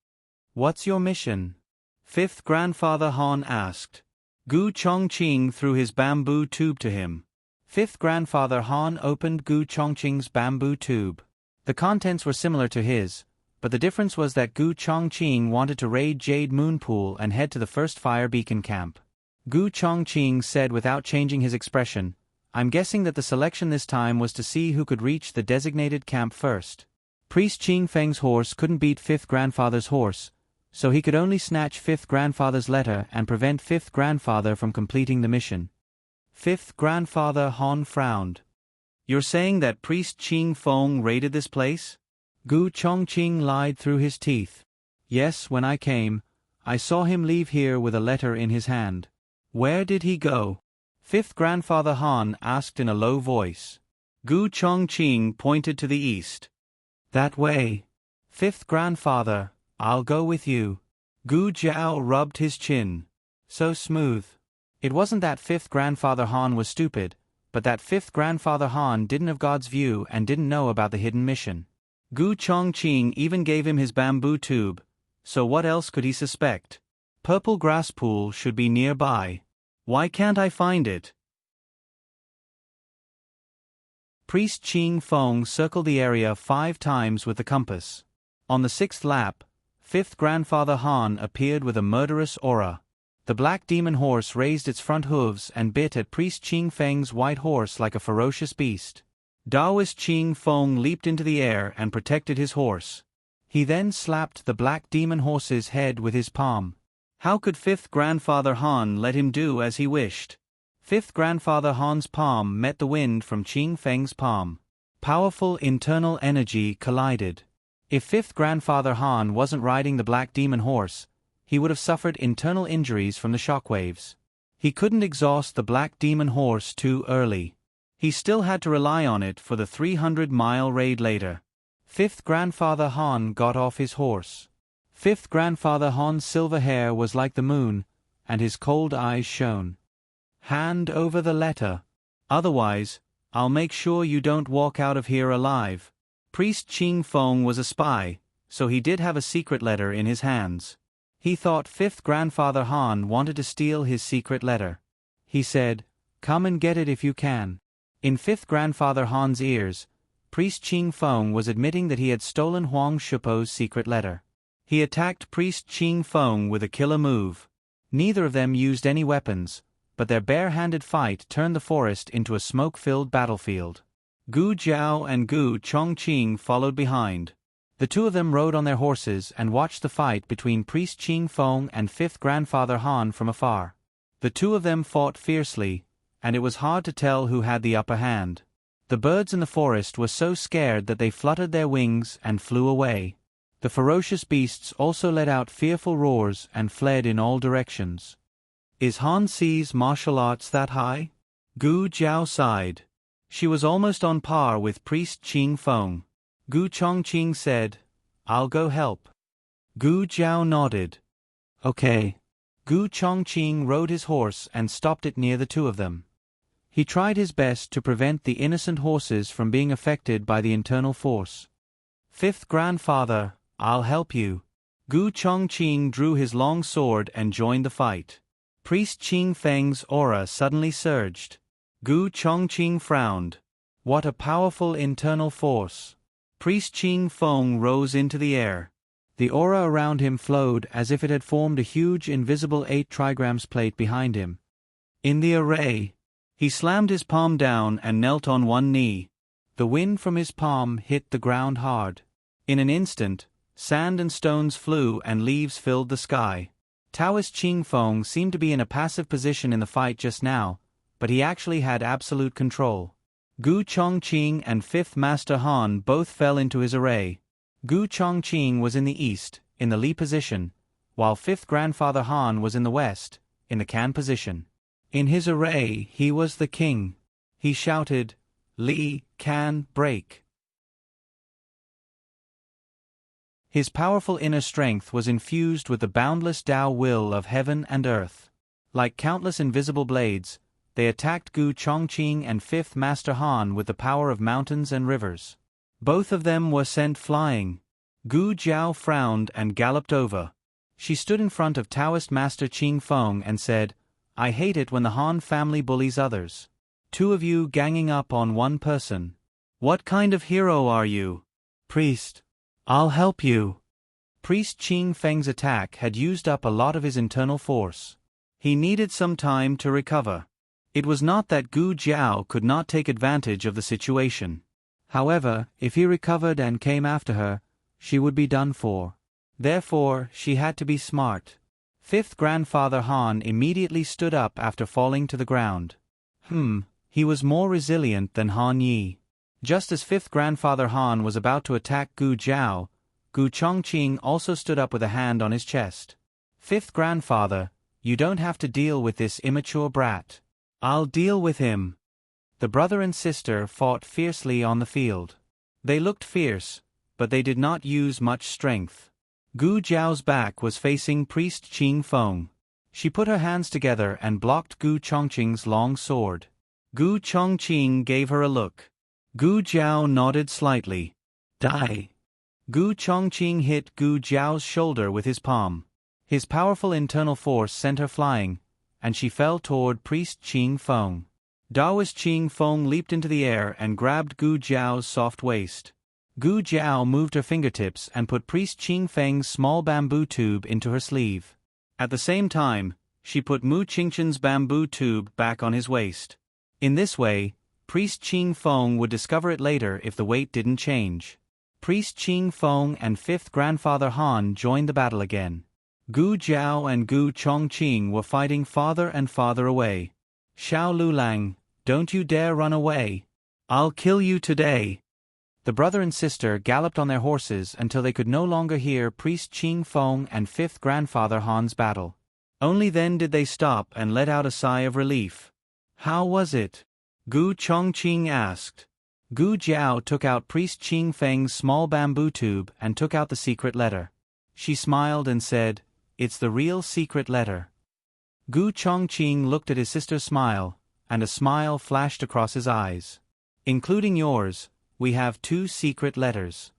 S1: "What's your mission?" 5th Grandfather Han asked. Gu Chongqing threw his bamboo tube to him. 5th Grandfather Han opened Gu Chongqing's bamboo tube. The contents were similar to his, but the difference was that Gu Chongqing wanted to raid Jade Moon Pool and head to the 1st Fire Beacon Camp. Gu Chongqing said without changing his expression, "I'm guessing that the selection this time was to see who could reach the designated camp first. Priest Qing Feng's horse couldn't beat 5th Grandfather's horse, so he could only snatch 5th Grandfather's letter and prevent 5th Grandfather from completing the mission." 5th Grandfather Han frowned. "You're saying that Priest Qing Feng raided this place?" Gu Chongqing lied through his teeth. "Yes, when I came, I saw him leave here with a letter in his hand." "Where did he go?" 5th Grandfather Han asked in a low voice. Gu Chongqing pointed to the east. "That way." "5th Grandfather, I'll go with you." Gu Jiao rubbed his chin. So smooth. It wasn't that fifth grandfather Han was stupid, but that fifth grandfather Han didn't have God's view and didn't know about the hidden mission. Gu Chongqing even gave him his bamboo tube, so what else could he suspect? Purple grass pool should be nearby. Why can't I find it? Priest Qing Feng circled the area 5 times with the compass. On the 6th lap, fifth grandfather Han appeared with a murderous aura. The black demon horse raised its front hooves and bit at Priest Qing Feng's white horse like a ferocious beast. Taoist Qing Feng leaped into the air and protected his horse. He then slapped the black demon horse's head with his palm. How could fifth grandfather Han let him do as he wished? Fifth grandfather Han's palm met the wind from Qing Feng's palm. Powerful internal energy collided. If fifth grandfather Han wasn't riding the black demon horse, he would have suffered internal injuries from the shockwaves. He couldn't exhaust the black demon horse too early. He still had to rely on it for the 300-mile raid later. Fifth grandfather Han got off his horse. Fifth grandfather Han's silver hair was like the moon, and his cold eyes shone. Hand over the letter. Otherwise, I'll make sure you don't walk out of here alive. Priest Qing Feng was a spy, so he did have a secret letter in his hands. He thought fifth grandfather Han wanted to steal his secret letter. He said, "Come and get it if you can." In fifth grandfather Han's ears, Priest Qing Feng was admitting that he had stolen Huang Shupo's secret letter. He attacked Priest Qing Feng with a killer move. Neither of them used any weapons, but their bare-handed fight turned the forest into a smoke-filled battlefield. Gu Jiao and Gu Chongqing followed behind. The two of them rode on their horses and watched the fight between Priest Qing Feng and fifth grandfather Han from afar. The two of them fought fiercely, and it was hard to tell who had the upper hand. The birds in the forest were so scared that they fluttered their wings and flew away. The ferocious beasts also let out fearful roars and fled in all directions. Is Han Si's martial arts that high? Gu Jiao sighed. She was almost on par with Priest Qing Feng. Gu Chongqing said, "I'll go help." Gu Jiao nodded. Okay. Gu Chongqing rode his horse and stopped it near the two of them. He tried his best to prevent the innocent horses from being affected by the internal force. "Fifth grandfather, I'll help you." Gu Chongqing drew his long sword and joined the fight. Priest Qing Feng's aura suddenly surged. Gu Chongqing frowned. What a powerful internal force. Priest Qing Feng rose into the air. The aura around him flowed as if it had formed a huge invisible 8 trigrams plate behind him. In the array, he slammed his palm down and knelt on one knee. The wind from his palm hit the ground hard. In an instant, sand and stones flew and leaves filled the sky. Taoist Qing Feng seemed to be in a passive position in the fight just now, but he actually had absolute control. Gu Chongqing and fifth Master Han both fell into his array. Gu Chongqing was in the east, in the Li position, while fifth grandfather Han was in the west, in the Can position. In his array he was the king. He shouted, "Li, Can, break!" His powerful inner strength was infused with the boundless Tao will of heaven and earth. Like countless invisible blades, they attacked Gu Chongqing and fifth Master Han with the power of mountains and rivers. Both of them were sent flying. Gu Jiao frowned and galloped over. She stood in front of Taoist Master Qing Feng and said, "I hate it when the Han family bullies others. Two of you ganging up on one person. What kind of hero are you?" "Priest. I'll help you." Priest Qing Feng's attack had used up a lot of his internal force. He needed some time to recover. It was not that Gu Jiao could not take advantage of the situation. However, if he recovered and came after her, she would be done for. Therefore, she had to be smart. Fifth grandfather Han immediately stood up after falling to the ground. He was more resilient than Han Yi. Just as fifth grandfather Han was about to attack Gu Jiao, Gu Chongqing also stood up with a hand on his chest. "Fifth grandfather, you don't have to deal with this immature brat. I'll deal with him." The brother and sister fought fiercely on the field. They looked fierce, but they did not use much strength. Gu Jiao's back was facing Priest Qing Feng. She put her hands together and blocked Gu Chongqing's long sword. Gu Chongqing gave her a look. Gu Jiao nodded slightly. Die. Gu Chongqing hit Gu Jiao's shoulder with his palm. His powerful internal force sent her flying, and she fell toward Priest Qing Feng. Daoist Qing Feng leaped into the air and grabbed Gu Jiao's soft waist. Gu Jiao moved her fingertips and put Priest Qing Feng's small bamboo tube into her sleeve. At the same time, she put Mu Qingchen's bamboo tube back on his waist. In this way, Priest Qing Feng would discover it later if the weight didn't change. Priest Qing Feng and fifth grandfather Han joined the battle again. Gu Jiao and Gu Chongqing were fighting farther and farther away. Xiao Lulang, don't you dare run away. I'll kill you today. The brother and sister galloped on their horses until they could no longer hear Priest Qing Feng and fifth grandfather Han's battle. Only then did they stop and let out a sigh of relief. How was it? Gu Chongqing asked. Gu Jiao took out Priest Qing Feng's small bamboo tube and took out the secret letter. She smiled and said, "It's the real secret letter." Gu Chongqing looked at his sister's smile, and a smile flashed across his eyes. Including yours, we have 2 secret letters.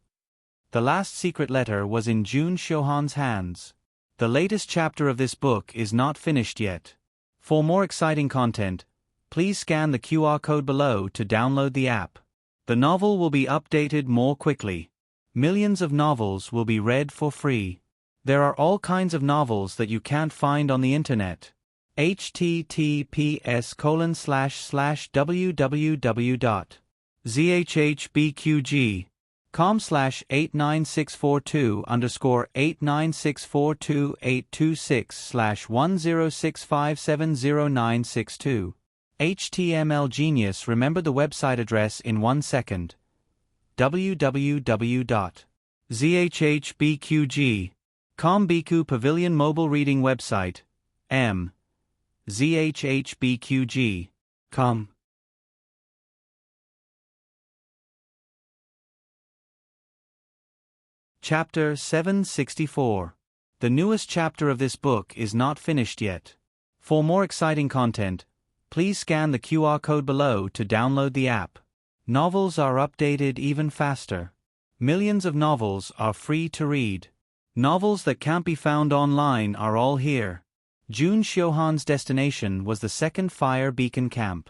S1: The last secret letter was in Jun Xiuhan's hands. The latest chapter of this book is not finished yet. For more exciting content, please scan the QR code below to download the app. The novel will be updated more quickly. Millions of novels will be read for free. There are all kinds of novels that you can't find on the internet. https://www.zhbqg.com/89642_896428065709662. HTML Genius remembered the website address in 1 second. www.zhbqg.com Biku Pavilion Mobile Reading Website. zhbqg.com. Chapter 764. The newest chapter of this book is not finished yet. For more exciting content, please scan the QR code below to download the app. Novels are updated even faster. Millions of novels are free to read. Novels that can't be found online are all here. Jun Xiuhan's destination was the second fire beacon camp.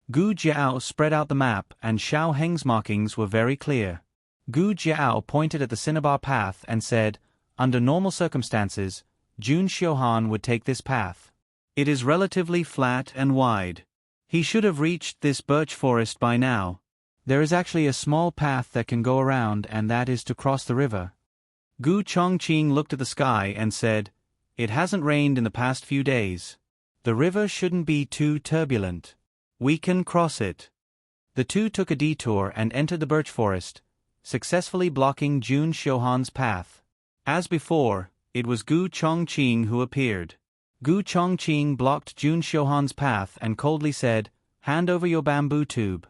S1: Gu Jiao spread out the map and Xiao Heng's markings were very clear. Gu Jiao pointed at the cinnabar path and said, "Under normal circumstances, Jun Xiuhan would take this path. It is relatively flat and wide. He should have reached this birch forest by now. There is actually a small path that can go around, and that is to cross the river." Gu Chongqing looked at the sky and said, "It hasn't rained in the past few days. The river shouldn't be too turbulent. We can cross it." The two took a detour and entered the birch forest, successfully blocking Jun Xiuhan's path. As before, it was Gu Chongqing who appeared. Gu Chongqing blocked Jun Xiuhan's path and coldly said, "Hand over your bamboo tube."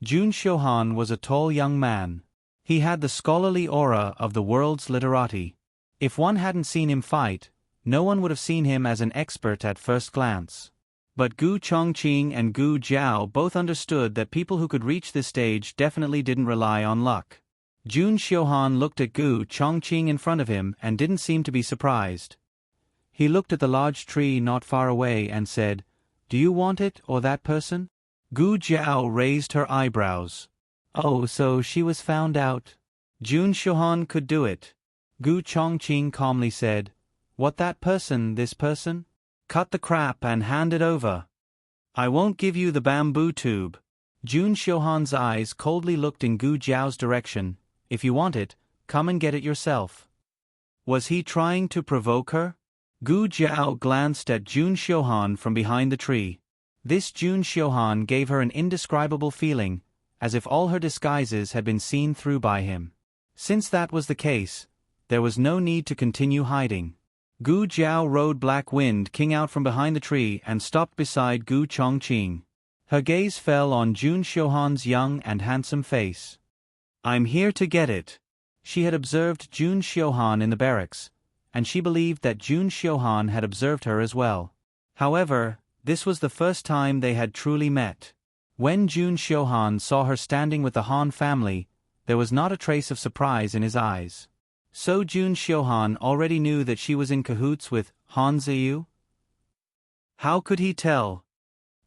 S1: Jun Xiuhan was a tall young man. He had the scholarly aura of the world's literati. If one hadn't seen him fight, no one would have seen him as an expert at first glance. But Gu Chongqing and Gu Jiao both understood that people who could reach this stage definitely didn't rely on luck. Jun Xiuhan looked at Gu Chongqing in front of him and didn't seem to be surprised. He looked at the large tree not far away and said, "Do you want it or that person?" Gu Jiao raised her eyebrows. "Oh, so she was found out. Jun Xiuhan could do it." Gu Chongqing calmly said, "What, that person, this person? Cut the crap and hand it over. I won't give you the bamboo tube." Jun Xiuhan's eyes coldly looked in Gu Jiao's direction. "If you want it, come and get it yourself." Was he trying to provoke her? Gu Jiao glanced at Jun Xiuhan from behind the tree. This Jun Xiuhan gave her an indescribable feeling, as if all her disguises had been seen through by him. Since that was the case, there was no need to continue hiding. Gu Jiao rode Black Wind King out from behind the tree and stopped beside Gu Chongqing. Her gaze fell on Jun Xiuhan's young and handsome face. "I'm here to get it," She had observed Jun Xiuhan in the barracks, and she believed that Jun Xiuhan had observed her as well. However, this was the first time they had truly met. When Jun Xiuhan saw her standing with the Han family, there was not a trace of surprise in his eyes. So Jun Xiuhan already knew that she was in cahoots with Han Ziyu? How could he tell?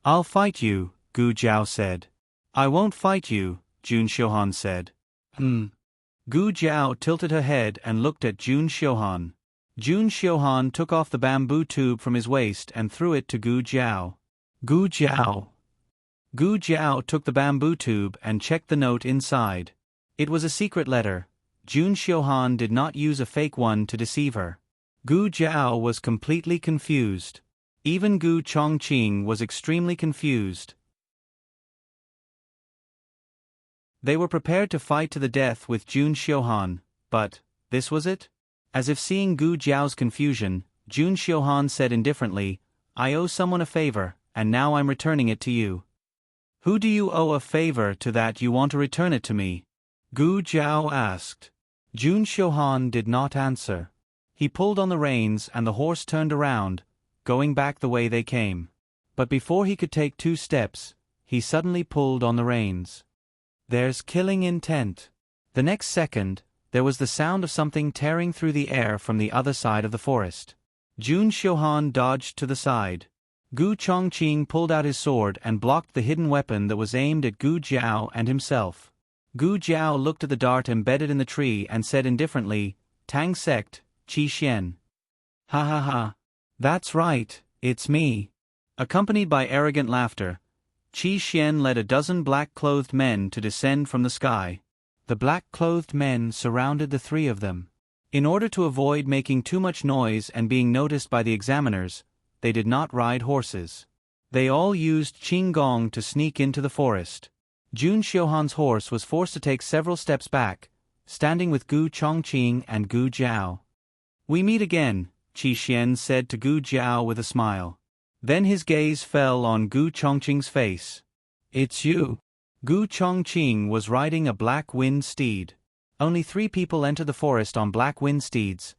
S1: "I'll fight you," Gu Jiao said. "I won't fight you," Jun Xiuhan said. Gu Jiao tilted her head and looked at Jun Xiuhan. Jun Xiuhan took off the bamboo tube from his waist and threw it to Gu Jiao. Gu Jiao. Gu Jiao took the bamboo tube and checked the note inside. It was a secret letter. Jun Xiuhan did not use a fake one to deceive her. Gu Jiao was completely confused. Even Gu Chongqing was extremely confused. They were prepared to fight to the death with Jun Xiuhan, but this was it? As if seeing Gu Jiao's confusion, Jun Xiuhan said indifferently, "I owe someone a favor, and now I'm returning it to you." "Who do you owe a favor to that you want to return it to me?" Gu Jiao asked. Jun Xiuhan did not answer. He pulled on the reins and the horse turned around, going back the way they came. But before he could take 2 steps, he suddenly pulled on the reins. "There's killing intent." The next second, there was the sound of something tearing through the air from the other side of the forest. Jun Xiuhan dodged to the side. Gu Chongqing pulled out his sword and blocked the hidden weapon that was aimed at Gu Jiao and himself. Gu Jiao looked at the dart embedded in the tree and said indifferently, "Tang sect, Qi Xian." "Ha ha ha. That's right, it's me." Accompanied by arrogant laughter, Qi Xian led a dozen black-clothed men to descend from the sky. The black-clothed men surrounded the 3 of them. In order to avoid making too much noise and being noticed by the examiners, they did not ride horses. They all used qinggong to sneak into the forest. Jun Xiuhan's horse was forced to take several steps back, standing with Gu Chongqing and Gu Jiao. "We meet again," Qi Xian said to Gu Jiao with a smile. Then his gaze fell on Gu Chongqing's face. "It's you." Gu Chongqing was riding a black wind steed. Only 3 people entered the forest on black wind steeds: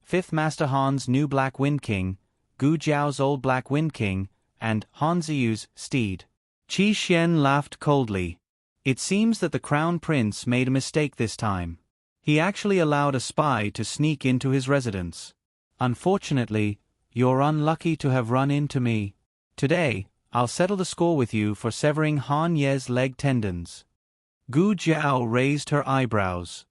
S1: 5th Master Han's new Black Wind King, Gu Jiao's old Black Wind King, and Han Ziyu's steed. Qi Xian laughed coldly. It seems that the Crown Prince made a mistake this time. He actually allowed a spy to sneak into his residence. "Unfortunately, you're unlucky to have run into me. Today, I'll settle the score with you for severing Han Ye's leg tendons." Gu Jiao raised her eyebrows.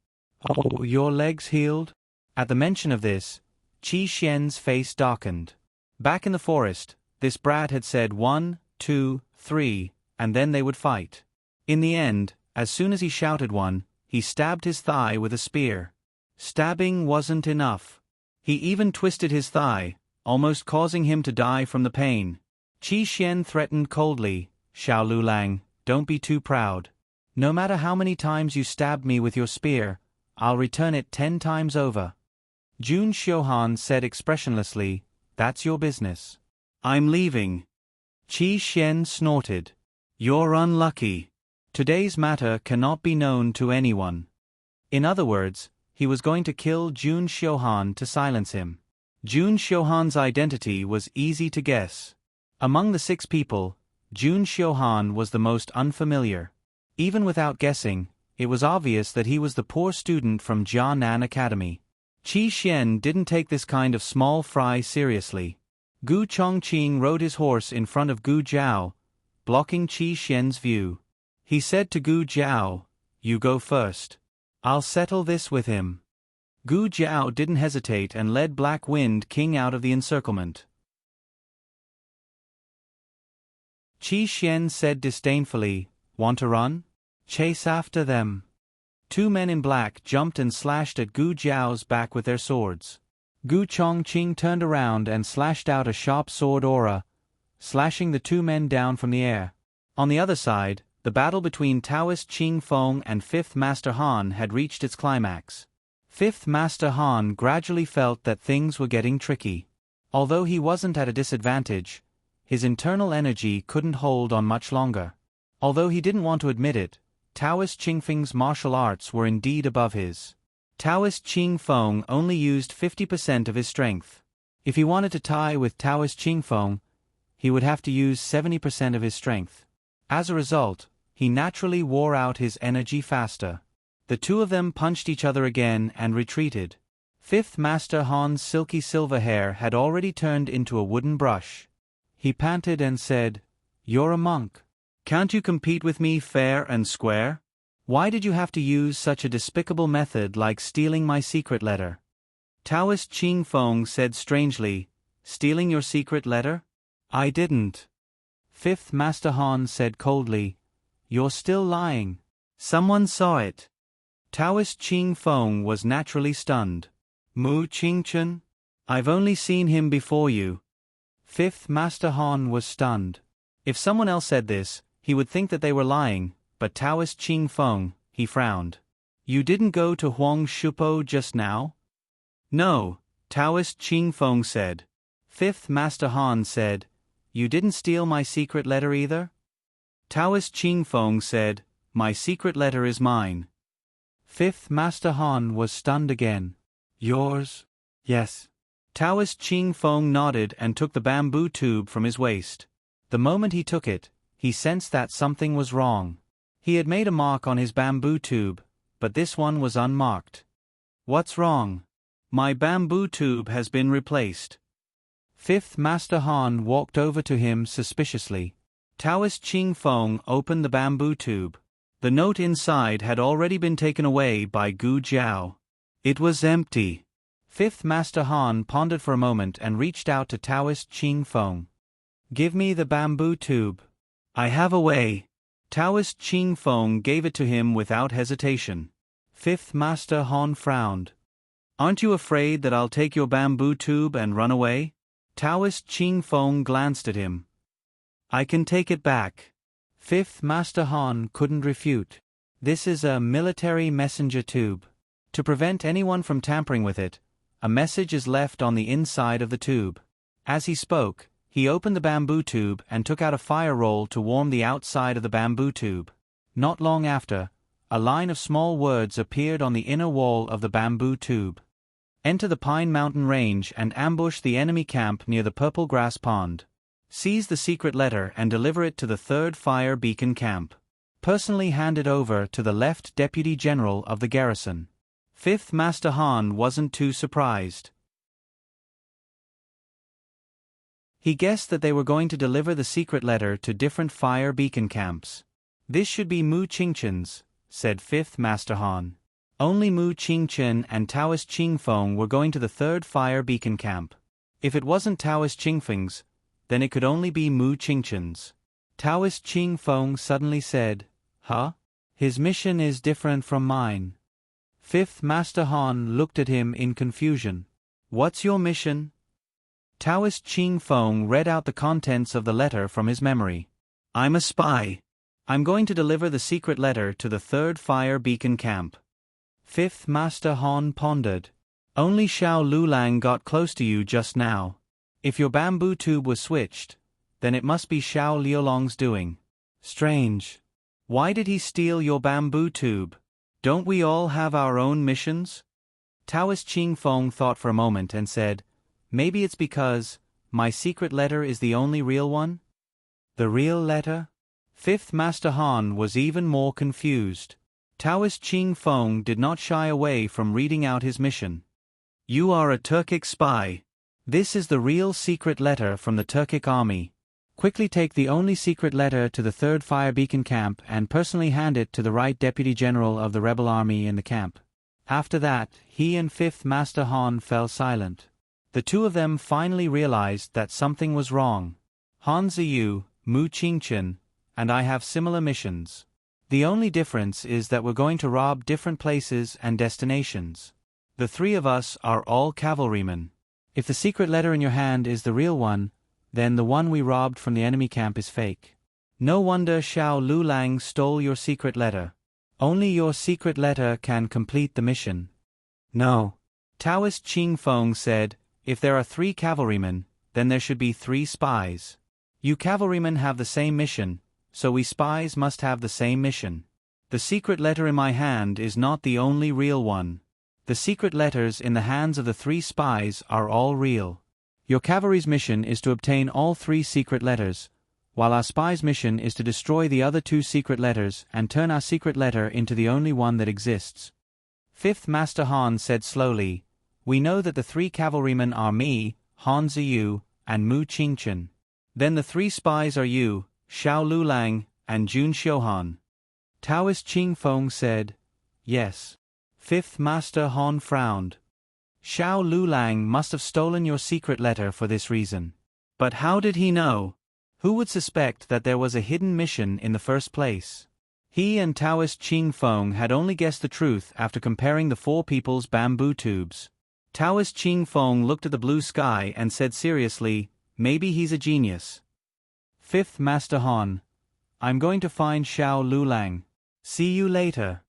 S1: "Oh, your leg's healed?" At the mention of this, Qi Xian's face darkened. Back in the forest, this brat had said 1, 2, 3, and then they would fight. In the end, as soon as he shouted 1, he stabbed his thigh with a spear. Stabbing wasn't enough. He even twisted his thigh, almost causing him to die from the pain. Qi Xian threatened coldly, "Xiao Lulang, don't be too proud. No matter how many times you stab me with your spear, I'll return it 10 times over." Jun Xiuhan said expressionlessly, "That's your business. I'm leaving." Qi Xian snorted. "You're unlucky. Today's matter cannot be known to anyone." In other words, he was going to kill Jun Xiuhan to silence him. Jun Xiuhan's identity was easy to guess. Among the 6 people, Jun Xiuhan was the most unfamiliar. Even without guessing, it was obvious that he was the poor student from Jianan Academy. Qi Xian didn't take this kind of small fry seriously. Gu Chongqing rode his horse in front of Gu Jiao, blocking Qi Xian's view. He said to Gu Jiao, "You go first. I'll settle this with him." Gu Jiao didn't hesitate and led Black Wind King out of the encirclement. Qi Xian said disdainfully, "Want to run? Chase after them." 2 men in black jumped and slashed at Gu Jiao's back with their swords. Gu Chongqing turned around and slashed out a sharp sword aura, slashing the 2 men down from the air. On the other side, the battle between Taoist Qing Feng and 5th Master Han had reached its climax. 5th Master Han gradually felt that things were getting tricky. Although he wasn't at a disadvantage, his internal energy couldn't hold on much longer. Although he didn't want to admit it, Taoist Qingfeng's martial arts were indeed above his. Taoist Ching Feng only used 50% of his strength. If he wanted to tie with Taoist Ching Feng, he would have to use 70% of his strength. As a result, he naturally wore out his energy faster. The two of them punched each other again and retreated. Fifth Master Han's silky silver hair had already turned into a wooden brush. He panted and said, "You're a monk. Can't you compete with me fair and square? Why did you have to use such a despicable method like stealing my secret letter?" Taoist Ching Feng said strangely, "Stealing your secret letter? I didn't." Fifth Master Han said coldly, "You're still lying. Someone saw it." Taoist Ching Feng was naturally stunned. "Mu Qingchen? I've only seen him before you." Fifth Master Han was stunned. If someone else said this, he would think that they were lying, but Taoist Ching Feng, he frowned. "You didn't go to Huang Shupo just now?" "No," Taoist Ching Feng said. Fifth Master Han said, "You didn't steal my secret letter either?" Taoist Ching Feng said, "My secret letter is mine." Fifth Master Han was stunned again. "Yours?" "Yes." Taoist Ching Feng nodded and took the bamboo tube from his waist. The moment he took it, he sensed that something was wrong. He had made a mark on his bamboo tube, but this one was unmarked. "What's wrong?" "My bamboo tube has been replaced." Fifth Master Han walked over to him suspiciously. Taoist Ching Feng opened the bamboo tube. The note inside had already been taken away by Gu Jiao. It was empty. Fifth Master Han pondered for a moment and reached out to Taoist Ching Feng. "Give me the bamboo tube. I have a way." Taoist Ching Feng gave it to him without hesitation. Fifth Master Han frowned. "Aren't you afraid that I'll take your bamboo tube and run away?" Taoist Ching Feng glanced at him. "I can take it back." Fifth Master Han couldn't refute. "This is a military messenger tube. To prevent anyone from tampering with it, a message is left on the inside of the tube." As he spoke, he opened the bamboo tube and took out a fire roll to warm the outside of the bamboo tube. Not long after, a line of small words appeared on the inner wall of the bamboo tube. "Enter the Pine Mountain Range and ambush the enemy camp near the Purple Grass Pond. Seize the secret letter and deliver it to the 3rd Fire Beacon Camp. Personally hand it over to the Left Deputy General of the garrison." Fifth Master Han wasn't too surprised. He guessed that they were going to deliver the secret letter to different fire beacon camps. "This should be Mu Qingchen's," said Fifth Master Han. Only Mu Qingchen and Taoist Ching Feng were going to the 3rd Fire Beacon Camp. If it wasn't Taoist Ching Feng's, then it could only be Mu Qingchen's. Taoist Ching Feng suddenly said, "Huh? His mission is different from mine." Fifth Master Han looked at him in confusion. "What's your mission?" Taoist Ching Feng read out the contents of the letter from his memory. "I'm a spy. I'm going to deliver the secret letter to the 3rd Fire Beacon Camp." Fifth Master Han pondered. "Only Xiao Lulang got close to you just now. If your bamboo tube was switched, then it must be Xiao Liulong's doing. Strange. Why did he steal your bamboo tube? Don't we all have our own missions?" Taoist Ching Feng thought for a moment and said, "Maybe it's because my secret letter is the only real one?" "The real letter?" Fifth Master Han was even more confused. Taoist Ching Feng did not shy away from reading out his mission. "You are a Turkic spy. This is the real secret letter from the Turkic army. Quickly take the only secret letter to the 3rd Fire Beacon Camp and personally hand it to the right Deputy General of the rebel army in the camp." After that, he and Fifth Master Han fell silent. The two of them finally realized that something was wrong. Han Ziyu, Mu Qingchen, and I have similar missions. The only difference is that we're going to rob different places and destinations. The three of us are all cavalrymen. If the secret letter in your hand is the real one, then the one we robbed from the enemy camp is fake. No wonder Xiao Lulang stole your secret letter. Only your secret letter can complete the mission. "No." Taoist Ching Feng said, "If there are 3 cavalrymen, then there should be 3 spies. You cavalrymen have the same mission, so we spies must have the same mission. The secret letter in my hand is not the only real one. The secret letters in the hands of the 3 spies are all real. Your cavalry's mission is to obtain all 3 secret letters, while our spy's mission is to destroy the other 2 secret letters and turn our secret letter into the only one that exists. 5th Master Han said slowly, "We know that the 3 cavalrymen are me, Han Ziyu, and Mu Qingchen. Then the 3 spies are you, Xiao Lulang, and Jun Xiuhan." Taoist Qing Feng said, "Yes." 5th Master Han frowned. "Xiao Lulang must have stolen your secret letter for this reason. But how did he know? Who would suspect that there was a hidden mission in the first place?" He and Taoist Qing Feng had only guessed the truth after comparing the 4 people's bamboo tubes. Taoist Qing Feng looked at the blue sky and said seriously, "Maybe he's a genius." 5th Master Han, "I'm going to find Xiao Lulang. See you later."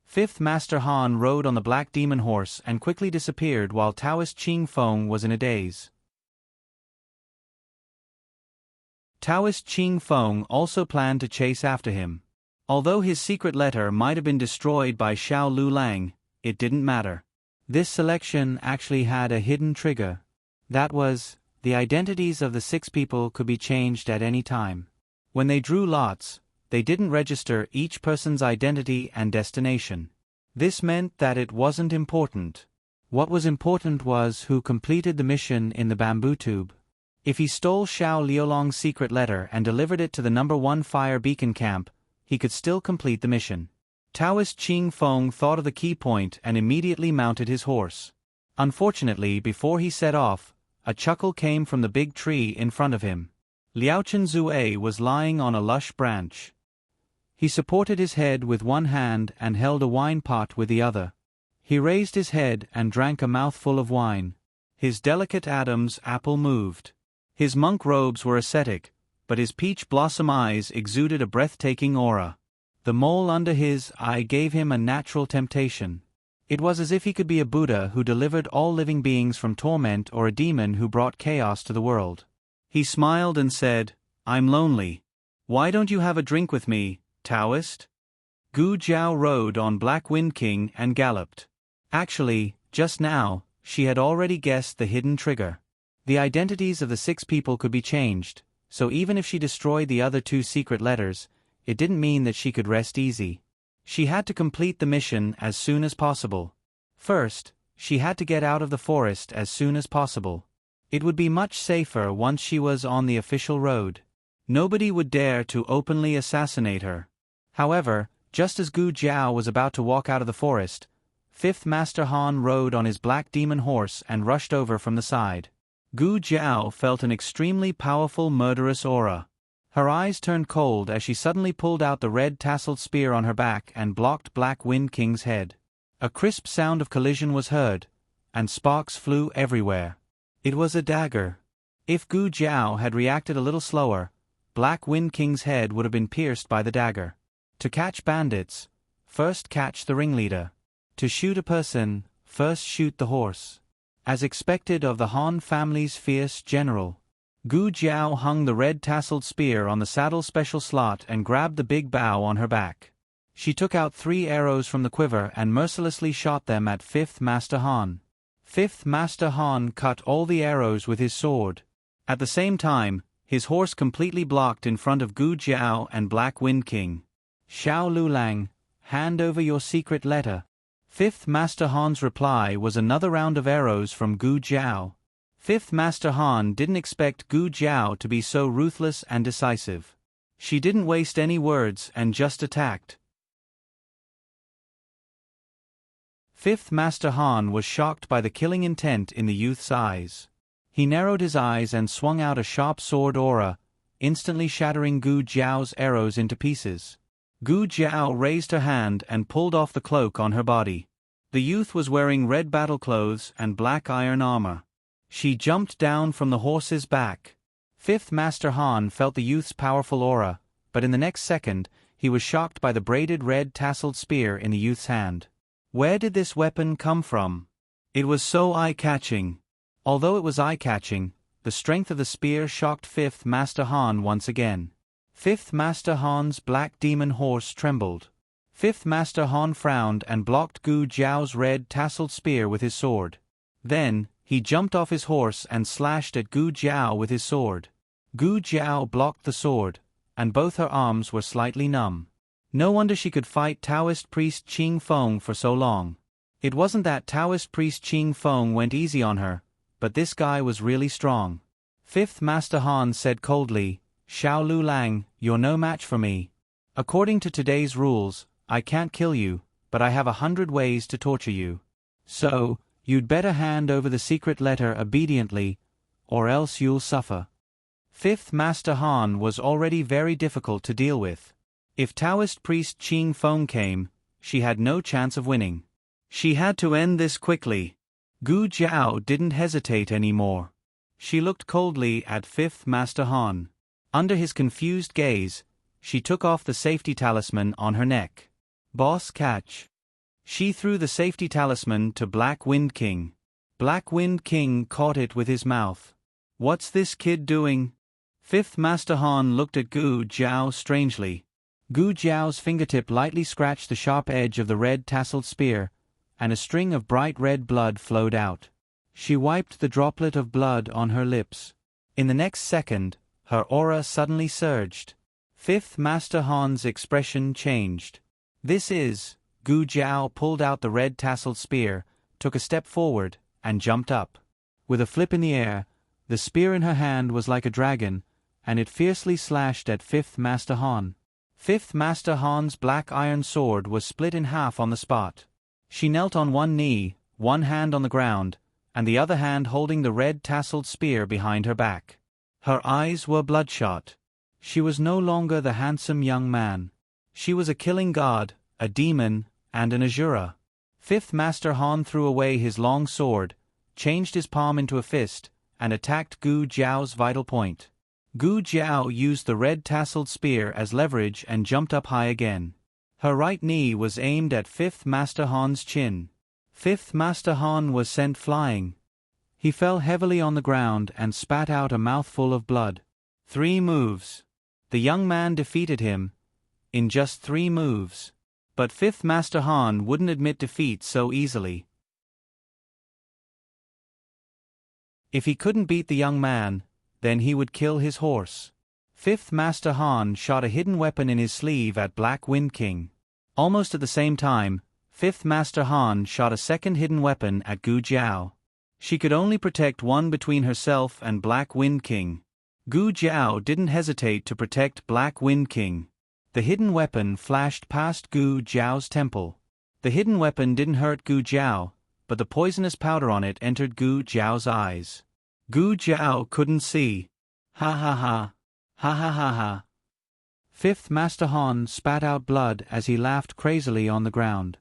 S1: 5th Master Han rode on the black demon horse and quickly disappeared while Taoist Qing Feng was in a daze. Taoist Qing Feng also planned to chase after him. Although his secret letter might have been destroyed by Xiao Lulang, it didn't matter. This selection actually had a hidden trigger. That was, the identities of the 6 people could be changed at any time. When they drew lots, they didn't register each person's identity and destination. This meant that it wasn't important. What was important was who completed the mission in the bamboo tube. If he stole Xiao Liulong's secret letter and delivered it to the number 1 fire beacon camp, he could still complete the mission. Taoist Qing Feng thought of the key point and immediately mounted his horse. Unfortunately, before he set off, a chuckle came from the big tree in front of him. Liaochen Zue was lying on a lush branch. He supported his head with one hand and held a wine pot with the other. He raised his head and drank a mouthful of wine. His delicate Adam's apple moved. His monk robes were ascetic, but his peach blossom eyes exuded a breathtaking aura. The mole under his eye gave him a natural temptation. It was as if he could be a Buddha who delivered all living beings from torment or a demon who brought chaos to the world. He smiled and said, "I'm lonely. Why don't you have a drink with me, Taoist?" Gu Jiao rode on Black Wind King and galloped. Actually, just now, she had already guessed the hidden trigger. The identities of the 6 people could be changed, so even if she destroyed the other 2 secret letters, it didn't mean that she could rest easy. She had to complete the mission as soon as possible. First, she had to get out of the forest as soon as possible. It would be much safer once she was on the official road. Nobody would dare to openly assassinate her. However, just as Gu Jiao was about to walk out of the forest, 5th Master Han rode on his black demon horse and rushed over from the side. Gu Jiao felt an extremely powerful murderous aura. Her eyes turned cold as she suddenly pulled out the red tasseled spear on her back and blocked Black Wind King's head. A crisp sound of collision was heard, and sparks flew everywhere. It was a dagger. If Gu Jiao had reacted a little slower, Black Wind King's head would have been pierced by the dagger. To catch bandits, first catch the ringleader. To shoot a person, first shoot the horse. As expected of the Han family's fierce general, Gu Jiao hung the red tasseled spear on the saddle special slot and grabbed the big bow on her back. She took out 3 arrows from the quiver and mercilessly shot them at 5th Master Han. 5th Master Han cut all the arrows with his sword. At the same time, his horse completely blocked in front of Gu Jiao and Black Wind King. "Xiao Lulang, hand over your secret letter." 5th Master Han's reply was another round of arrows from Gu Jiao. 5th Master Han didn't expect Gu Jiao to be so ruthless and decisive. She didn't waste any words and just attacked. 5th Master Han was shocked by the killing intent in the youth's eyes. He narrowed his eyes and swung out a sharp sword aura, instantly shattering Gu Jiao's arrows into pieces. Gu Jiao raised her hand and pulled off the cloak on her body. The youth was wearing red battle clothes and black iron armor. She jumped down from the horse's back. 5th Master Han felt the youth's powerful aura, but in the next second, he was shocked by the braided red tasseled spear in the youth's hand. Where did this weapon come from? It was so eye-catching. Although it was eye-catching, the strength of the spear shocked 5th Master Han once again. 5th Master Han's black demon horse trembled. Fifth Master Han frowned and blocked Gu Jiao's red tasseled spear with his sword. Then, he jumped off his horse and slashed at Gu Jiao with his sword. Gu Jiao blocked the sword, and both her arms were slightly numb. No wonder she could fight Taoist priest Qing Feng for so long. It wasn't that Taoist priest Qing Feng went easy on her, but this guy was really strong. Fifth Master Han said coldly, "Xiao Lu Lang, you're no match for me. According to today's rules, I can't kill you, but I have 100 ways to torture you. So, you'd better hand over the secret letter obediently, or else you'll suffer." Fifth Master Han was already very difficult to deal with. If Taoist priest Qing Feng came, she had no chance of winning. She had to end this quickly. Gu Jiao didn't hesitate anymore. She looked coldly at Fifth Master Han. Under his confused gaze, she took off the safety talisman on her neck. "Boss, catch." She threw the safety talisman to Black Wind King. Black Wind King caught it with his mouth. "What's this kid doing?" Fifth Master Han looked at Gu Jiao strangely. Gu Jiao's fingertip lightly scratched the sharp edge of the red tasseled spear, and a string of bright red blood flowed out. She wiped the droplet of blood on her lips. In the next second, her aura suddenly surged. Fifth Master Han's expression changed. "This is..." Gu Jiao pulled out the red tasseled spear, took a step forward, and jumped up. With a flip in the air, the spear in her hand was like a dragon, and it fiercely slashed at Fifth Master Han. Fifth Master Han's black iron sword was split in half on the spot. She knelt on one knee, one hand on the ground, and the other hand holding the red tasseled spear behind her back. Her eyes were bloodshot. She was no longer the handsome young man. She was a killing god, a demon, and an Asura. Fifth Master Han threw away his long sword, changed his palm into a fist, and attacked Gu Jiao's vital point. Gu Jiao used the red tasseled spear as leverage and jumped up high again. Her right knee was aimed at Fifth Master Han's chin. Fifth Master Han was sent flying. He fell heavily on the ground and spat out a mouthful of blood. 3 moves. The young man defeated him. In just 3 moves. But Fifth Master Han wouldn't admit defeat so easily. If he couldn't beat the young man, then he would kill his horse. Fifth Master Han shot a hidden weapon in his sleeve at Black Wind King. Almost at the same time, Fifth Master Han shot a second hidden weapon at Gu Jiao. She could only protect one between herself and Black Wind King. Gu Jiao didn't hesitate to protect Black Wind King. The hidden weapon flashed past Gu Jiao's temple. The hidden weapon didn't hurt Gu Jiao, but the poisonous powder on it entered Gu Jiao's eyes. Gu Jiao couldn't see. Ha ha ha. Ha ha ha ha. Fifth Master Han spat out blood as he laughed crazily on the ground.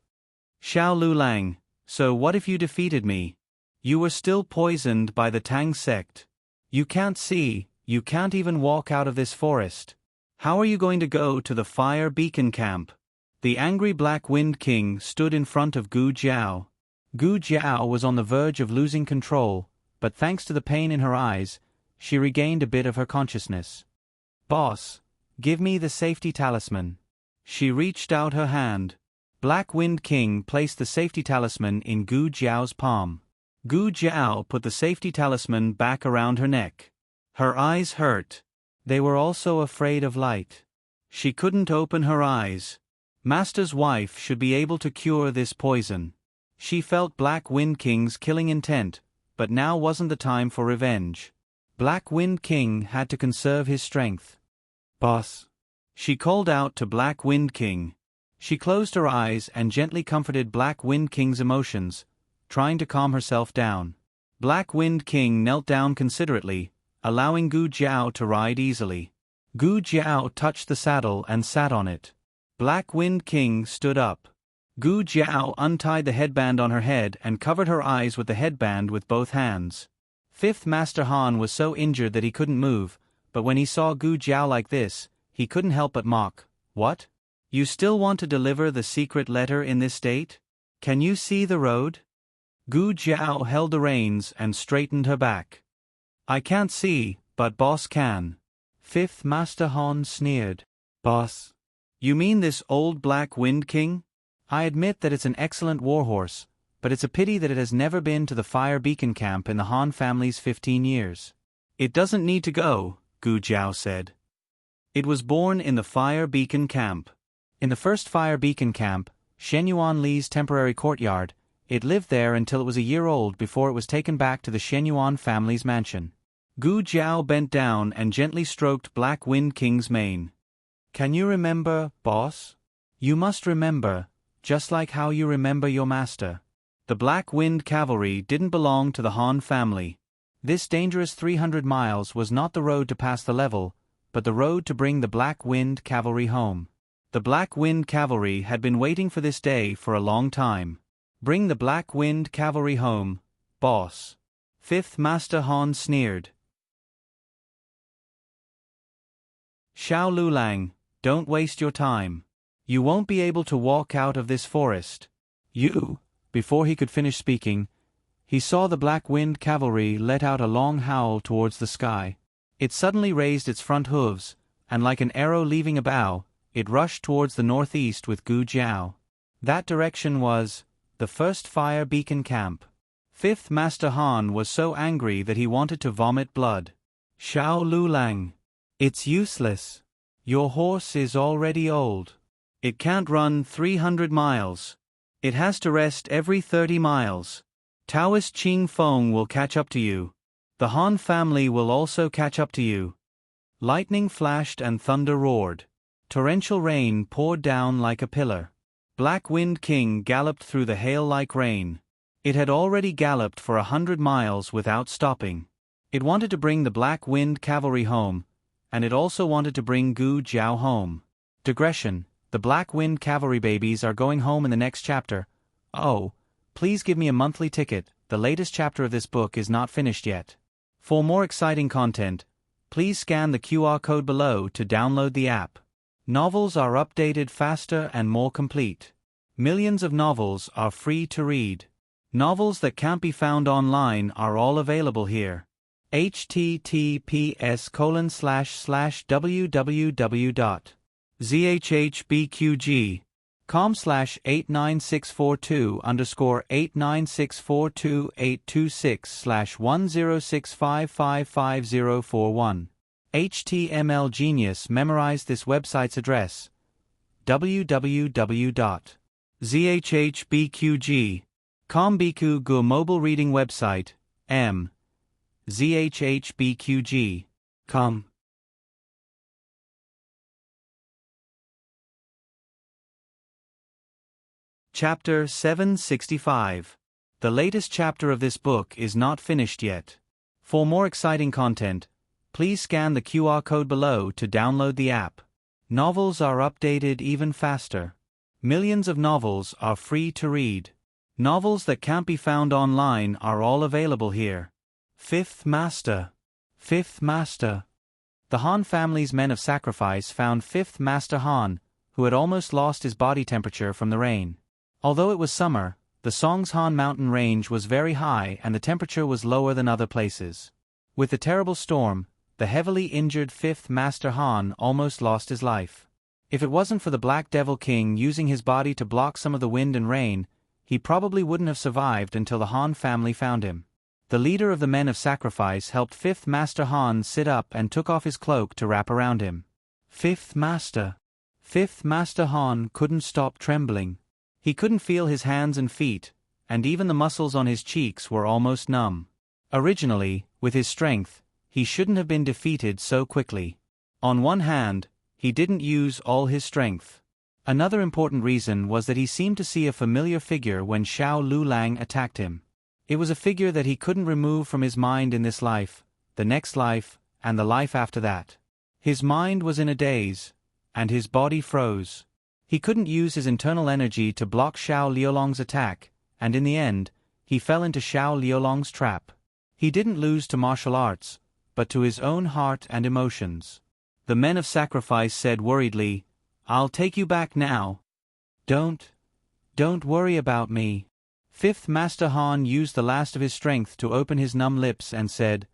S1: "Xiao Lu Lang, so what if you defeated me? You were still poisoned by the Tang sect. You can't see, you can't even walk out of this forest. How are you going to go to the Fire Beacon camp?" The angry Black Wind King stood in front of Gu Jiao. Gu Jiao was on the verge of losing control, but thanks to the pain in her eyes, she regained a bit of her consciousness. "Boss, give me the safety talisman." She reached out her hand. Black Wind King placed the safety talisman in Gu Jiao's palm. Gu Jiao put the safety talisman back around her neck. Her eyes hurt. They were also afraid of light. She couldn't open her eyes. Master's wife should be able to cure this poison. She felt Black Wind King's killing intent, but now wasn't the time for revenge. Black Wind King had to conserve his strength. "Boss," she called out to Black Wind King. She closed her eyes and gently comforted Black Wind King's emotions, trying to calm herself down. Black Wind King knelt down considerately, allowing Gu Jiao to ride easily. Gu Jiao touched the saddle and sat on it. Black Wind King stood up. Gu Jiao untied the headband on her head and covered her eyes with the headband with both hands. Fifth Master Han was so injured that he couldn't move, but when he saw Gu Jiao like this, he couldn't help but mock. "What? You still want to deliver the secret letter in this state? Can you see the road?" Gu Jiao held the reins and straightened her back. "I can't see, but boss can." Fifth Master Han sneered. "Boss, You mean this old Black Wind King? I admit that it's an excellent warhorse, but it's a pity that it has never been to the Fire Beacon Camp in the Han family's 15 years. It doesn't need to go, Gu Jiao said. It was born in the Fire Beacon Camp. In the first Fire Beacon Camp, Shenyuan Li's temporary courtyard, it lived there until it was a year old before it was taken back to the Shenyuan family's mansion. Gu Jiao bent down and gently stroked Black Wind King's mane. Can you remember, boss? You must remember, just like how you remember your master. The Black Wind Cavalry didn't belong to the Han family. This dangerous 300 miles was not the road to pass the level, but the road to bring the Black Wind Cavalry home. The Black Wind Cavalry had been waiting for this day for a long time. Bring the Black Wind Cavalry home, boss. Fifth Master Han sneered. Xiao Lulang, don't waste your time. You won't be able to walk out of this forest. Before he could finish speaking, he saw the Black Wind Cavalry let out a long howl towards the sky. It suddenly raised its front hooves, and like an arrow leaving a bow, it rushed towards the northeast with Gu Jiao. That direction was the first Fire Beacon Camp. Fifth Master Han was so angry that he wanted to vomit blood. Xiao Lulang. It's useless. Your horse is already old. It can't run 300 miles. It has to rest every 30 miles. Taoist Qing Feng will catch up to you. The Han family will also catch up to you. Lightning flashed and thunder roared. Torrential rain poured down like a pillar. Black Wind King galloped through the hail-like rain. It had already galloped for 100 miles without stopping. It wanted to bring the Black Wind Cavalry home, and it also wanted to bring Gu Jiao home. Digression: the Black Wind Cavalry babies are going home in the next chapter. Oh, please give me a monthly ticket, the latest chapter of this book is not finished yet. For more exciting content, please scan the QR code below to download the app. Novels are updated faster and more complete. Millions of novels are free to read. Novels that can't be found online are all available here. https://www.zhbqg.com/89642-82642-826/1065555041. HTML Genius memorized this website's address. www.zhbqg.com Biku Gu mobile reading website. zhbqg.com. Chapter 765. The latest chapter of this book is not finished yet. For more exciting content, please scan the QR code below to download the app. Novels are updated even faster. Millions of novels are free to read. Novels that can't be found online are all available here. Fifth Master. Fifth Master. The Han family's men of sacrifice found Fifth Master Han, who had almost lost his body temperature from the rain. Although it was summer, the Songshan mountain range was very high and the temperature was lower than other places. With the terrible storm, the heavily injured Fifth Master Han almost lost his life. If it wasn't for the Black Devil King using his body to block some of the wind and rain, he probably wouldn't have survived until the Han family found him. The leader of the men of sacrifice helped Fifth Master Han sit up and took off his cloak to wrap around him. Fifth Master. Fifth Master Han couldn't stop trembling. He couldn't feel his hands and feet, and even the muscles on his cheeks were almost numb. Originally, with his strength, he shouldn't have been defeated so quickly. On one hand, he didn't use all his strength. Another important reason was that he seemed to see a familiar figure when Xiao Lulang attacked him. It was a figure that he couldn't remove from his mind in this life, the next life, and the life after that. His mind was in a daze, and his body froze. He couldn't use his internal energy to block Xiao Liulong's attack, and in the end, he fell into Xiao Liulong's trap. He didn't lose to martial arts, but to his own heart and emotions. The men of sacrifice said worriedly, "I'll take you back now." Don't worry about me." Fifth Master Han used the last of his strength to open his numb lips and said,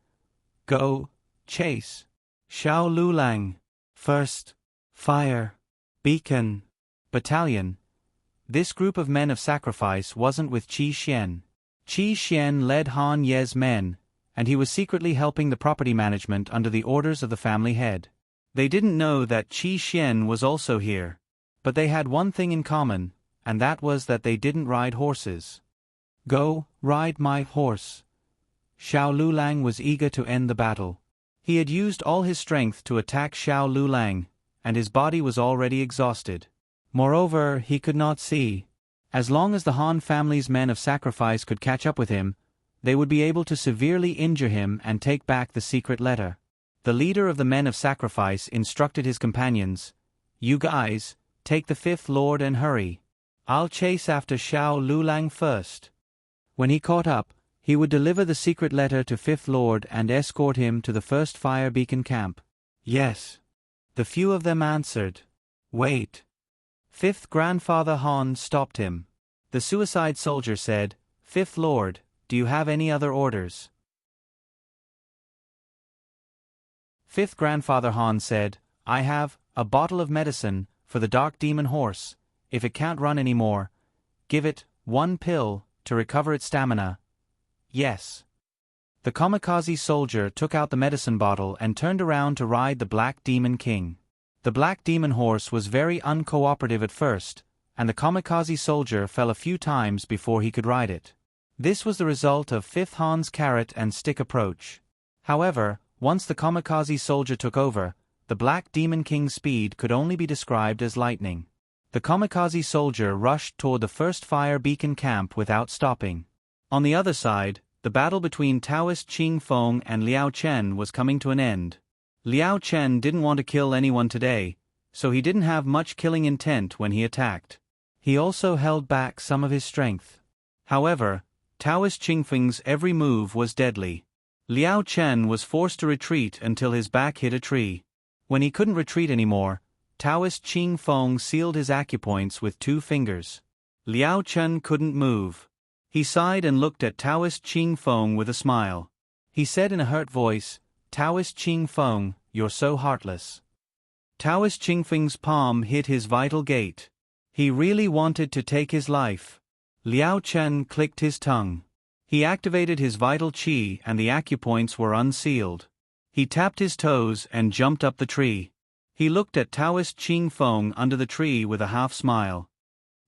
S1: "Go, chase Xiao Lulang. First, fire." Beacon. Battalion. This group of men of sacrifice wasn't with Qi Xian. Qi Xian led Han Ye's men, and he was secretly helping the property management under the orders of the family head. They didn't know that Qi Xian was also here. But they had one thing in common, and that was that they didn't ride horses. Go, ride my horse. Xiao Lulang was eager to end the battle. He had used all his strength to attack Xiao Lulang, and his body was already exhausted. Moreover, he could not see. As long as the Han family's men of sacrifice could catch up with him, they would be able to severely injure him and take back the secret letter. The leader of the men of sacrifice instructed his companions, "You guys, take the fifth lord and hurry. I'll chase after Xiao Lulang first." When he caught up, he would deliver the secret letter to fifth lord and escort him to the first fire beacon camp. Yes. The few of them answered. Wait. Fifth grandfather Han stopped him. The suicide soldier said, "Fifth lord, do you have any other orders?" Fifth grandfather Han said, "I have a bottle of medicine for the dark demon horse. If it can't run anymore, give it one pill to recover its stamina." Yes. The kamikaze soldier took out the medicine bottle and turned around to ride the Black Demon King. The Black Demon horse was very uncooperative at first, and the kamikaze soldier fell a few times before he could ride it. This was the result of Fifth Han's carrot and stick approach. However, once the kamikaze soldier took over, the Black Demon King's speed could only be described as lightning. The kamikaze soldier rushed toward the first fire beacon camp without stopping. On the other side, the battle between Taoist Qing Feng and Liao Chen was coming to an end. Liao Chen didn't want to kill anyone today, so he didn't have much killing intent when he attacked. He also held back some of his strength. However, Taoist Qing Feng's every move was deadly. Liao Chen was forced to retreat until his back hit a tree. When he couldn't retreat anymore, Taoist Qing Feng sealed his acupoints with 2 fingers. Liao Chen couldn't move. He sighed and looked at Taoist Qing Feng with a smile. He said in a hurt voice, "Taoist Qing Feng, you're so heartless." Taoist Qing Feng's palm hit his vital gate. He really wanted to take his life. Liao Chen clicked his tongue. He activated his vital qi and the acupoints were unsealed. He tapped his toes and jumped up the tree. He looked at Taoist Qing Feng under the tree with a half smile.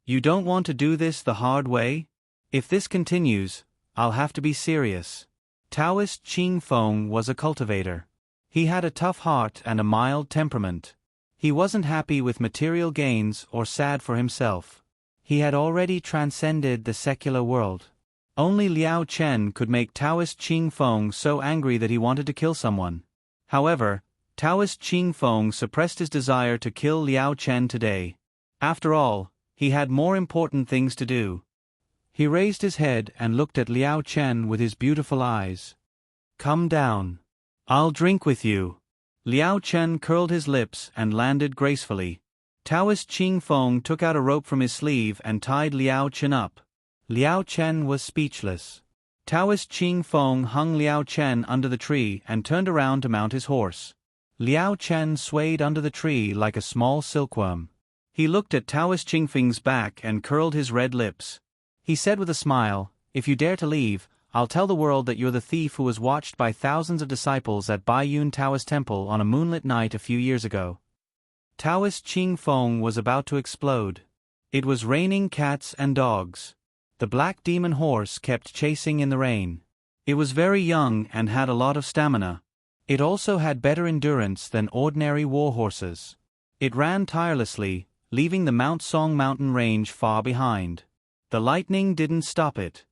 S1: "You don't want to do this the hard way? If this continues, I'll have to be serious." Taoist Qing Feng was a cultivator. He had a tough heart and a mild temperament. He wasn't happy with material gains or sad for himself. He had already transcended the secular world. Only Liao Chen could make Taoist Qing Feng so angry that he wanted to kill someone. However, Taoist Qing Feng suppressed his desire to kill Liao Chen today. After all, he had more important things to do. He raised his head and looked at Liao Chen with his beautiful eyes. "Come down. I'll drink with you." Liao Chen curled his lips and landed gracefully. Taoist Qing Feng took out a rope from his sleeve and tied Liao Chen up. Liao Chen was speechless. Taoist Qing Feng hung Liao Chen under the tree and turned around to mount his horse. Liao Chen swayed under the tree like a small silkworm. He looked at Taoist Qing Feng's back and curled his red lips. He said with a smile, "If you dare to leave, I'll tell the world that you're the thief who was watched by thousands of disciples at Baiyun Taoist Temple on a moonlit night a few years ago." Taoist Qing Feng was about to explode. It was raining cats and dogs. The Black Demon horse kept chasing in the rain. It was very young and had a lot of stamina. It also had better endurance than ordinary war horses. It ran tirelessly, leaving the Mount Song mountain range far behind. The lightning didn't stop it.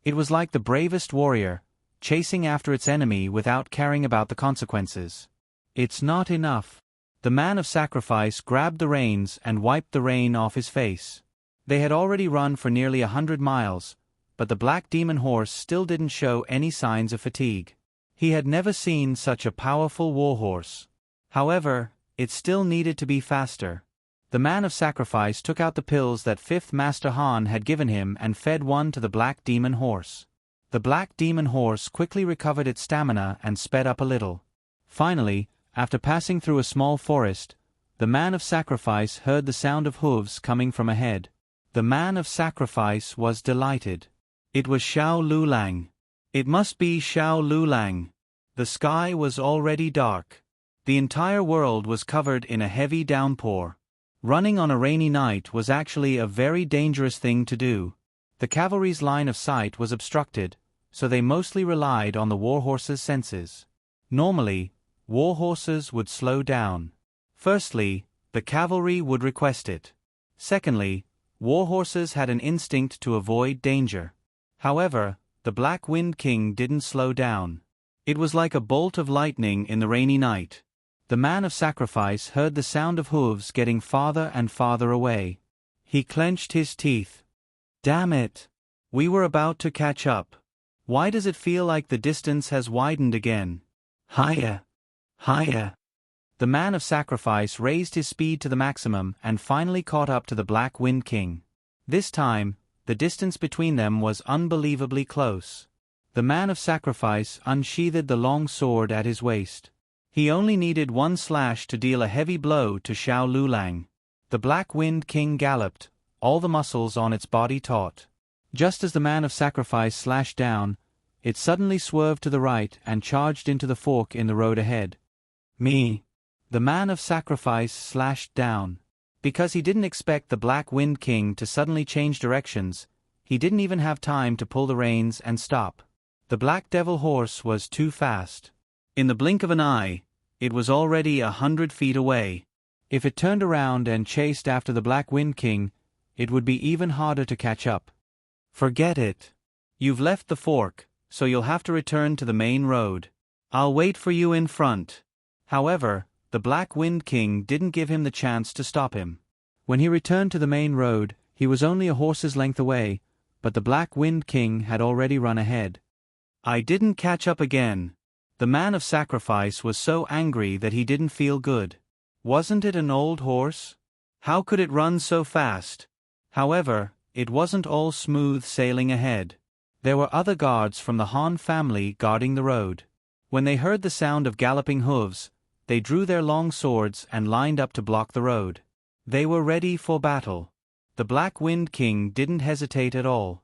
S1: It was like the bravest warrior, chasing after its enemy without caring about the consequences. "It's not enough." The man of sacrifice grabbed the reins and wiped the rain off his face. They had already run for nearly 100 miles, but the Black Demon horse still didn't show any signs of fatigue. He had never seen such a powerful war horse. However, it still needed to be faster. The man of sacrifice took out the pills that Fifth Master Han had given him and fed one to the Black Demon horse. The Black Demon horse quickly recovered its stamina and sped up a little. Finally, after passing through a small forest, the man of sacrifice heard the sound of hooves coming from ahead. The man of sacrifice was delighted. It was Xiao Lulang. It must be Xiao Lulang. The sky was already dark. The entire world was covered in a heavy downpour. Running on a rainy night was actually a very dangerous thing to do. The cavalry's line of sight was obstructed, so they mostly relied on the warhorses' senses. Normally, warhorses would slow down. Firstly, the cavalry would request it. Secondly, warhorses had an instinct to avoid danger. However, the Black Wind King didn't slow down. It was like a bolt of lightning in the rainy night. The man of sacrifice heard the sound of hooves getting farther and farther away. He clenched his teeth. Damn it! We were about to catch up. Why does it feel like the distance has widened again? Higher! Higher! The man of sacrifice raised his speed to the maximum and finally caught up to the Black Wind King. This time, the distance between them was unbelievably close. The man of sacrifice unsheathed the long sword at his waist. He only needed one slash to deal a heavy blow to Xiao Lulang. The Black Wind King galloped, all the muscles on its body taut. Just as the man of sacrifice slashed down, it suddenly swerved to the right and charged into the fork in the road ahead. Me. The man of sacrifice slashed down. Because he didn't expect the Black Wind King to suddenly change directions, he didn't even have time to pull the reins and stop. The Black Devil horse was too fast. In the blink of an eye, it was already 100 feet away. If it turned around and chased after the Black Wind King, it would be even harder to catch up. Forget it. You've left the fork, so you'll have to return to the main road. I'll wait for you in front. However, the Black Wind King didn't give him the chance to stop him. When he returned to the main road, he was only a horse's length away, but the Black Wind King had already run ahead. I didn't catch up again. The man of sacrifice was so angry that he didn't feel good. Wasn't it an old horse? How could it run so fast? However, it wasn't all smooth sailing ahead. There were other guards from the Han family guarding the road. When they heard the sound of galloping hooves, they drew their long swords and lined up to block the road. They were ready for battle. The Black Wind King didn't hesitate at all.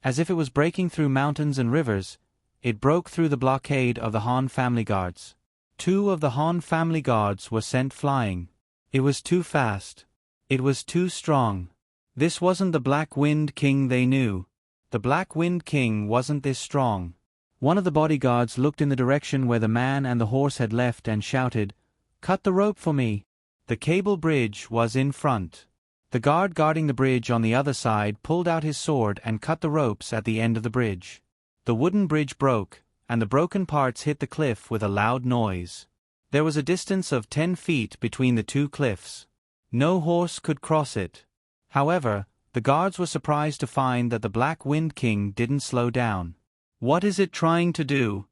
S1: As if it was breaking through mountains and rivers, it broke through the blockade of the Han family guards. 2 of the Han family guards were sent flying. It was too fast. It was too strong. This wasn't the Black Wind King they knew. The Black Wind King wasn't this strong. One of the bodyguards looked in the direction where the man and the horse had left and shouted, "Cut the rope for me!" The cable bridge was in front. The guard guarding the bridge on the other side pulled out his sword and cut the ropes at the end of the bridge. The wooden bridge broke, and the broken parts hit the cliff with a loud noise. There was a distance of 10 feet between the 2 cliffs. No horse could cross it. However, the guards were surprised to find that the Black Wind King didn't slow down. What is it trying to do?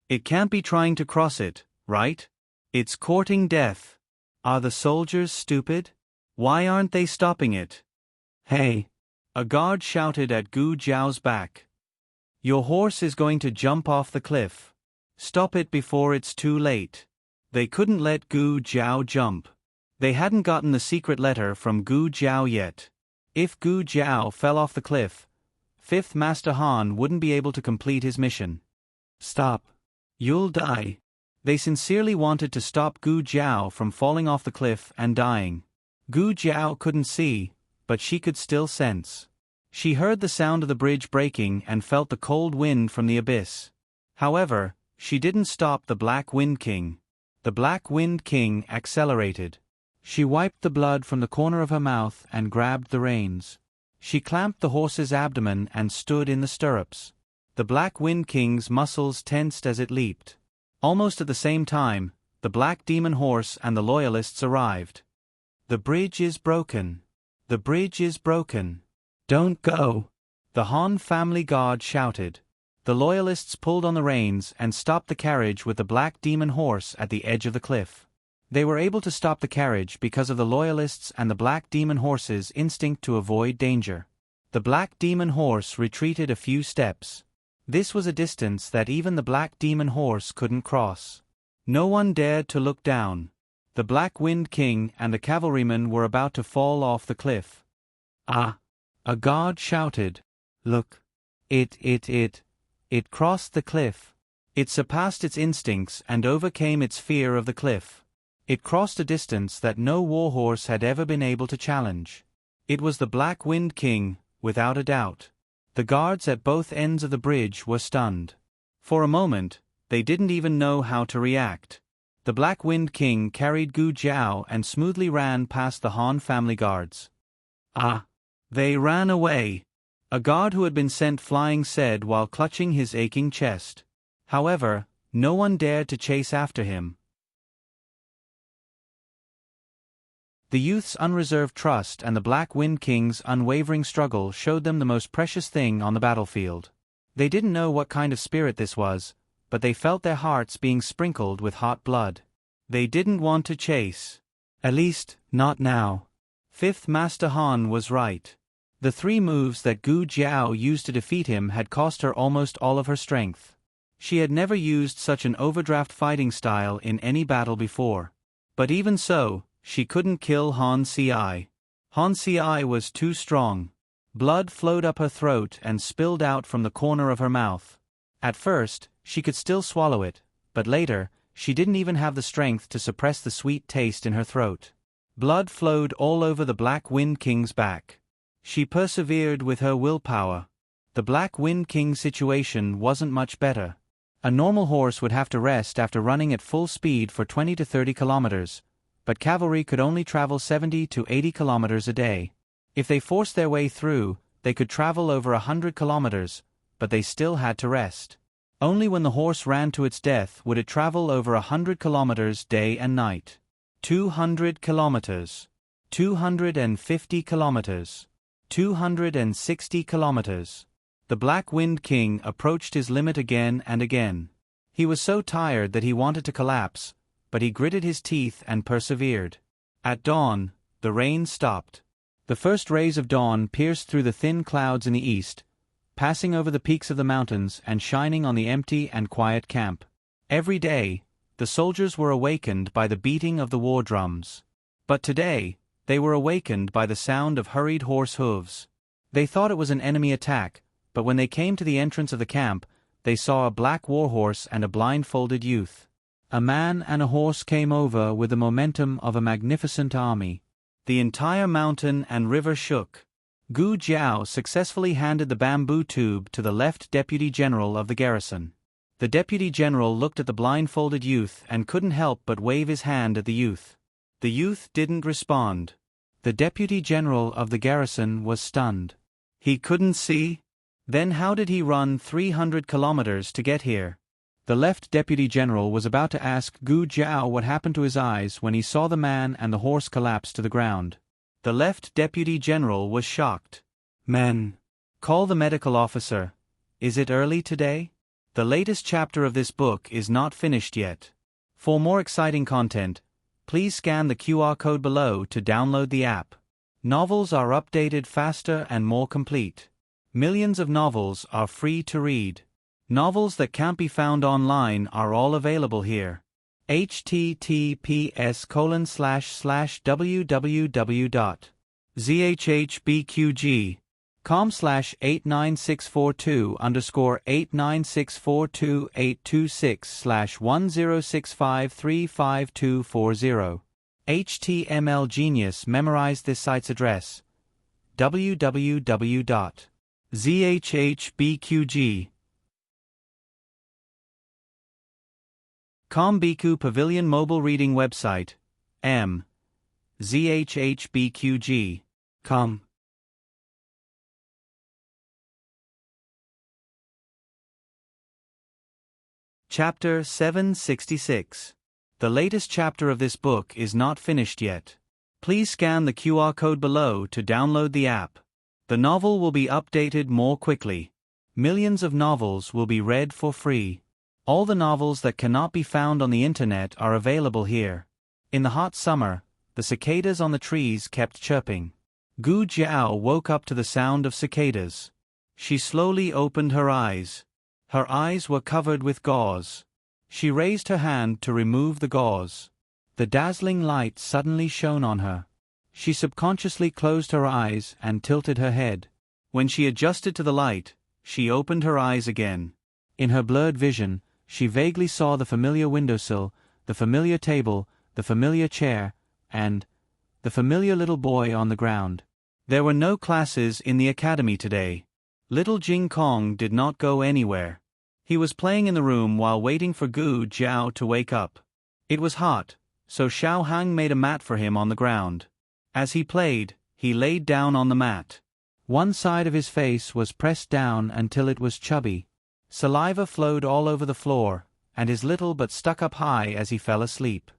S1: It can't be trying to cross it, right? It's courting death. Are the soldiers stupid? Why aren't they stopping it? Hey! A guard shouted at Gu Jiao's back. Your horse is going to jump off the cliff. Stop it before it's too late. They couldn't let Gu Jiao jump. They hadn't gotten the secret letter from Gu Jiao yet. If Gu Jiao fell off the cliff, 5th Master Han wouldn't be able to complete his mission. Stop. You'll die. They sincerely wanted to stop Gu Jiao from falling off the cliff and dying. Gu Jiao couldn't see, but she could still sense. She heard the sound of the bridge breaking and felt the cold wind from the abyss. However, she didn't stop the Black Wind King. The Black Wind King accelerated. She wiped the blood from the corner of her mouth and grabbed the reins. She clamped the horse's abdomen and stood in the stirrups. The Black Wind King's muscles tensed as it leaped. Almost at the same time, the Black Demon Horse and the Loyalists arrived. The bridge is broken. The bridge is broken. Don't go. The Han family guard shouted. The Loyalists pulled on the reins and stopped the carriage with the Black Demon Horse at the edge of the cliff. They were able to stop the carriage because of the Loyalists and the Black Demon Horse's instinct to avoid danger. The Black Demon Horse retreated a few steps. This was a distance that even the black demon horse couldn't cross. No one dared to look down. The Black Wind King and the cavalrymen were about to fall off the cliff. Ah! A guard shouted. Look! It crossed the cliff. It surpassed its instincts and overcame its fear of the cliff. It crossed a distance that no warhorse had ever been able to challenge. It was the Black Wind King, without a doubt. The guards at both ends of the bridge were stunned. For a moment, they didn't even know how to react. The Black Wind King carried Gu Jiao and smoothly ran past the Han family guards. Ah! They ran away! A guard who had been sent flying said while clutching his aching chest. However, no one dared to chase after him. The youth's unreserved trust and the Black Wind King's unwavering struggle showed them the most precious thing on the battlefield. They didn't know what kind of spirit this was, but they felt their hearts being sprinkled with hot blood. They didn't want to chase. At least, not now. Fifth Master Han was right. The 3 moves that Gu Jiao used to defeat him had cost her almost all of her strength. She had never used such an overdraft fighting style in any battle before. But even so, she couldn't kill Han Ci. Han Ci was too strong. Blood flowed up her throat and spilled out from the corner of her mouth. At first, she could still swallow it, but later, she didn't even have the strength to suppress the sweet taste in her throat. Blood flowed all over the Black Wind King's back. She persevered with her willpower. The Black Wind King's situation wasn't much better. A normal horse would have to rest after running at full speed for 20 to 30 kilometers, but cavalry could only travel 70 to 80 kilometers a day. If they forced their way through, they could travel over 100 kilometers, but they still had to rest. Only when the horse ran to its death would it travel over 100 kilometers day and night. 200 kilometers. 250 kilometers. 260 kilometers. The Black Wind King approached his limit again and again. He was so tired that he wanted to collapse, but he gritted his teeth and persevered. At dawn, the rain stopped. The first rays of dawn pierced through the thin clouds in the east, passing over the peaks of the mountains and shining on the empty and quiet camp. Every day, the soldiers were awakened by the beating of the war drums. But today, they were awakened by the sound of hurried horse hooves. They thought it was an enemy attack, but when they came to the entrance of the camp, they saw a black warhorse and a blindfolded youth. A man and a horse came over with the momentum of a magnificent army. The entire mountain and river shook. Gu Jiao successfully handed the bamboo tube to the left deputy general of the garrison. The deputy general looked at the blindfolded youth and couldn't help but wave his hand at the youth. The youth didn't respond. The deputy general of the garrison was stunned. He couldn't see? Then how did he run 300 kilometers to get here? The left deputy general was about to ask Gu Jiao what happened to his eyes when he saw the man and the horse collapse to the ground. The left deputy general was shocked. Men, call the medical officer. Is it early today? The latest chapter of this book is not finished yet. For more exciting content, please scan the QR code below to download the app. Novels are updated faster and more complete. Millions of novels are free to read. Novels that can't be found online are all available here. https://www.zhbqg.com/89642_8964286/10653540. HTML Genius memorized this site's address. www.zhbqg.com Biku Pavilion Mobile Reading Website. zhbqg.com. Chapter 766. The latest chapter of this book is not finished yet. Please scan the QR code below to download the app. The novel will be updated more quickly. Millions of novels will be read for free. All the novels that cannot be found on the internet are available here. In the hot summer, the cicadas on the trees kept chirping. Gu Jiao woke up to the sound of cicadas. She slowly opened her eyes. Her eyes were covered with gauze. She raised her hand to remove the gauze. The dazzling light suddenly shone on her. She subconsciously closed her eyes and tilted her head. When she adjusted to the light, she opened her eyes again. In her blurred vision, she vaguely saw the familiar windowsill, the familiar table, the familiar chair, and the familiar little boy on the ground. There were no classes in the academy today. Little Jing Kong did not go anywhere. He was playing in the room while waiting for Gu Jiao to wake up. It was hot, so Xiao Hang made a mat for him on the ground. As he played, he laid down on the mat. One side of his face was pressed down until it was chubby. Saliva flowed all over the floor, and his little butt stuck up high as he fell asleep.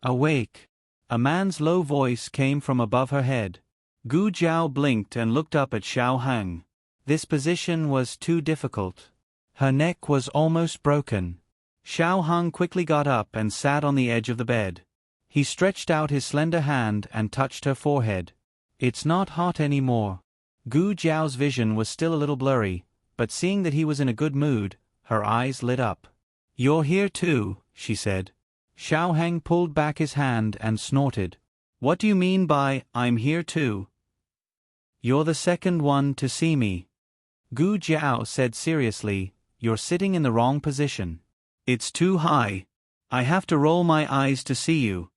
S1: Awake! A man's low voice came from above her head. Gu Jiao blinked and looked up at Xiao Hang. This position was too difficult. Her neck was almost broken. Xiao Hang quickly got up and sat on the edge of the bed. He stretched out his slender hand and touched her forehead. It's not hot anymore. Gu Jiao's vision was still a little blurry, but seeing that he was in a good mood, her eyes lit up. You're here too, she said. Xiao Hang pulled back his hand and snorted. What do you mean by, I'm here too? You're the second one to see me. Gu Jiao said seriously, you're sitting in the wrong position. It's too high. I have to roll my eyes to see you.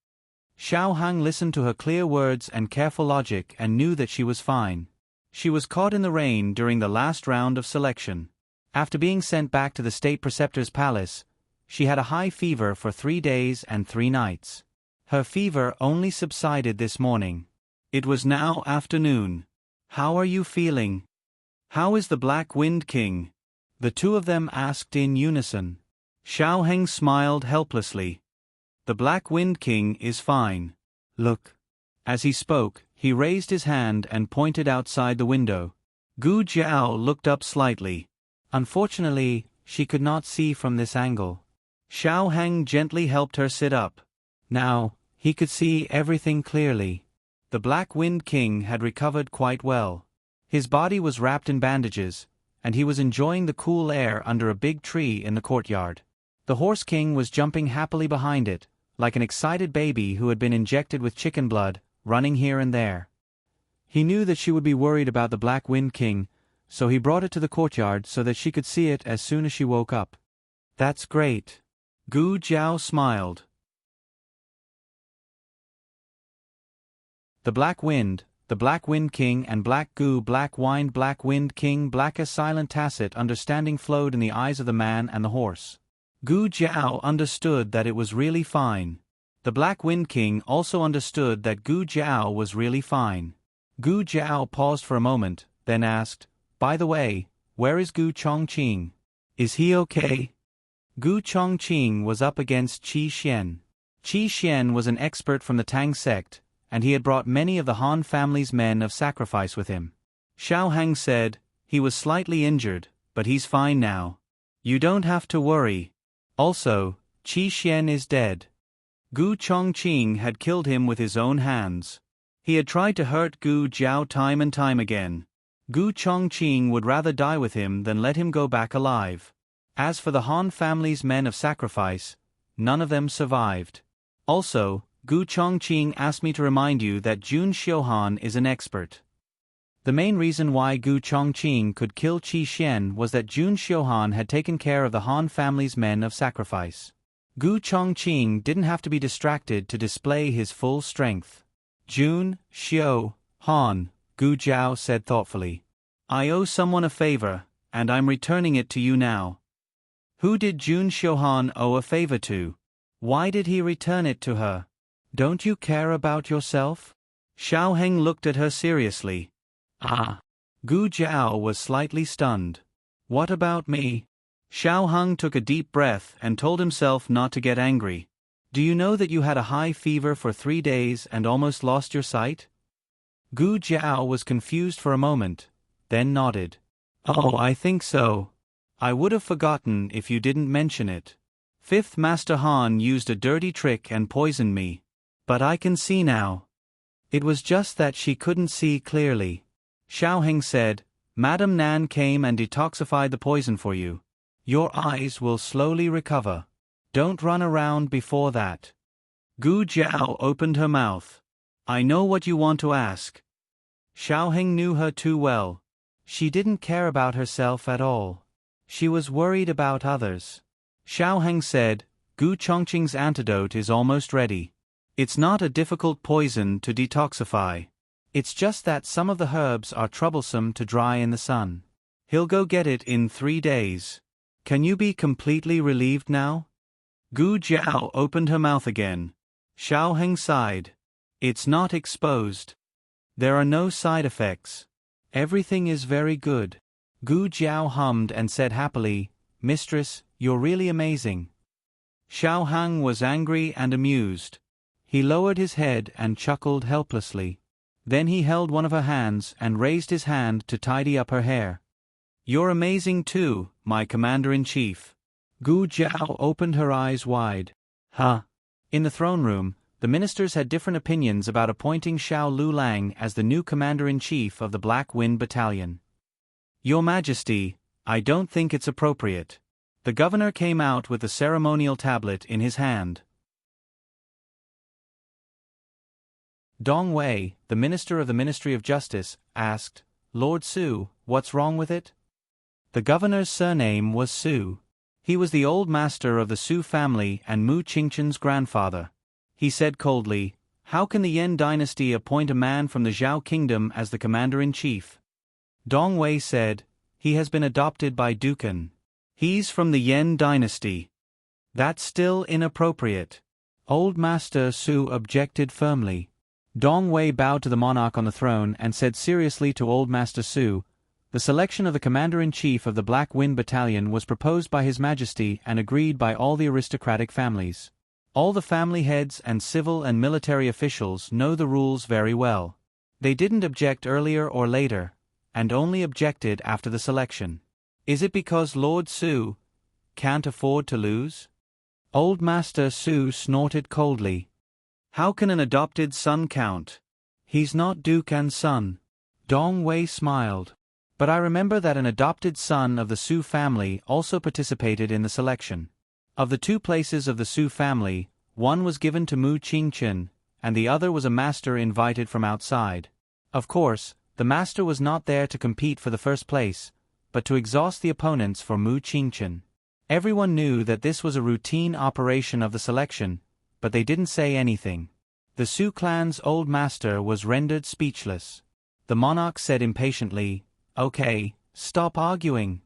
S1: Xiao Hang listened to her clear words and careful logic and knew that she was fine. She was caught in the rain during the last round of selection. After being sent back to the state preceptor's palace, she had a high fever for 3 days and 3 nights. Her fever only subsided this morning. It was now afternoon. How are you feeling? How is the Black Wind King? The two of them asked in unison. Xiao Heng smiled helplessly. The Black Wind King is fine. Look. As he spoke, he raised his hand and pointed outside the window. Gu Jiao looked up slightly. Unfortunately, she could not see from this angle. Xiao Heng gently helped her sit up. Now, he could see everything clearly. The Black Wind King had recovered quite well. His body was wrapped in bandages, and he was enjoying the cool air under a big tree in the courtyard. The Horse King was jumping happily behind it, like an excited baby who had been injected with chicken blood, running here and there. He knew that she would be worried about the Black Wind King, so he brought it to the courtyard so that she could see it as soon as she woke up. That's great. Gu Jiao smiled. The Black Wind King and Black Gu Black Wind King Black a silent tacit understanding flowed in the eyes of the man and the horse. Gu Jiao understood that it was really fine. The Black Wind King also understood that Gu Jiao was really fine. Gu Jiao paused for a moment, then asked, by the way, where is Gu Chongqing? Is he okay? Gu Chongqing was up against Qi Xian. Qi Xian was an expert from the Tang sect, and he had brought many of the Han family's men of sacrifice with him. Xiao Hang said, he was slightly injured, but he's fine now. You don't have to worry. Also, Qi Xian is dead. Gu Chongqing had killed him with his own hands. He had tried to hurt Gu Jiao time and time again. Gu Chongqing would rather die with him than let him go back alive. As for the Han family's men of sacrifice, none of them survived. Also, Gu Chongqing asked me to remind you that Jun Xiuhan is an expert. The main reason why Gu Chongqing could kill Qi Xian was that Jun Xiuhan had taken care of the Han family's men of sacrifice. Gu Chongqing didn't have to be distracted to display his full strength. Jun Xiuhan, Gu Jiao said thoughtfully. I owe someone a favor, and I'm returning it to you now. Who did Jun Xiuhan owe a favor to? Why did he return it to her? Don't you care about yourself? Xiao Heng looked at her seriously. Ah. Gu Jiao was slightly stunned. What about me? Xiao Heng took a deep breath and told himself not to get angry. Do you know that you had a high fever for 3 days and almost lost your sight? Gu Jiao was confused for a moment, then nodded. Oh, I think so. I would have forgotten if you didn't mention it. 5th Master Han used a dirty trick and poisoned me. But I can see now. It was just that she couldn't see clearly. Xiao Heng said, Madame Nan came and detoxified the poison for you. Your eyes will slowly recover. Don't run around before that. Gu Jiao opened her mouth. I know what you want to ask. Xiaoheng knew her too well. She didn't care about herself at all. She was worried about others. Xiaoheng said, Gu Chongqing's antidote is almost ready. It's not a difficult poison to detoxify. It's just that some of the herbs are troublesome to dry in the sun. He'll go get it in 3 days. Can you be completely relieved now? Gu Jiao opened her mouth again. Xiaoheng sighed. It's not exposed. There are no side effects. Everything is very good. Gu Jiao hummed and said happily, Mistress, you're really amazing. Xiaoheng was angry and amused. He lowered his head and chuckled helplessly. Then he held one of her hands and raised his hand to tidy up her hair. You're amazing too, my commander-in-chief. Gu Jiao opened her eyes wide. Huh? In the throne room, the ministers had different opinions about appointing Xiao Lulang as the new commander-in-chief of the Black Wind Battalion. Your Majesty, I don't think it's appropriate. The governor came out with the ceremonial tablet in his hand. Dong Wei, the minister of the Ministry of Justice, asked, Lord Su, what's wrong with it? The governor's surname was Su. He was the old master of the Su family and Mu Qingchen's grandfather. He said coldly, How can the Yan dynasty appoint a man from the Zhao kingdom as the commander-in-chief? Dong Wei said, He has been adopted by Dukan. He's from the Yan dynasty. That's still inappropriate. Old Master Su objected firmly. Dong Wei bowed to the monarch on the throne and said seriously to Old Master Su, The selection of the commander-in-chief of the Black Wind Battalion was proposed by His Majesty and agreed by all the aristocratic families. All the family heads and civil and military officials know the rules very well. They didn't object earlier or later, and only objected after the selection. Is it because Lord Su can't afford to lose? Old Master Su snorted coldly. How can an adopted son count? He's not Dukan's son. Dong Wei smiled. But I remember that an adopted son of the Su family also participated in the selection. Of the 2 places of the Su family, one was given to Mu Qingchen, and the other was a master invited from outside. Of course, the master was not there to compete for the first place, but to exhaust the opponents for Mu Qingchen. Everyone knew that this was a routine operation of the selection, but they didn't say anything. The Su clan's old master was rendered speechless. The monarch said impatiently, Okay, stop arguing.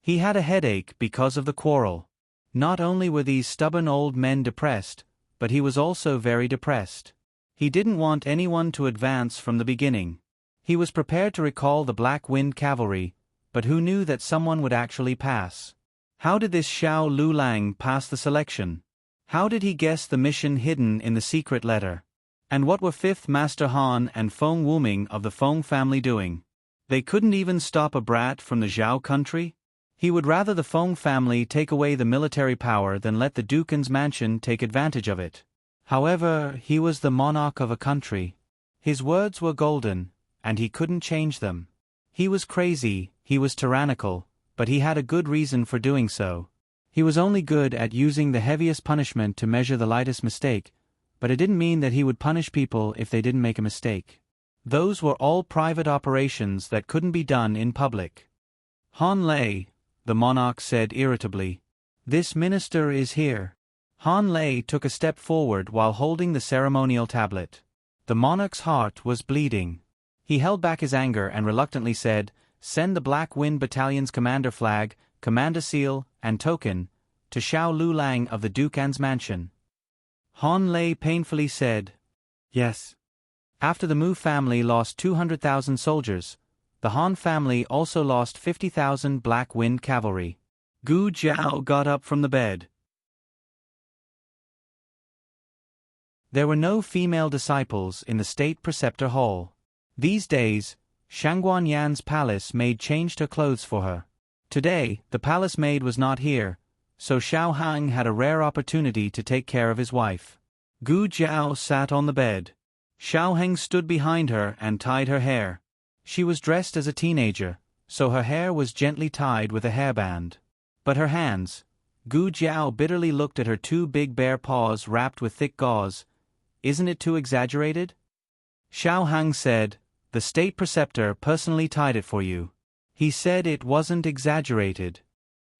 S1: He had a headache because of the quarrel. Not only were these stubborn old men depressed, but he was also very depressed. He didn't want anyone to advance from the beginning. He was prepared to recall the Black Wind Cavalry, but who knew that someone would actually pass? How did this Xiao Lulang pass the selection? How did he guess the mission hidden in the secret letter? And what were 5th Master Han and Feng Wuming of the Feng family doing? They couldn't even stop a brat from the Zhao country? He would rather the Feng family take away the military power than let the Dukan's mansion take advantage of it. However, he was the monarch of a country. His words were golden, and he couldn't change them. He was crazy, he was tyrannical, but he had a good reason for doing so. He was only good at using the heaviest punishment to measure the lightest mistake, but it didn't mean that he would punish people if they didn't make a mistake. Those were all private operations that couldn't be done in public. Han Lei, the monarch said irritably. This minister is here. Han Lei took a step forward while holding the ceremonial tablet. The monarch's heart was bleeding. He held back his anger and reluctantly said, Send the Black Wind Battalion's commander flag, commander seal, and token, to Xiao Lulang of the Dukan's mansion. Han Lei painfully said, Yes. After the Mu family lost 200,000 soldiers, the Han family also lost 50,000 Black Wind cavalry. Gu Jiao got up from the bed. There were no female disciples in the state preceptor hall. These days, Shangguan Yan's palace maid changed her clothes for her. Today, the palace maid was not here, so Xiao Hang had a rare opportunity to take care of his wife. Gu Jiao sat on the bed. Xiao Heng stood behind her and tied her hair. She was dressed as a teenager, so her hair was gently tied with a hairband. But her hands. Gu Jiao bitterly looked at her two big bare paws wrapped with thick gauze. Isn't it too exaggerated? Xiao Hang said, the state preceptor personally tied it for you. He said it wasn't exaggerated.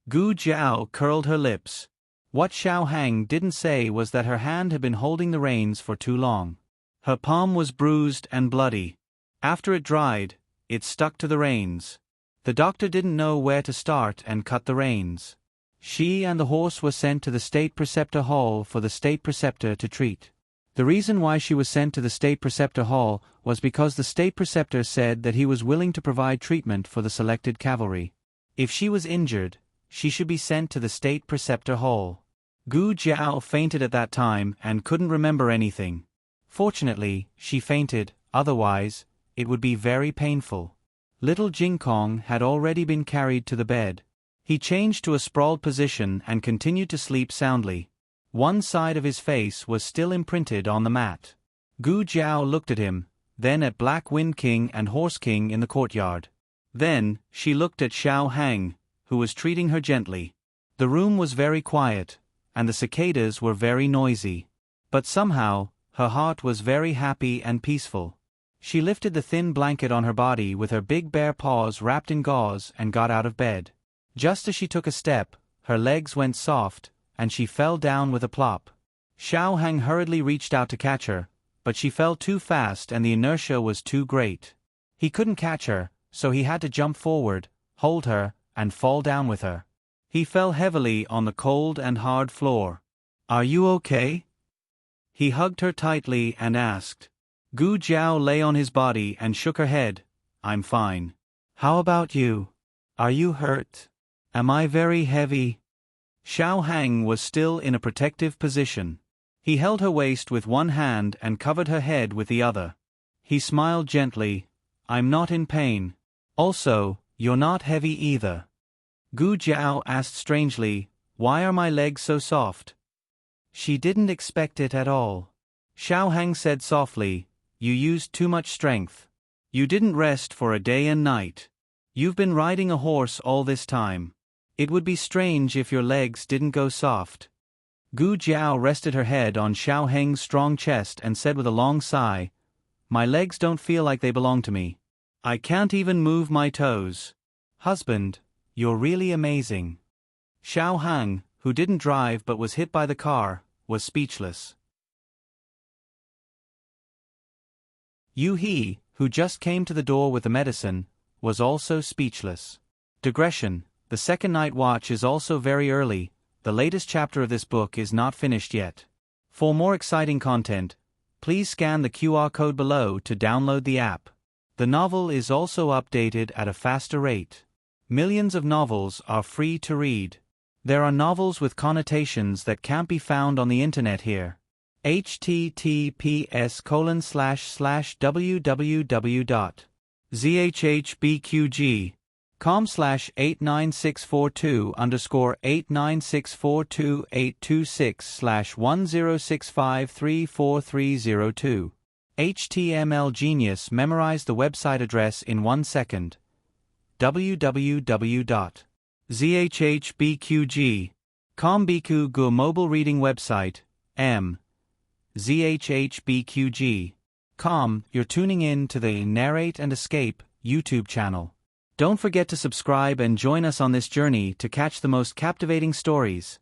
S1: Gu Jiao curled her lips. What Xiao Hang didn't say was that her hand had been holding the reins for too long. Her palm was bruised and bloody. After it dried, it stuck to the reins. The doctor didn't know where to start and cut the reins. She and the horse were sent to the state preceptor hall for the state preceptor to treat. The reason why she was sent to the state preceptor hall was because the state preceptor said that he was willing to provide treatment for the selected cavalry. If she was injured, she should be sent to the state preceptor hall. Gu Jiao fainted at that time and couldn't remember anything. Fortunately, she fainted, otherwise, it would be very painful. Little Jingkong had already been carried to the bed. He changed to a sprawled position and continued to sleep soundly. One side of his face was still imprinted on the mat. Gu Jiao looked at him, then at Black Wind King and Horse King in the courtyard. Then, she looked at Xiao Hang, who was treating her gently. The room was very quiet, and the cicadas were very noisy. But somehow, her heart was very happy and peaceful. She lifted the thin blanket on her body with her big bare paws wrapped in gauze and got out of bed. Just as she took a step, her legs went soft, and she fell down with a plop. Xiao Hang hurriedly reached out to catch her, but she fell too fast and the inertia was too great. He couldn't catch her, so he had to jump forward, hold her, and fall down with her. He fell heavily on the cold and hard floor. Are you okay? He hugged her tightly and asked. Gu Jiao lay on his body and shook her head. I'm fine. How about you? Are you hurt? Am I very heavy? Xiao Hang was still in a protective position. He held her waist with one hand and covered her head with the other. He smiled gently. I'm not in pain. Also, you're not heavy either. Gu Jiao asked strangely, why are my legs so soft? She didn't expect it at all. Xiao Hang said softly, you used too much strength. You didn't rest for a day and night. You've been riding a horse all this time. It would be strange if your legs didn't go soft. Gu Jiao rested her head on Xiao Heng's strong chest and said with a long sigh, my legs don't feel like they belong to me. I can't even move my toes. Husband, you're really amazing. Xiao Hang, who didn't drive but was hit by the car, was speechless. Yu He, who just came to the door with the medicine, was also speechless. Digression. The second night watch is also very early. The latest chapter of this book is not finished yet. For more exciting content, please scan the QR code below to download the app. The novel is also updated at a faster rate. Millions of novels are free to read. There are novels with connotations that can't be found on the internet here. https://www.zhbqg.com/89642/826428263434302. HTML Genius memorized the website address in 1 second. www.zhbqg.com Biku Gu mobile reading website, zhbqg.com. You're tuning in to the Narrate and Escape YouTube channel. Don't forget to subscribe and join us on this journey to catch the most captivating stories.